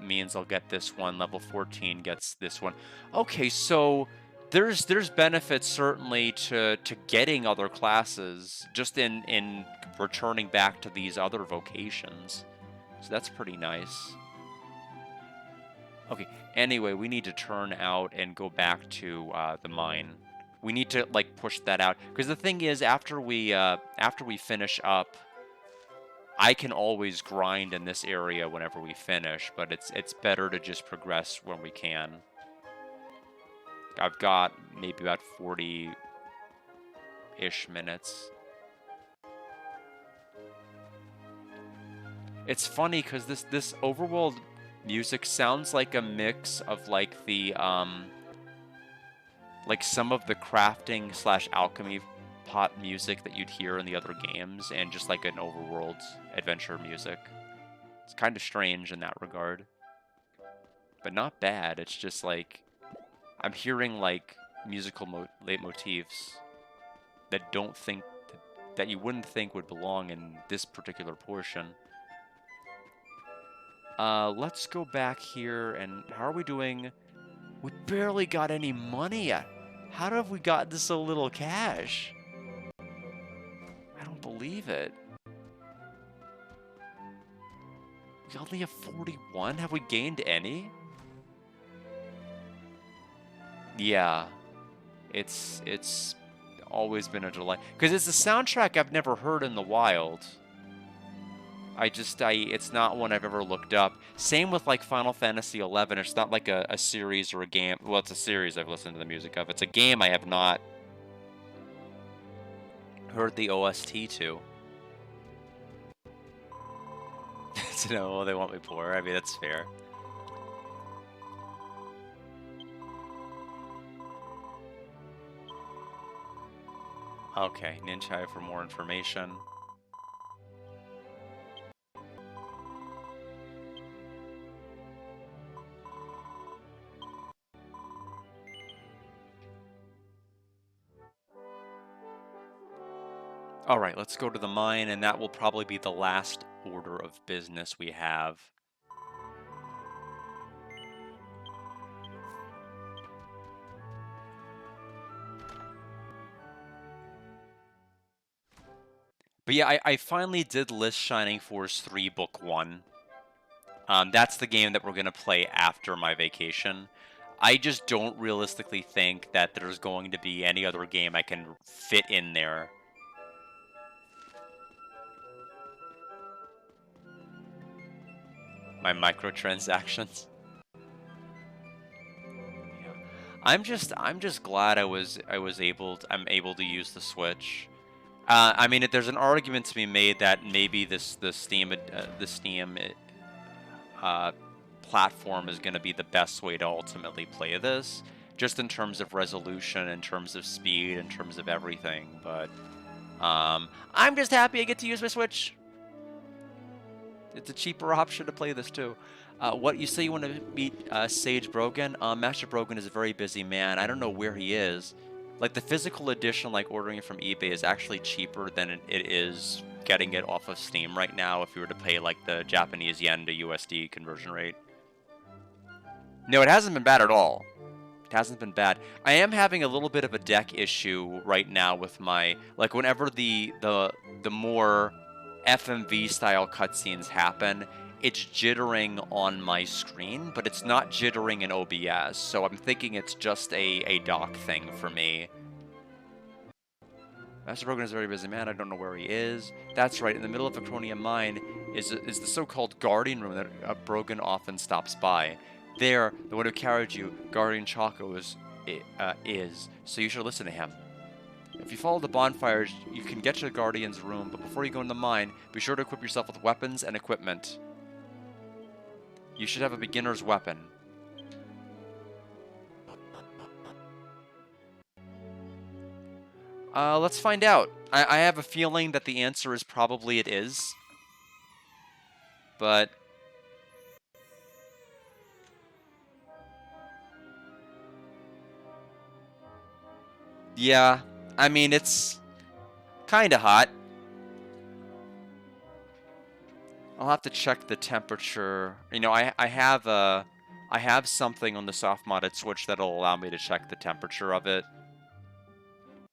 means I'll get this one. Level 14 gets this one. Okay, so there's benefits certainly to getting other classes just in returning back to these other vocations. So that's pretty nice. Okay, anyway, we need to turn out and go back to the mine. We need to like push that out because the thing is, after we finish up, I can always grind in this area whenever we finish, but it's better to just progress when we can. I've got maybe about 40-ish minutes. It's funny because this overworld music sounds like a mix of like the like some of the crafting / alchemy pot music that you'd hear in the other games and just like an overworld adventure music. It's kind of strange in that regard, but not bad. It's just like I'm hearing like musical leitmotifs that that you wouldn't think would belong in this particular portion. Let's go back here and how are we doing? We barely got any money yet. How have we gotten so little cash? I don't believe it. We only have 41? Have we gained any? Yeah. It's always been a delight. Because it's a soundtrack I've never heard in the wild. It's not one I've ever looked up. Same with like Final Fantasy XI. It's not like a series or a game. Well, it's a series I've listened to the music of. It's a game I have not heard the OST to. No, well, they want me poor. I mean, that's fair. Okay, Ninja for more information. All right, let's go to the mine, and that will probably be the last order of business we have. But yeah, I finally did list Shining Force 3 Book 1. That's the game that we're going to play after my vacation. I just don't realistically think that there's going to be any other game I can fit in there. My microtransactions. Yeah. I'm just glad I'm able to use the Switch. I mean, there's an argument to be made that maybe the Steam platform is going to be the best way to ultimately play this. just in terms of resolution, in terms of speed, in terms of everything. But I'm just happy I get to use my Switch. It's a cheaper option to play this too. What you say you want to meet Sage Brogan? Master Brogan is a very busy man. I don't know where he is. Like the physical edition, like ordering it from eBay, is actually cheaper than it is getting it off of Steam right now. If you were to pay like the Japanese yen to USD conversion rate. No, it hasn't been bad at all. It hasn't been bad. I am having a little bit of a deck issue right now with my like whenever the more FMV style cutscenes happen, it's jittering on my screen, but it's not jittering in OBS. So I'm thinking it's just a dock thing for me. Master Brogan is a very busy man. I don't know where he is. That's right. In the middle of Victoria Mine is the so-called guardian room that Brogan often stops by. There, the one who carried you, Guardian Chaco, is. So you should listen to him. If you follow the bonfires, you can get to the Guardian's room, but before you go in the mine, be sure to equip yourself with weapons and equipment. You should have a beginner's weapon. Let's find out. I have a feeling that the answer is probably it is. But... yeah, I mean, it's kind of hot. I'll have to check the temperature. You know, I have something on the soft modded Switch that'll allow me to check the temperature of it.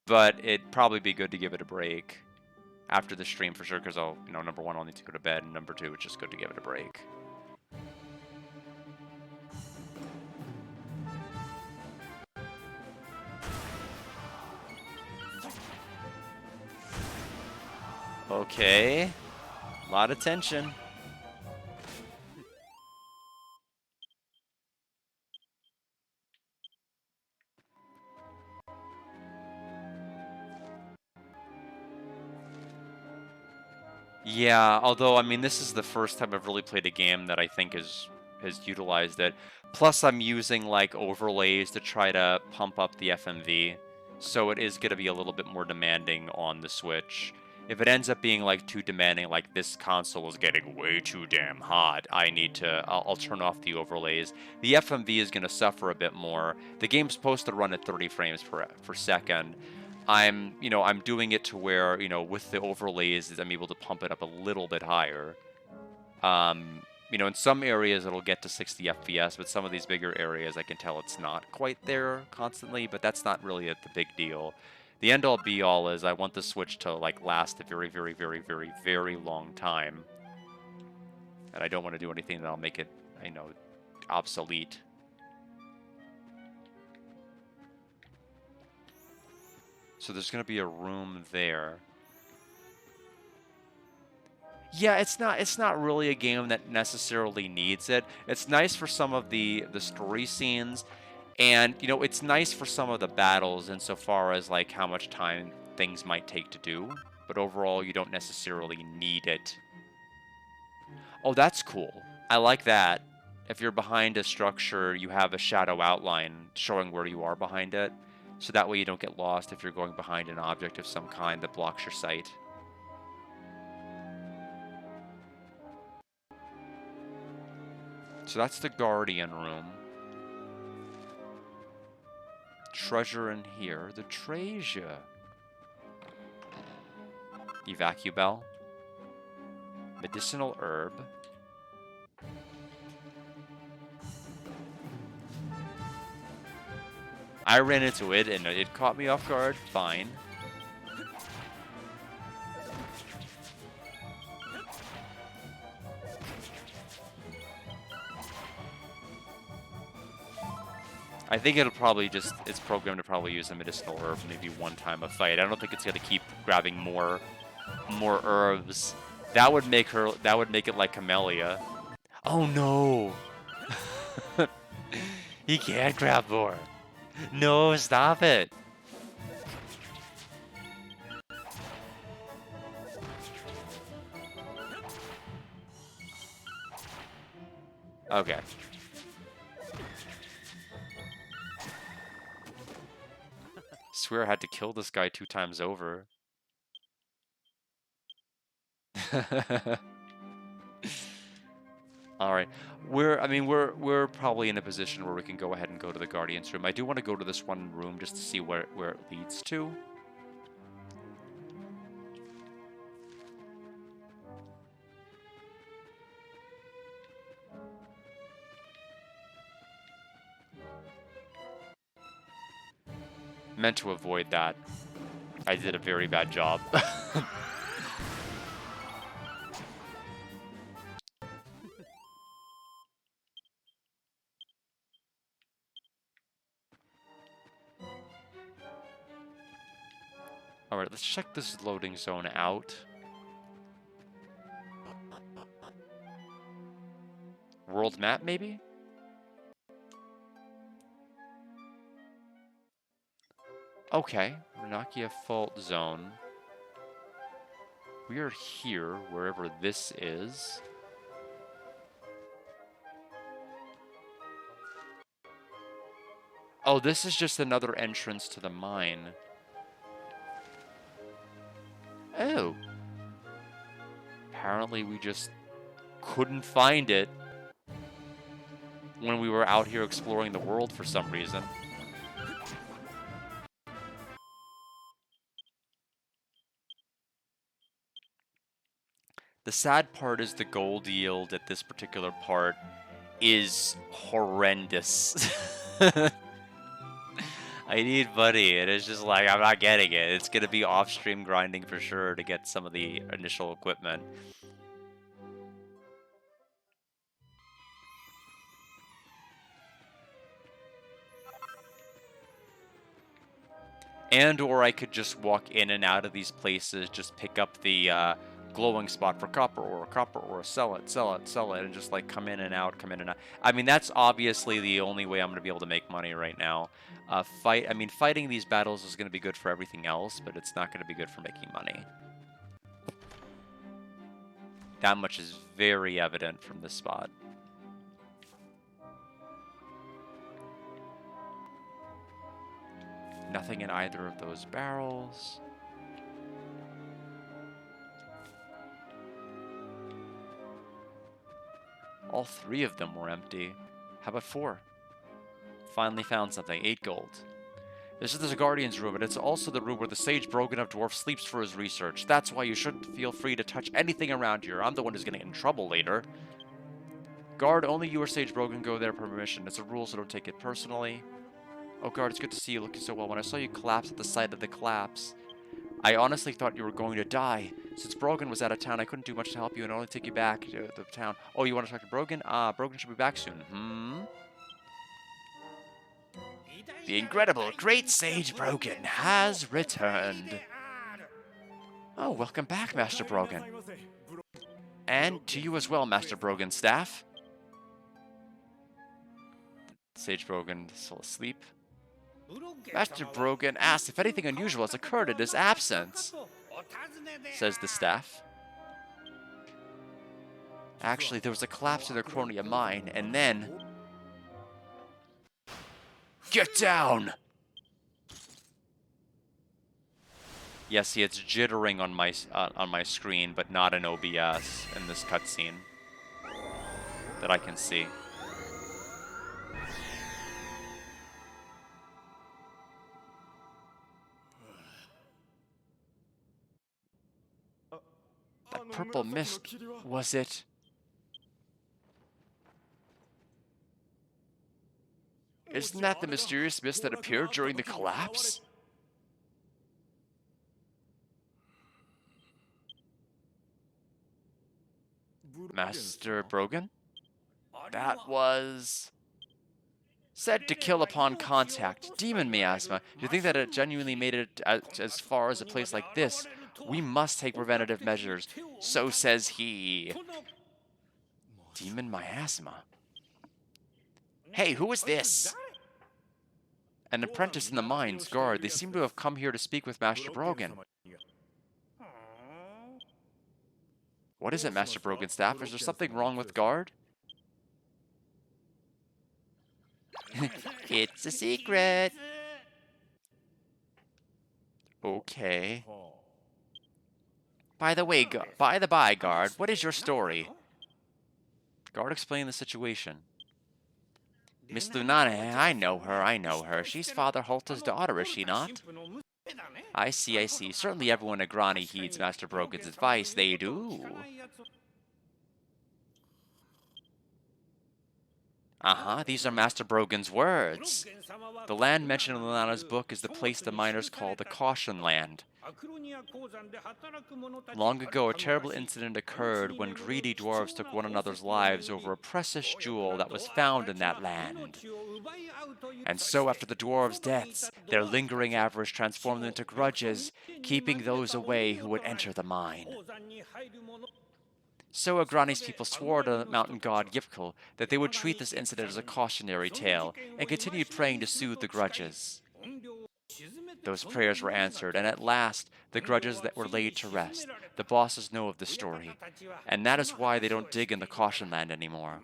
But it'd probably be good to give it a break after the stream for sure, because I'll, you know, number one, I'll need to go to bed, and number two, it's just good to give it a break. Okay. A lot of tension. Yeah, although, I mean, this is the first time I've really played a game that I think has utilized it. Plus, I'm using, like, overlays to try to pump up the FMV, so it is going to be a little bit more demanding on the Switch. If it ends up being, like, too demanding, like, this console is getting way too damn hot, I'll turn off the overlays. The FMV is going to suffer a bit more. The game's supposed to run at 30 frames per second. I'm doing it to where, with the overlays, I'm able to pump it up a little bit higher. In some areas it'll get to 60 FPS, but some of these bigger areas I can tell it's not quite there constantly, but that's not really the big deal. The end-all be-all is I want the Switch to, like, last a very, very, very, very, very long time. And I don't want to do anything that'll make it, obsolete. So there's going to be a room there. Yeah, it's not really a game that necessarily needs it. It's nice for some of the story scenes, and it's nice for some of the battles insofar as like how much time things might take to do. But overall, you don't necessarily need it. Oh, that's cool. I like that. If you're behind a structure, you have a shadow outline showing where you are behind it. So that way you don't get lost if you're going behind an object of some kind that blocks your sight. So that's the Guardian room. Treasure in here. The treasure. Evacuate. Medicinal herb. I ran into it and it caught me off guard. Fine. I think it's programmed to probably use a medicinal herb maybe one time a fight. I don't think it's gonna keep grabbing more herbs. That would make it like Camellia. Oh no! He can't grab more. No, stop it. Okay. swear I had to kill this guy 2 times over. All right. We're probably in a position where we can go ahead and go to the Guardian's room. I do want to go to this one room just to see where it leads to. Meant to avoid that. I did a very bad job. Alright, let's check this loading zone out. World map, maybe? Okay, Renakia Fault Zone. We are here, wherever this is. Oh, this is just another entrance to the mine. Oh. Apparently we just couldn't find it when we were out here exploring the world for some reason. The sad part is the gold yield at this particular part is horrendous. I need money, and it's just like, I'm not getting it. It's going to be off-stream grinding for sure to get some of the initial equipment. And or I could just walk in and out of these places, just pick up the glowing spot for copper ore, sell it, and just like come in and out. I mean, that's obviously the only way I'm going to be able to make money right now. Fighting these battles is going to be good for everything else, but it's not going to be good for making money. That much is very evident from this spot. Nothing in either of those barrels. All 3 of them were empty. How about 4? Finally found something. 8 gold. This is the Guardian's room, and it's also the room where the sage Broganov dwarf sleeps for his research. That's why you shouldn't feel free to touch anything around here. I'm the one who's gonna get in trouble later. Guard, only you or Sage Brogan go there per permission. It's a rule, so don't take it personally. Oh, Guard, it's good to see you looking so well. When I saw you collapse at the site of the collapse, I honestly thought you were going to die. Since Brogan was out of town, I couldn't do much to help you and only take you back to the town. Oh, you want to talk to Brogan? Brogan should be back soon. The incredible Great Sage Brogan has returned. Oh, welcome back, Master Brogan. And to you as well, Master Brogan's staff. Sage Brogan is still asleep. Master Brogan asked if anything unusual has occurred in his absence, says the staff. Actually, there was a collapse in the Cronia mine, and then... Get down! Yeah, see, it's jittering on my screen, but not in OBS in this cutscene that I can see. That purple mist, was it? Isn't that the mysterious mist that appeared during the collapse? Master Brogan? That was... said to kill upon contact. Demon miasma. Do you think that it genuinely made it as far as a place like this? We must take preventative measures. So says he. Demon miasma. Hey, who is this? An apprentice in the mines guard. They seem to have come here to speak with Master Brogan. What is it, Master Brogan staff? Is there something wrong with guard? It's a secret. Okay.
ほ
By the way, by the by, guard, what is your story? Guard explained the situation. Miss Lunana, I know her. She's Father Halta's daughter, is she not? I see. Certainly everyone in Agrani heeds Master Brogan's advice. They do. These are Master Brogan's words. The land mentioned in Lunana's book is the place the miners call the Caution Land. Long ago, a terrible incident occurred when greedy dwarves took one another's lives over a precious jewel that was found in that land. And so, after the dwarves' deaths, their lingering avarice transformed them into grudges, keeping those away who would enter the mine. So Agrani's people swore to the mountain god Yipkul that they would treat this incident as a cautionary tale, and continued praying to soothe the grudges. Those prayers were answered, and at last, the grudges that were laid to rest. The bosses know of the story, and that is why they don't dig in the Caution Land anymore.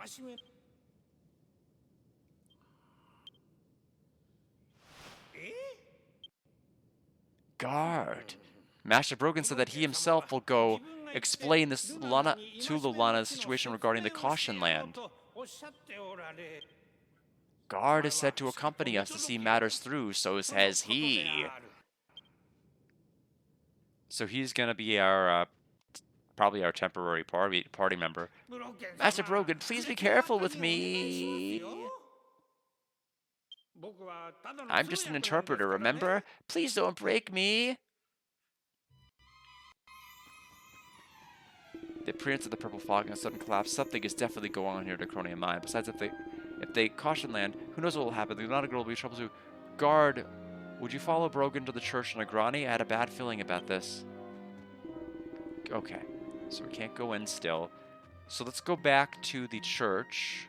Guard. Master Brogan said that he himself will go explain this to Lulana the situation regarding the Caution Land. Guard is said to accompany us to see matters through, so says he. So he's gonna be our, probably our temporary party member. Master Brogan, please be careful with me. I'm just an interpreter, remember? Please don't break me. The appearance of the purple fog and a sudden collapse, something is definitely going on here at Acronia Mine. Besides, if they caution land, who knows what will happen? The Lunana girl will be trouble too. Guard, would you follow Brogan to the church in Agrani? I had a bad feeling about this. Okay, so we can't go in still. So let's go back to the church.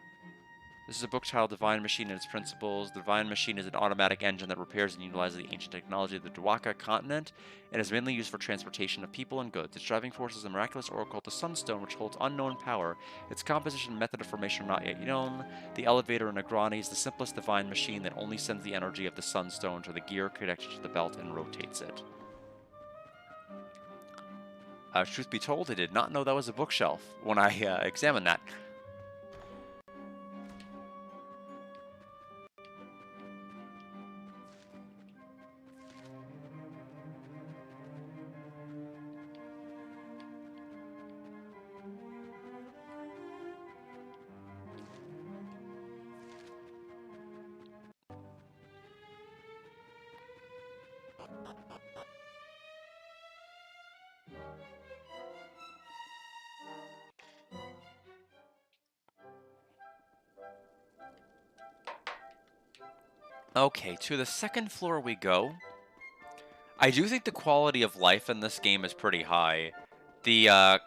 This is a book titled Divine Machine and Its Principles. The Divine Machine is an automatic engine that repairs and utilizes the ancient technology of the Dwaka continent and is mainly used for transportation of people and goods. Its driving force is a miraculous oracle called the Sunstone, which holds unknown power. Its composition and method of formation are not yet known. The elevator in Agrani is the simplest divine machine that only sends the energy of the Sunstone to the gear connected to the belt and rotates it. Truth be told, I did not know that was a bookshelf when I examined that. Okay, to the second floor we go. I do think the quality of life in this game is pretty high. The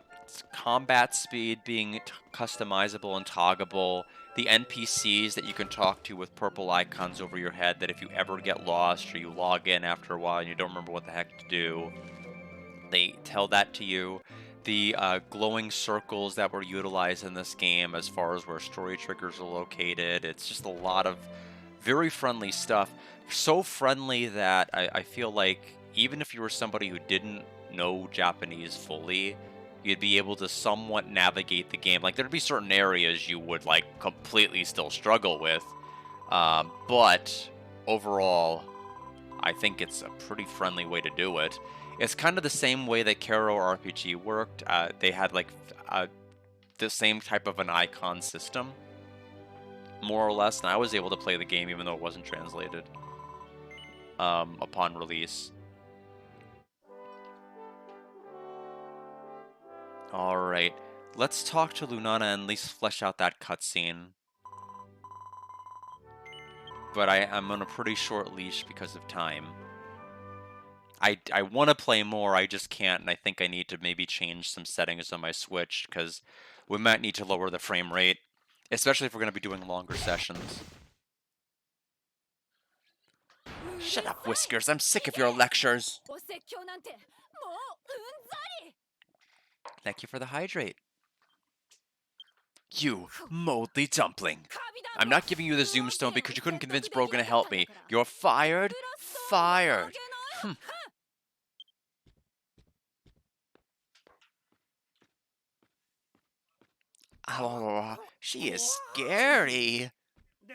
combat speed being customizable and toggable, the NPCs that you can talk to with purple icons over your head that if you ever get lost or you log in after a while and you don't remember what the heck to do, they tell that to you. The glowing circles that were utilized in this game as far as where story triggers are located, it's just a lot of very friendly stuff. So friendly that I feel like even if you were somebody who didn't know Japanese fully, you'd be able to somewhat navigate the game. Like, there'd be certain areas you would, like, completely still struggle with. But overall, I think it's a pretty friendly way to do it. It's kind of the same way that Kero RPG worked. They had, like, the same type of an icon system, more or less, and I was able to play the game even though it wasn't translated upon release. Alright, let's talk to Lunana and at least flesh out that cutscene. But I'm on a pretty short leash because of time. I want to play more, I just can't, and I think I need to maybe change some settings on my Switch, because we might need to lower the frame rate, especially if we're going to be doing longer sessions. Shut up, Whiskers, I'm sick of your lectures! Thank you for the hydrate. You, moldly dumpling. I'm not giving you the Zoom Stone because you couldn't convince Brogan to help me. You're fired? Fired. Oh, she is scary.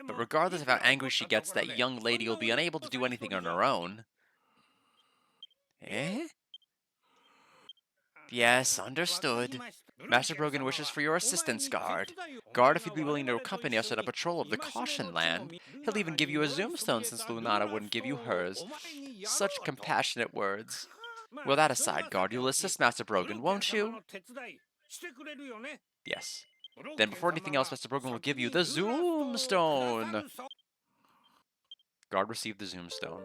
But regardless of how angry she gets, that young lady will be unable to do anything on her own. Eh? Yes, understood. Master Brogan wishes for your assistance, Guard. Guard, if you'd be willing to accompany us on a patrol of the Caution Land, he'll even give you a Zoomstone since Lunata wouldn't give you hers. Such compassionate words. Well, that aside, Guard, you'll assist Master Brogan, won't you? Yes. Then before anything else, Master Brogan will give you the Zoomstone. Guard received the Zoomstone.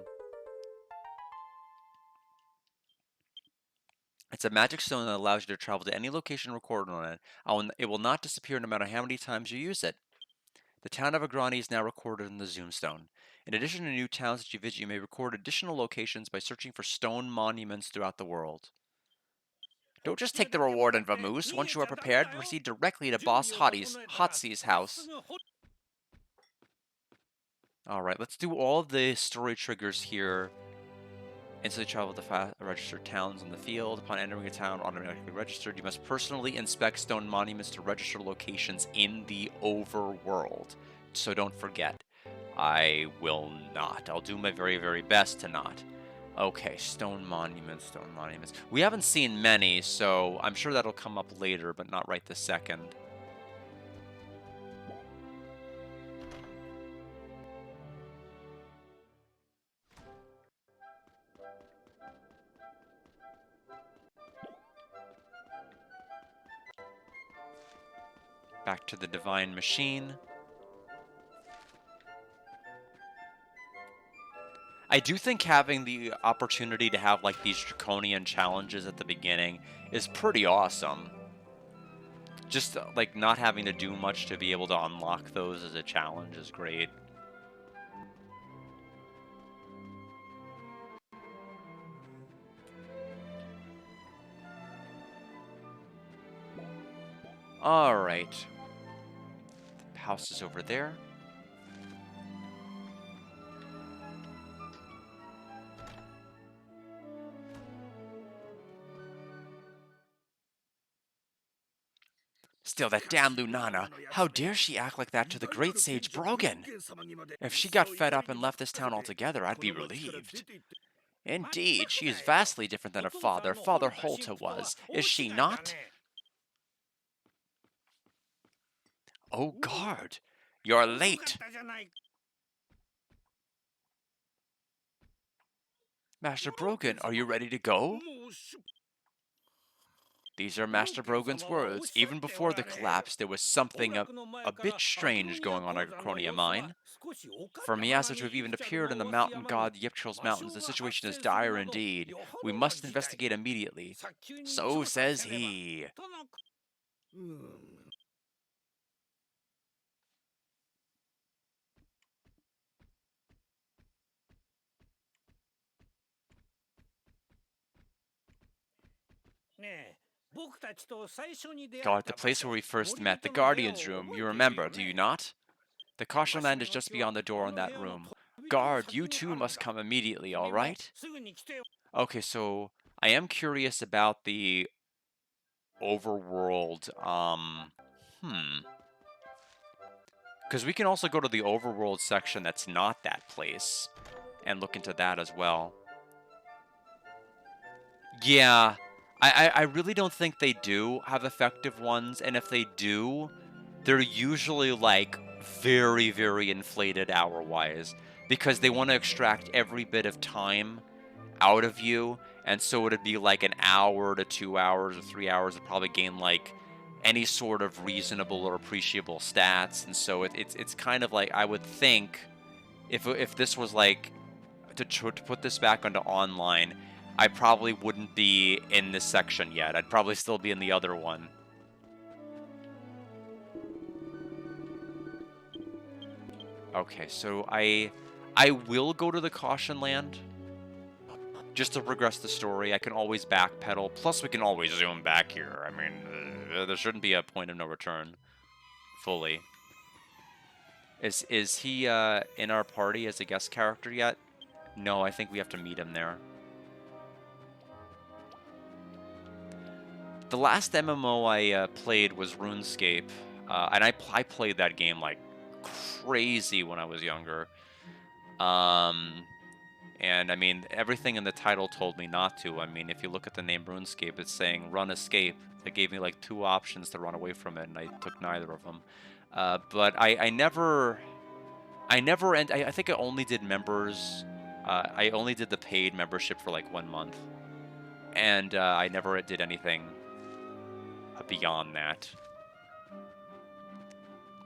It's a magic stone that allows you to travel to any location recorded on it. It will not disappear no matter how many times you use it. The town of Agrani is now recorded in the Zoomstone. In addition to new towns that you visit, you may record additional locations by searching for stone monuments throughout the world. Don't just take the reward in Vamoose. Once you are prepared, proceed directly to Boss Hotsy's house. Alright, let's do all of the story triggers here. Instantly travel to registered towns in the field. Upon entering a town automatically registered, you must personally inspect stone monuments to register locations in the overworld. So don't forget. I will not. I'll do my very, very best to not. Okay, stone monuments, stone monuments. We haven't seen many, so I'm sure that'll come up later, but not right this second. Back to the Divine Machine. I do think having the opportunity to have like these draconian challenges at the beginning is pretty awesome. Just like not having to do much to be able to unlock those as a challenge is great. Alright. The house is over there. Still, that damn Lunana. How dare she act like that to the great sage Brogan? If she got fed up and left this town altogether, I'd be relieved. Indeed, she is vastly different than her father. Father Holta was, is she not? Oh, Guard, you're late. Master Brogan, are you ready to go? These are Master Brogan's words. Even before the collapse, there was something a bit strange going on at Acronia Mine. For Miasa to have even appeared in the mountain god Yiptril's mountains, the situation is dire indeed. We must investigate immediately. So says he. God, the place where we first met, the Guardian's room, you remember, do you not? The caution land is just beyond the door in that room. Guard, you too must come immediately, alright? Okay, so I am curious about the overworld, because we can also go to the overworld section that's not that place and look into that as well. Yeah, I really don't think they do have effective ones, and if they do, they're usually like very, very inflated hour-wise because they want to extract every bit of time out of you, and so it'd be like an hour to 2 hours or 3 hours to probably gain like any sort of reasonable or appreciable stats, and so it's kind of like I would think if this was like to put this back onto online, I probably wouldn't be in this section yet. I'd probably still be in the other one. Okay, so I will go to the Caution Land just to progress the story. I can always backpedal. Plus, we can always zoom back here. I mean, there shouldn't be a point of no return. Fully. Is he in our party as a guest character yet? No, I think we have to meet him there. The last MMO I played was RuneScape. And I played that game like crazy when I was younger. And I mean, everything in the title told me not to. I mean, if you look at the name RuneScape, it's saying run escape. They gave me like 2 options to run away from it, and I took neither of them. But I never, and I think I only did members. I only did the paid membership for like 1 month, and I never did anything beyond that.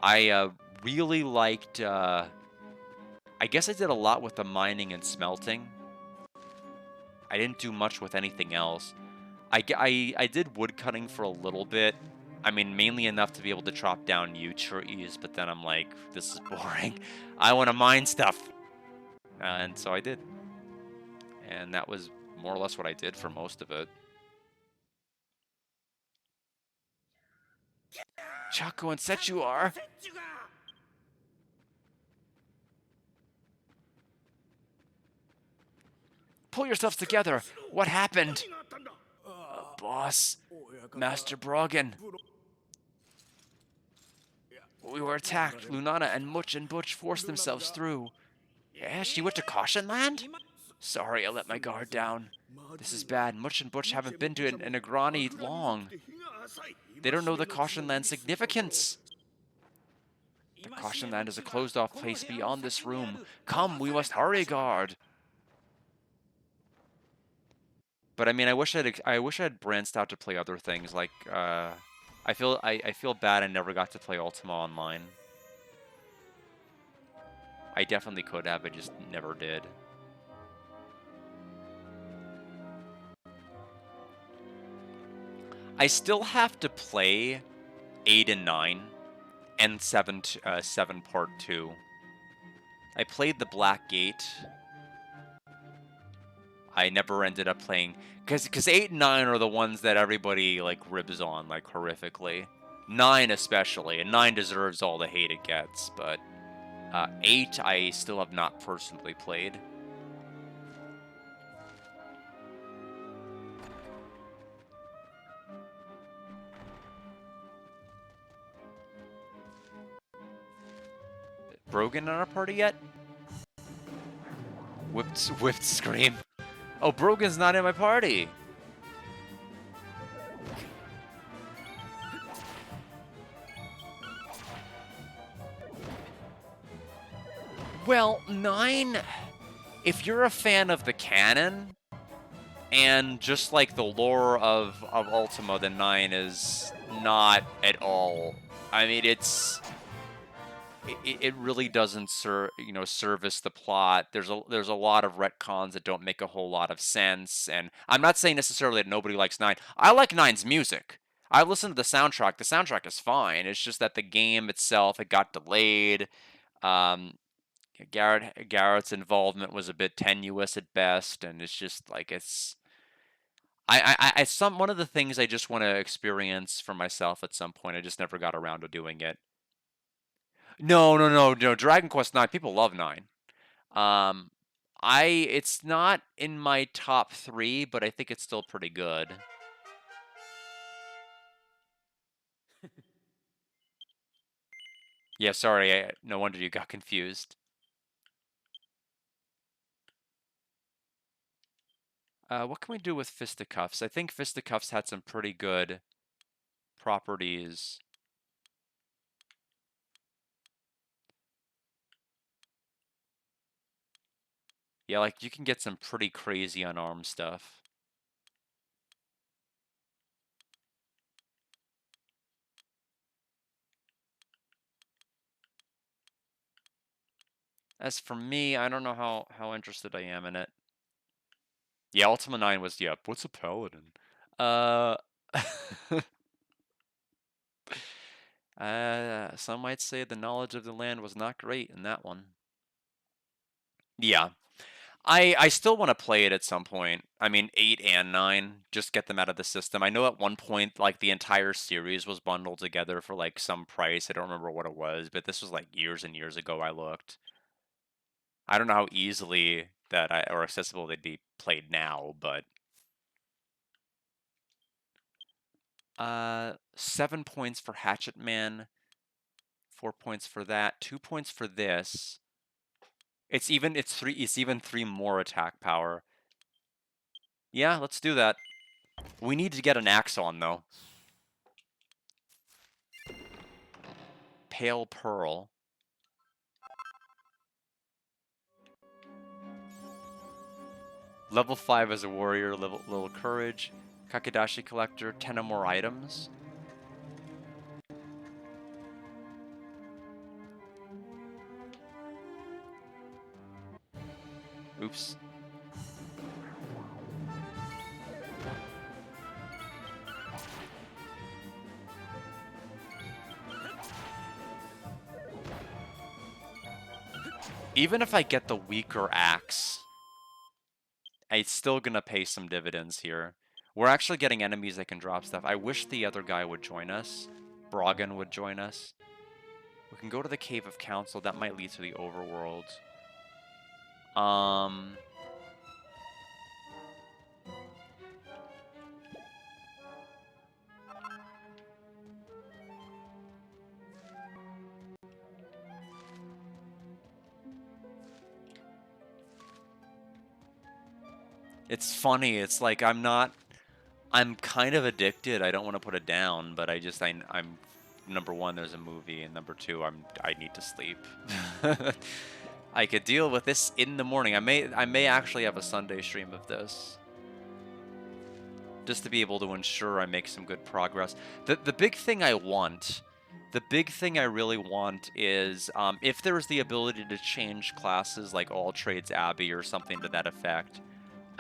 I really liked. I guess I did a lot with the mining and smelting. I didn't do much with anything else. I did wood cutting for a little bit. I mean, mainly enough to be able to chop down yew trees, but then I'm like, this is boring. I want to mine stuff. And so I did. And that was more or less what I did for most of it. Chaco and Sechu are. Pull yourselves together. What happened? Boss. Master Brogan. We were attacked. Lunana and Much and Butch forced themselves through. Yeah, she went to Caution Land? Sorry, I let my guard down. This is bad. Much and Butch haven't been to an Agrani long. They don't know the Caution Land's significance. The Caution Land is a closed-off place beyond this room. Come, we must hurry, guard. But I mean, I wish I'd branched out to play other things. Like, I feel bad I never got to play Ultima Online. I definitely could have, I just never did. I still have to play 8 and 9 and 7 Part 2. I played the Black Gate. I never ended up playing because 8 and 9 are the ones that everybody like ribs on like horrifically. 9 especially, and 9 deserves all the hate it gets, but 8 I still have not personally played. Brogan in our party yet? Whipped scream. Oh, Brogan's not in my party. Well, 9, if you're a fan of the canon and just like the lore of Ultima, then 9 is not at all. I mean, it really doesn't service the plot. There's a lot of retcons that don't make a whole lot of sense, and I'm not saying necessarily that nobody likes 9. I like 9's music. I listen to the soundtrack. The soundtrack is fine. It's just that the game itself, it got delayed. Garrett's involvement was a bit tenuous at best, and it's just like one of the things I just want to experience for myself at some point. I just never got around to doing it. No. Dragon Quest 9, people love 9. It's not in my top 3, but I think it's still pretty good. Yeah, sorry, no wonder you got confused. What can we do with Fisticuffs? I think Fisticuffs had some pretty good properties. Yeah, like you can get some pretty crazy unarmed stuff. As for me, I don't know how interested I am in it. Yeah, Ultima 9 was, yeah, what's a paladin? Some might say the knowledge of the land was not great in that one. Yeah. I still want to play it at some point. I mean, 8 and 9, just get them out of the system. I know at one point, like, the entire series was bundled together for, like, some price. I don't remember what it was, but this was, like, years and years ago I looked. I don't know how easily or accessible they'd be played now, but... 7 points for Hatchet Man. 4 points for that. 2 points for this. It's even 3 more attack power. Yeah, let's do that. We need to get an axe on though. Pale Pearl. Level 5 as a warrior, little courage. Kakedashi collector, 10 or more items. Oops. Even if I get the weaker axe, it's still gonna pay some dividends here. We're actually getting enemies that can drop stuff. I wish the other guy would join us. Brogan would join us. We can go to the Cave of Council. That might lead to the overworld. It's funny. It's like I'm kind of addicted. I don't want to put it down, but I'm number one, there's a movie, and number two, I need to sleep. I could deal with this in the morning. I may actually have a Sunday stream of this, just to be able to ensure I make some good progress. The big thing I want, the big thing I really want is if there's the ability to change classes like All Trades Abbey or something to that effect.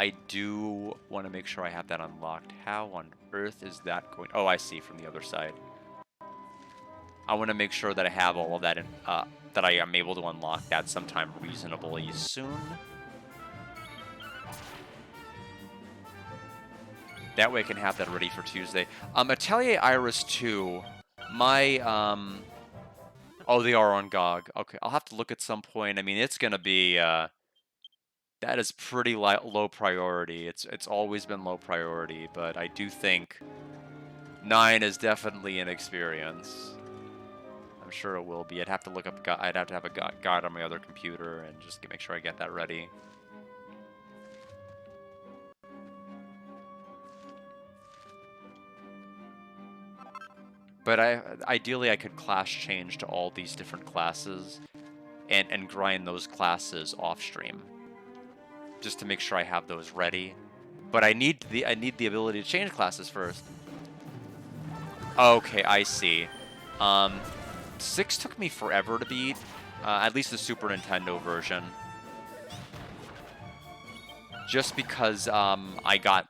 I do want to make sure I have that unlocked. How on earth is that going? Oh, I see from the other side. I want to make sure that I have all of that in, that I am able to unlock that sometime reasonably soon. That way I can have that ready for Tuesday. Atelier Iris 2, my, oh, they are on GOG. Okay, I'll have to look at some point. I mean, it's going to be, that is pretty low priority. It's always been low priority, but I do think 9 is definitely an experience. I'm sure it will be. I'd have to look up. I'd have to have a guide on my other computer and just make sure I get that ready. But ideally I could class change to all these different classes and grind those classes off stream, just to make sure I have those ready. But I need the ability to change classes first. Okay, I see. 6 took me forever to beat, at least the Super Nintendo version. Just because I got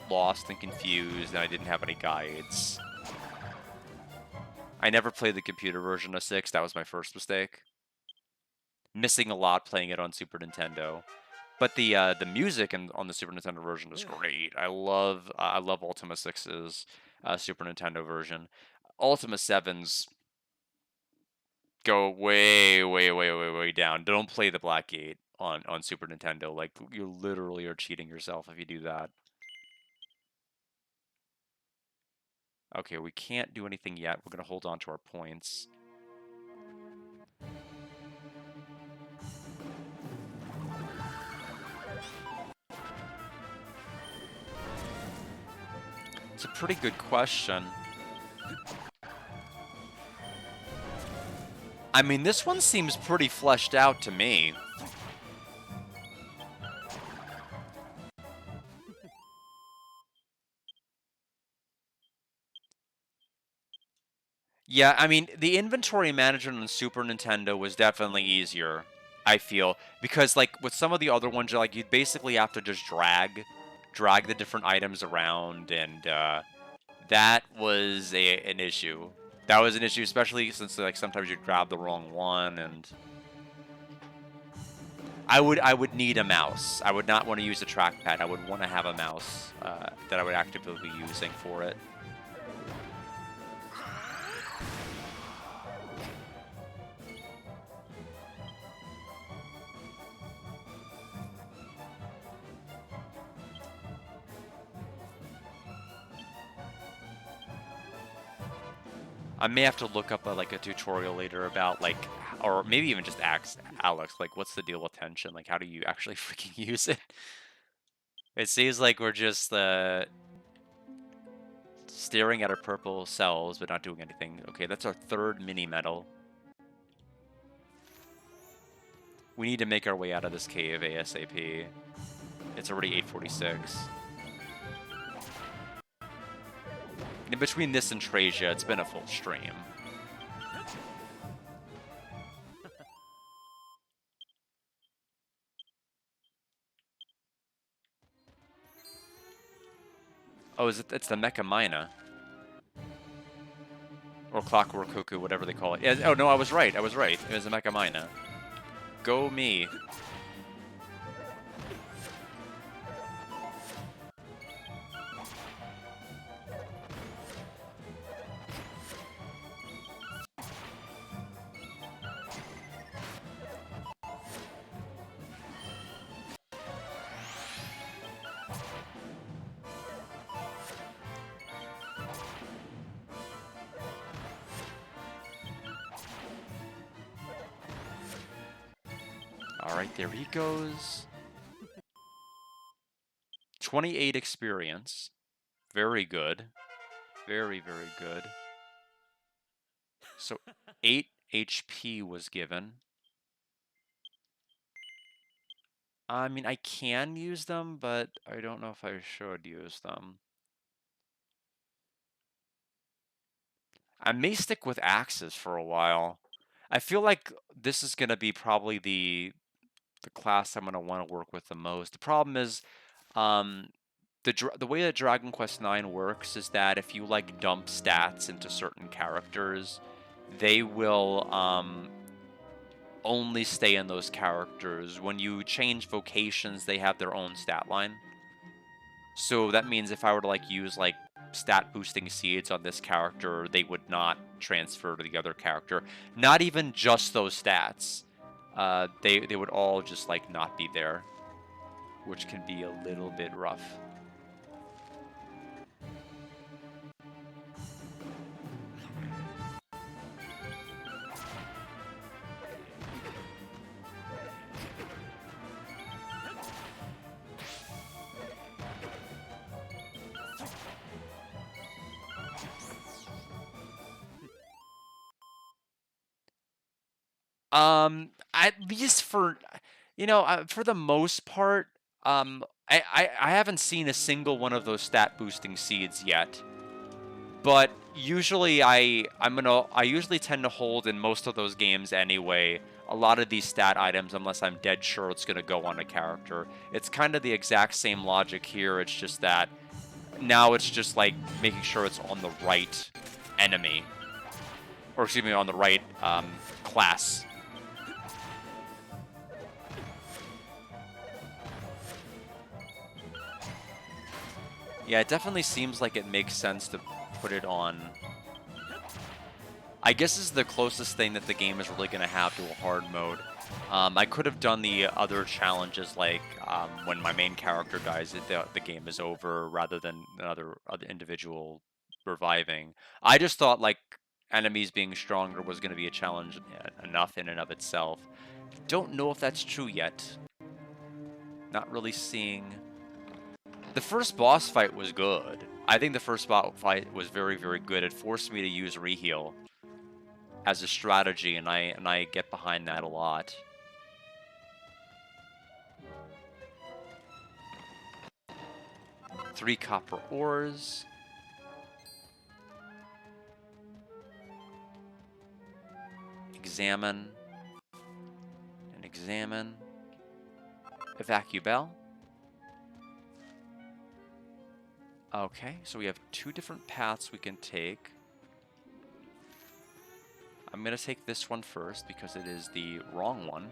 lost and confused and I didn't have any guides. I never played the computer version of 6. That was my first mistake. Missing a lot playing it on Super Nintendo. But the music on the Super Nintendo version is great. I love Ultima 6's Super Nintendo version. Ultima 7's go way down. Don't play the Black Gate on Super Nintendo. Like, you literally are cheating yourself if you do that. Okay, we can't do anything yet. We're gonna hold on to our points. It's a pretty good question. I mean, this one seems pretty fleshed out to me. Yeah, I mean, the inventory management on Super Nintendo was definitely easier, I feel. Because, like, with some of the other ones, like, you'd basically have to just drag the different items around, and that was an issue. That was an issue, especially since, like, sometimes you'd grab the wrong one, and I would need a mouse. I would not want to use a trackpad. I would want to have a mouse that I would actively be using for it. I may have to look up like a tutorial later about like, or maybe even just ask Alex, like, what's the deal with tension? Like, how do you actually freaking use it? It seems like we're just staring at our purple cells, but not doing anything. Okay, that's our third mini medal. We need to make our way out of this cave ASAP. It's already 8:46. In between this and Trasia, it's been a full stream. Oh, it's the Mecha Mina. Or Clockwork Cuckoo, whatever they call it. Yeah, oh, no, I was right. It was the Mecha Mina. Go me. All right, there he goes. 28 experience. Very good. Very, very good. So 8 HP was given. I mean, I can use them, but I don't know if I should use them. I may stick with axes for a while. I feel like this is going to be probably the class I'm going to want to work with the most. The problem is, the way that Dragon Quest IX works is that if you like dump stats into certain characters, they will only stay in those characters. When you change vocations, they have their own stat line. So that means if I were to like use like stat boosting seeds on this character, they would not transfer to the other character. Not even just those stats. They would all just like not be there, which can be a little bit rough. At least for, for the most part, I haven't seen a single one of those stat boosting seeds yet. But usually I usually tend to hold in most of those games anyway. A lot of these stat items, unless I'm dead sure it's gonna go on a character. It's kind of the exact same logic here. It's just that now it's just like making sure it's on the right enemy, or excuse me, on the right class. Yeah, it definitely seems like it makes sense to put it on. I guess this is the closest thing that the game is really going to have to a hard mode. I could have done the other challenges, like when my main character dies, the game is over, rather than another individual reviving. I just thought like enemies being stronger was going to be a challenge enough in and of itself. Don't know if that's true yet. Not really seeing. The first boss fight was good. I think the first boss fight was very, very good. It forced me to use reheal as a strategy, and I get behind that a lot. Three copper ores. Examine. And examine. Evacuate. Okay, so we have two different paths we can take. I'm going to take this one first because it is the wrong one.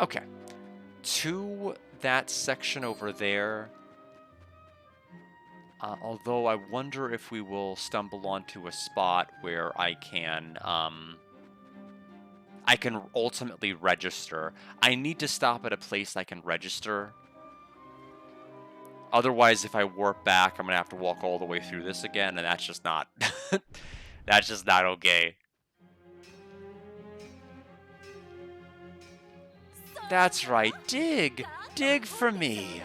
Okay. to that section over there. Although I wonder if we will stumble onto a spot where I can ultimately register. I need to stop at a place I can register. Otherwise, if I warp back, I'm gonna have to walk all the way through this again, and that's just not that's just not okay. That's right, dig! Dig for me!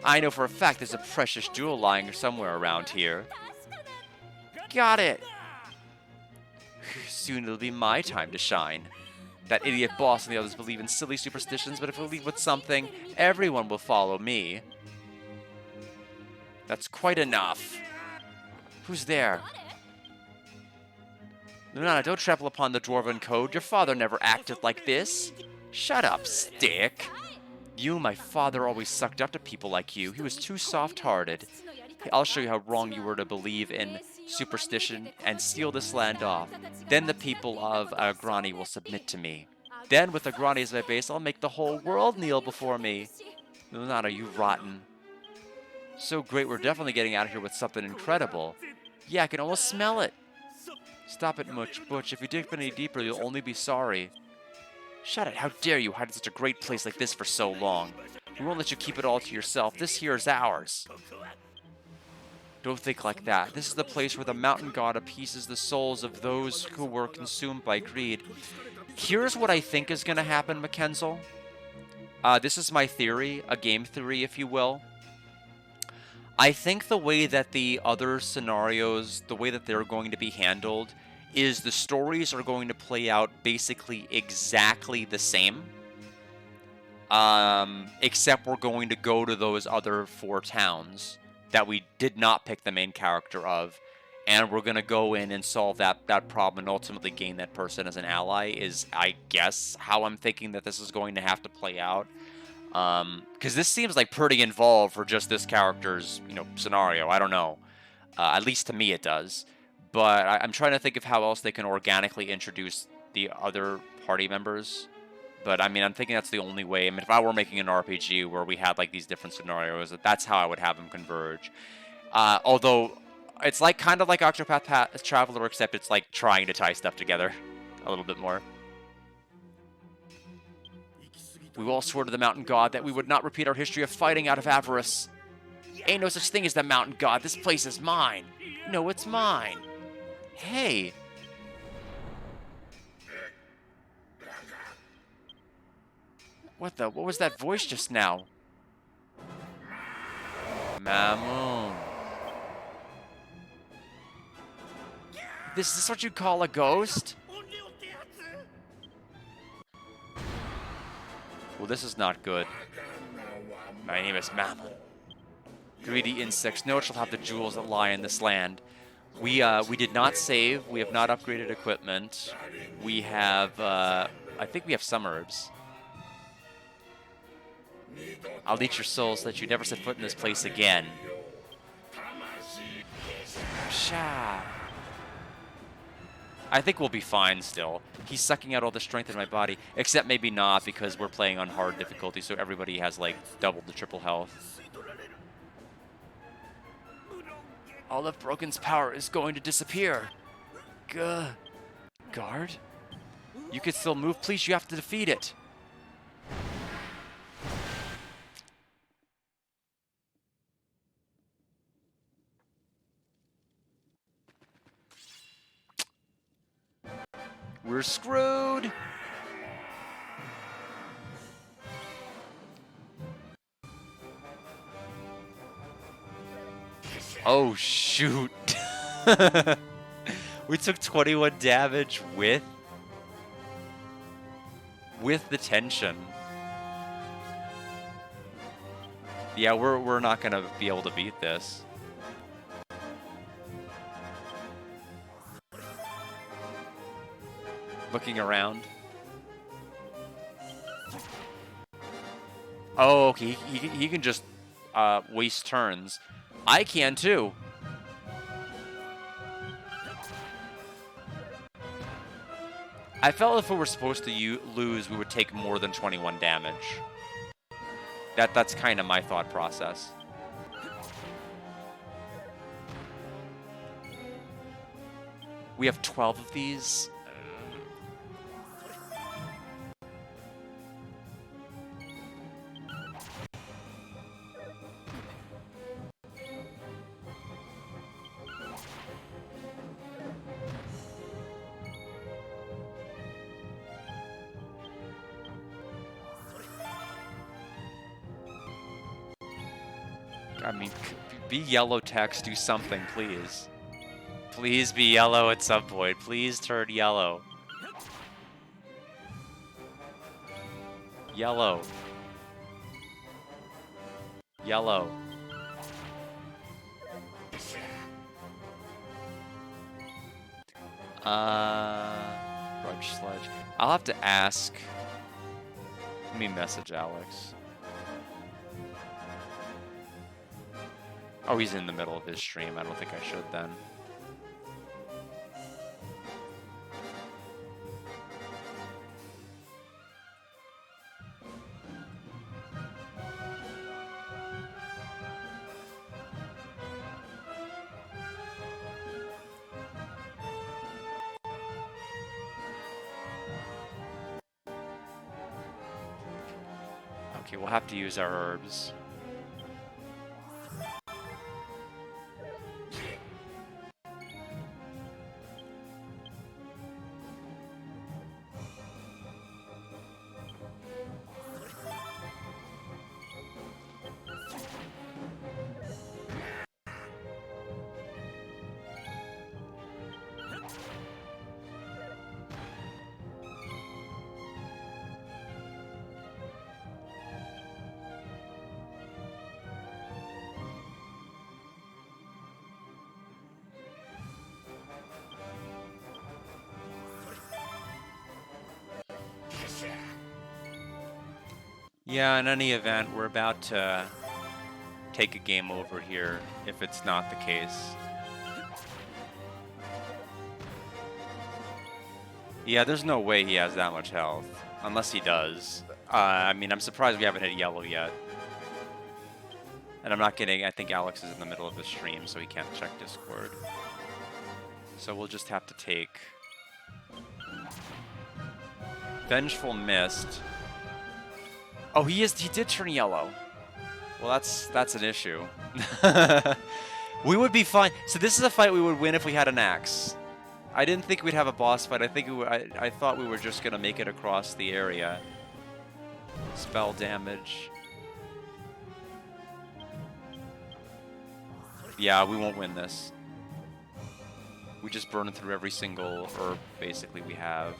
I know for a fact there's a precious jewel lying somewhere around here. Got it! Soon it'll be my time to shine. That idiot boss and the others believe in silly superstitions, but if we leave with something, everyone will follow me. That's quite enough. Who's there? Lunana, don't trample upon the Dwarven code. Your father never acted like this. Shut up, Stick. You, my father, always sucked up to people like you. He was too soft-hearted. I'll show you how wrong you were to believe in superstition and seal this land off. Then the people of Agrani will submit to me. Then, with Agrani as my base, I'll make the whole world kneel before me. Lunana, you rotten. So great, we're definitely getting out of here with something incredible. Yeah, I can almost smell it. Stop it, Butch. If you dig any deeper, you'll only be sorry. Shut it. How dare you hide in such a great place like this for so long? We won't let you keep it all to yourself. This here is ours. Don't think like that. This is the place where the mountain god appeases the souls of those who were consumed by greed. Here's what I think is going to happen, Mackenzel. This is my theory, a game theory, if you will. I think the way that the other scenarios, the way that they're going to be handled, is the stories are going to play out basically exactly the same. Except we're going to go to those other 4 towns that we did not pick the main character of, and we're going to go in and solve that problem and ultimately gain that person as an ally is, I guess, how I'm thinking that this is going to have to play out. Because this seems like pretty involved for just this character's, scenario. I don't know. At least to me it does. But I'm trying to think of how else they can organically introduce the other party members. But, I mean, I'm thinking that's the only way. I mean, if I were making an RPG where we had, like, these different scenarios, that's how I would have them converge. Although, it's like kind of like Octopath Traveler, except it's, like, trying to tie stuff together a little bit more. We all swore to the mountain god that we would not repeat our history of fighting out of avarice. Ain't no such thing as the mountain god. This place is mine. No, it's mine. Hey. What was that voice just now? Mamoon. This is what you call a ghost? Well, this is not good. My name is Mammon. Greedy insects, no one shall have the jewels that lie in this land. We did not save. We have not upgraded equipment. We have, I think we have some herbs. I'll eat your soul so that you never set foot in this place again. Psha. I think we'll be fine still. He's sucking out all the strength in my body. Except maybe not, because we're playing on hard difficulty, so everybody has, like, double the triple health. All of Broken's power is going to disappear. Guard? You can still move. Please, you have to defeat it. We're screwed! Oh, shoot. We took 21 damage with the tension. Yeah, we're not going to be able to beat this. Looking around. Oh, okay. He can just waste turns. I can too. I felt if we were supposed to lose, we would take more than 21 damage. That's kind of my thought process. We have 12 of these. I mean, be yellow text, do something, please. Please be yellow at some point. Please turn yellow. Yellow. Yellow. Grudge Sledge. I'll have to ask. Let me message Alex. Oh, he's in the middle of his stream. I don't think I should then. Okay, we'll have to use our herbs. Yeah, in any event, we're about to take a game over here, if it's not the case. Yeah, there's no way he has that much health. Unless he does. I mean, I'm surprised we haven't hit yellow yet. And I'm not getting... I think Alex is in the middle of the stream, so he can't check Discord. So we'll just have to take... Vengeful Mist. Oh, he did turn yellow. Well, that's an issue. We would be fine. So this is a fight we would win if we had an axe. I didn't think we'd have a boss fight. I think I thought we were just gonna make it across the area. Spell damage. Yeah, we won't win this. We just burn through every single herb basically we have.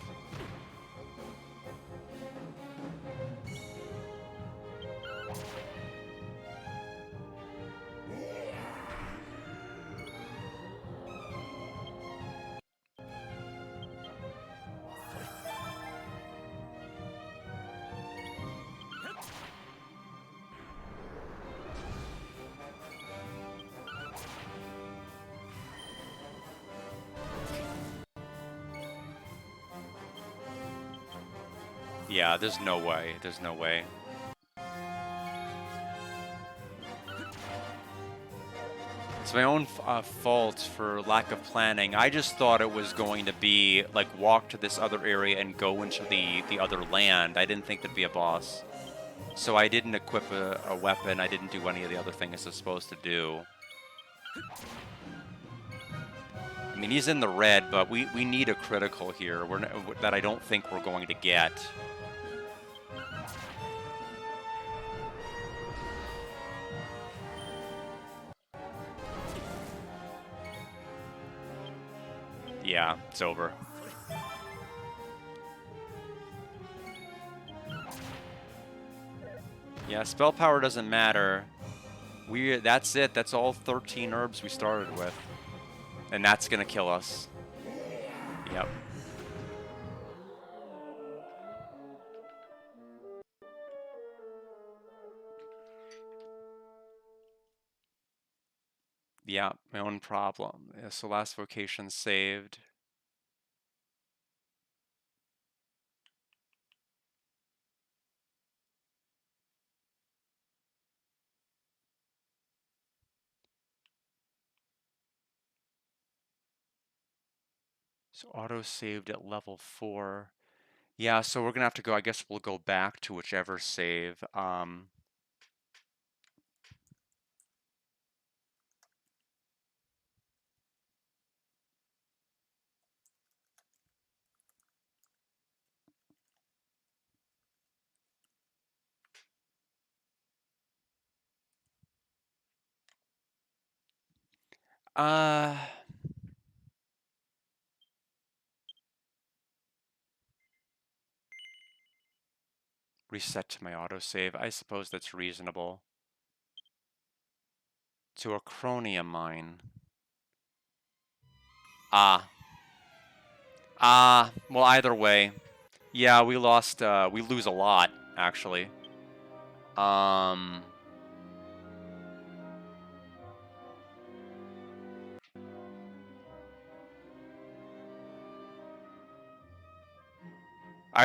Yeah, there's no way. There's no way. It's my own fault for lack of planning. I just thought it was going to be, like, walk to this other area and go into the other land. I didn't think there'd be a boss. So I didn't equip a weapon. I didn't do any of the other things I was supposed to do. I mean, he's in the red, but we need a critical here that I don't think we're going to get. Yeah, it's over. Yeah, spell power doesn't matter. That's it. That's all 13 herbs we started with. And that's gonna kill us. Yep. Yeah, my own problem. Yeah, so last vocation saved. So auto saved at level 4. Yeah, so we're gonna have to go, I guess we'll go back to whichever save. Uh, Reset to my autosave. I suppose that's reasonable. To a chromium mine. Well, either way. Yeah, we lost, we lose a lot, actually. I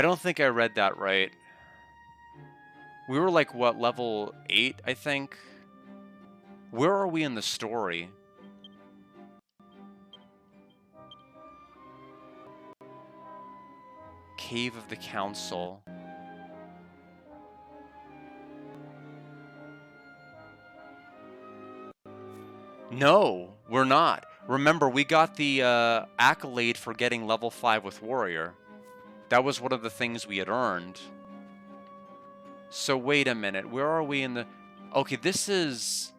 don't think I read that right. We were like, what, level 8, I think? Where are we in the story? Cave of the Council. No, we're not. Remember, we got the accolade for getting level 5 with Warrior. That was one of the things we had earned. So wait a minute, where are we in the... Okay, this is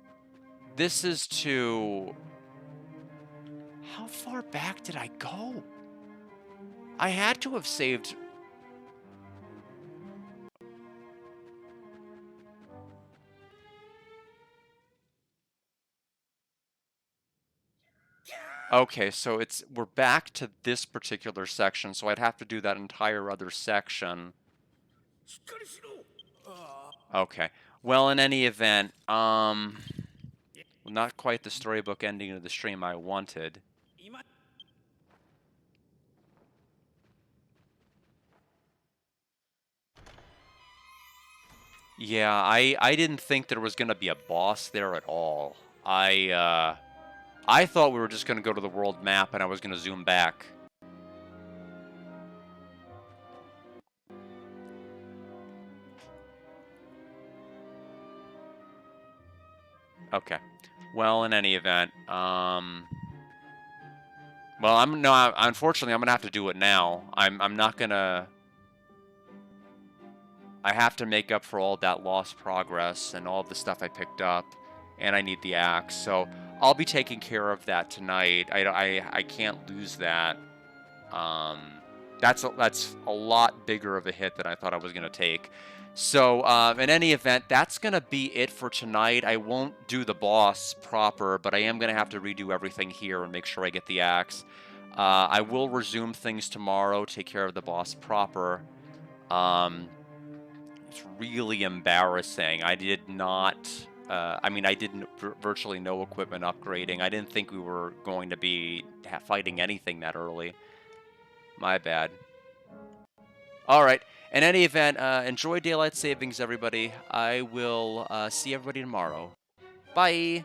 to... How far back did I go? I had to have saved... Okay, so we're back to this particular section, so I'd have to do that entire other section. Okay. Well, in any event, not quite the storybook ending of the stream I wanted. Yeah, I didn't think there was gonna be a boss there at all. I thought we were just gonna go to the world map and I was gonna zoom back. Okay. Well, in any event, well, unfortunately, I'm gonna have to do it now. I'm not gonna... I have to make up for all that lost progress and all the stuff I picked up, and I need the axe, so I'll be taking care of that tonight. I can't lose that. That's a lot bigger of a hit than I thought I was gonna take. So, in any event, that's gonna be it for tonight. I won't do the boss proper, but I am gonna have to redo everything here and make sure I get the axe. I will resume things tomorrow, take care of the boss proper. It's really embarrassing. I did not... I mean, I did virtually no equipment upgrading. I didn't think we were going to be fighting anything that early. My bad. Alright. In any event, enjoy Daylight Savings, everybody. I will see everybody tomorrow. Bye!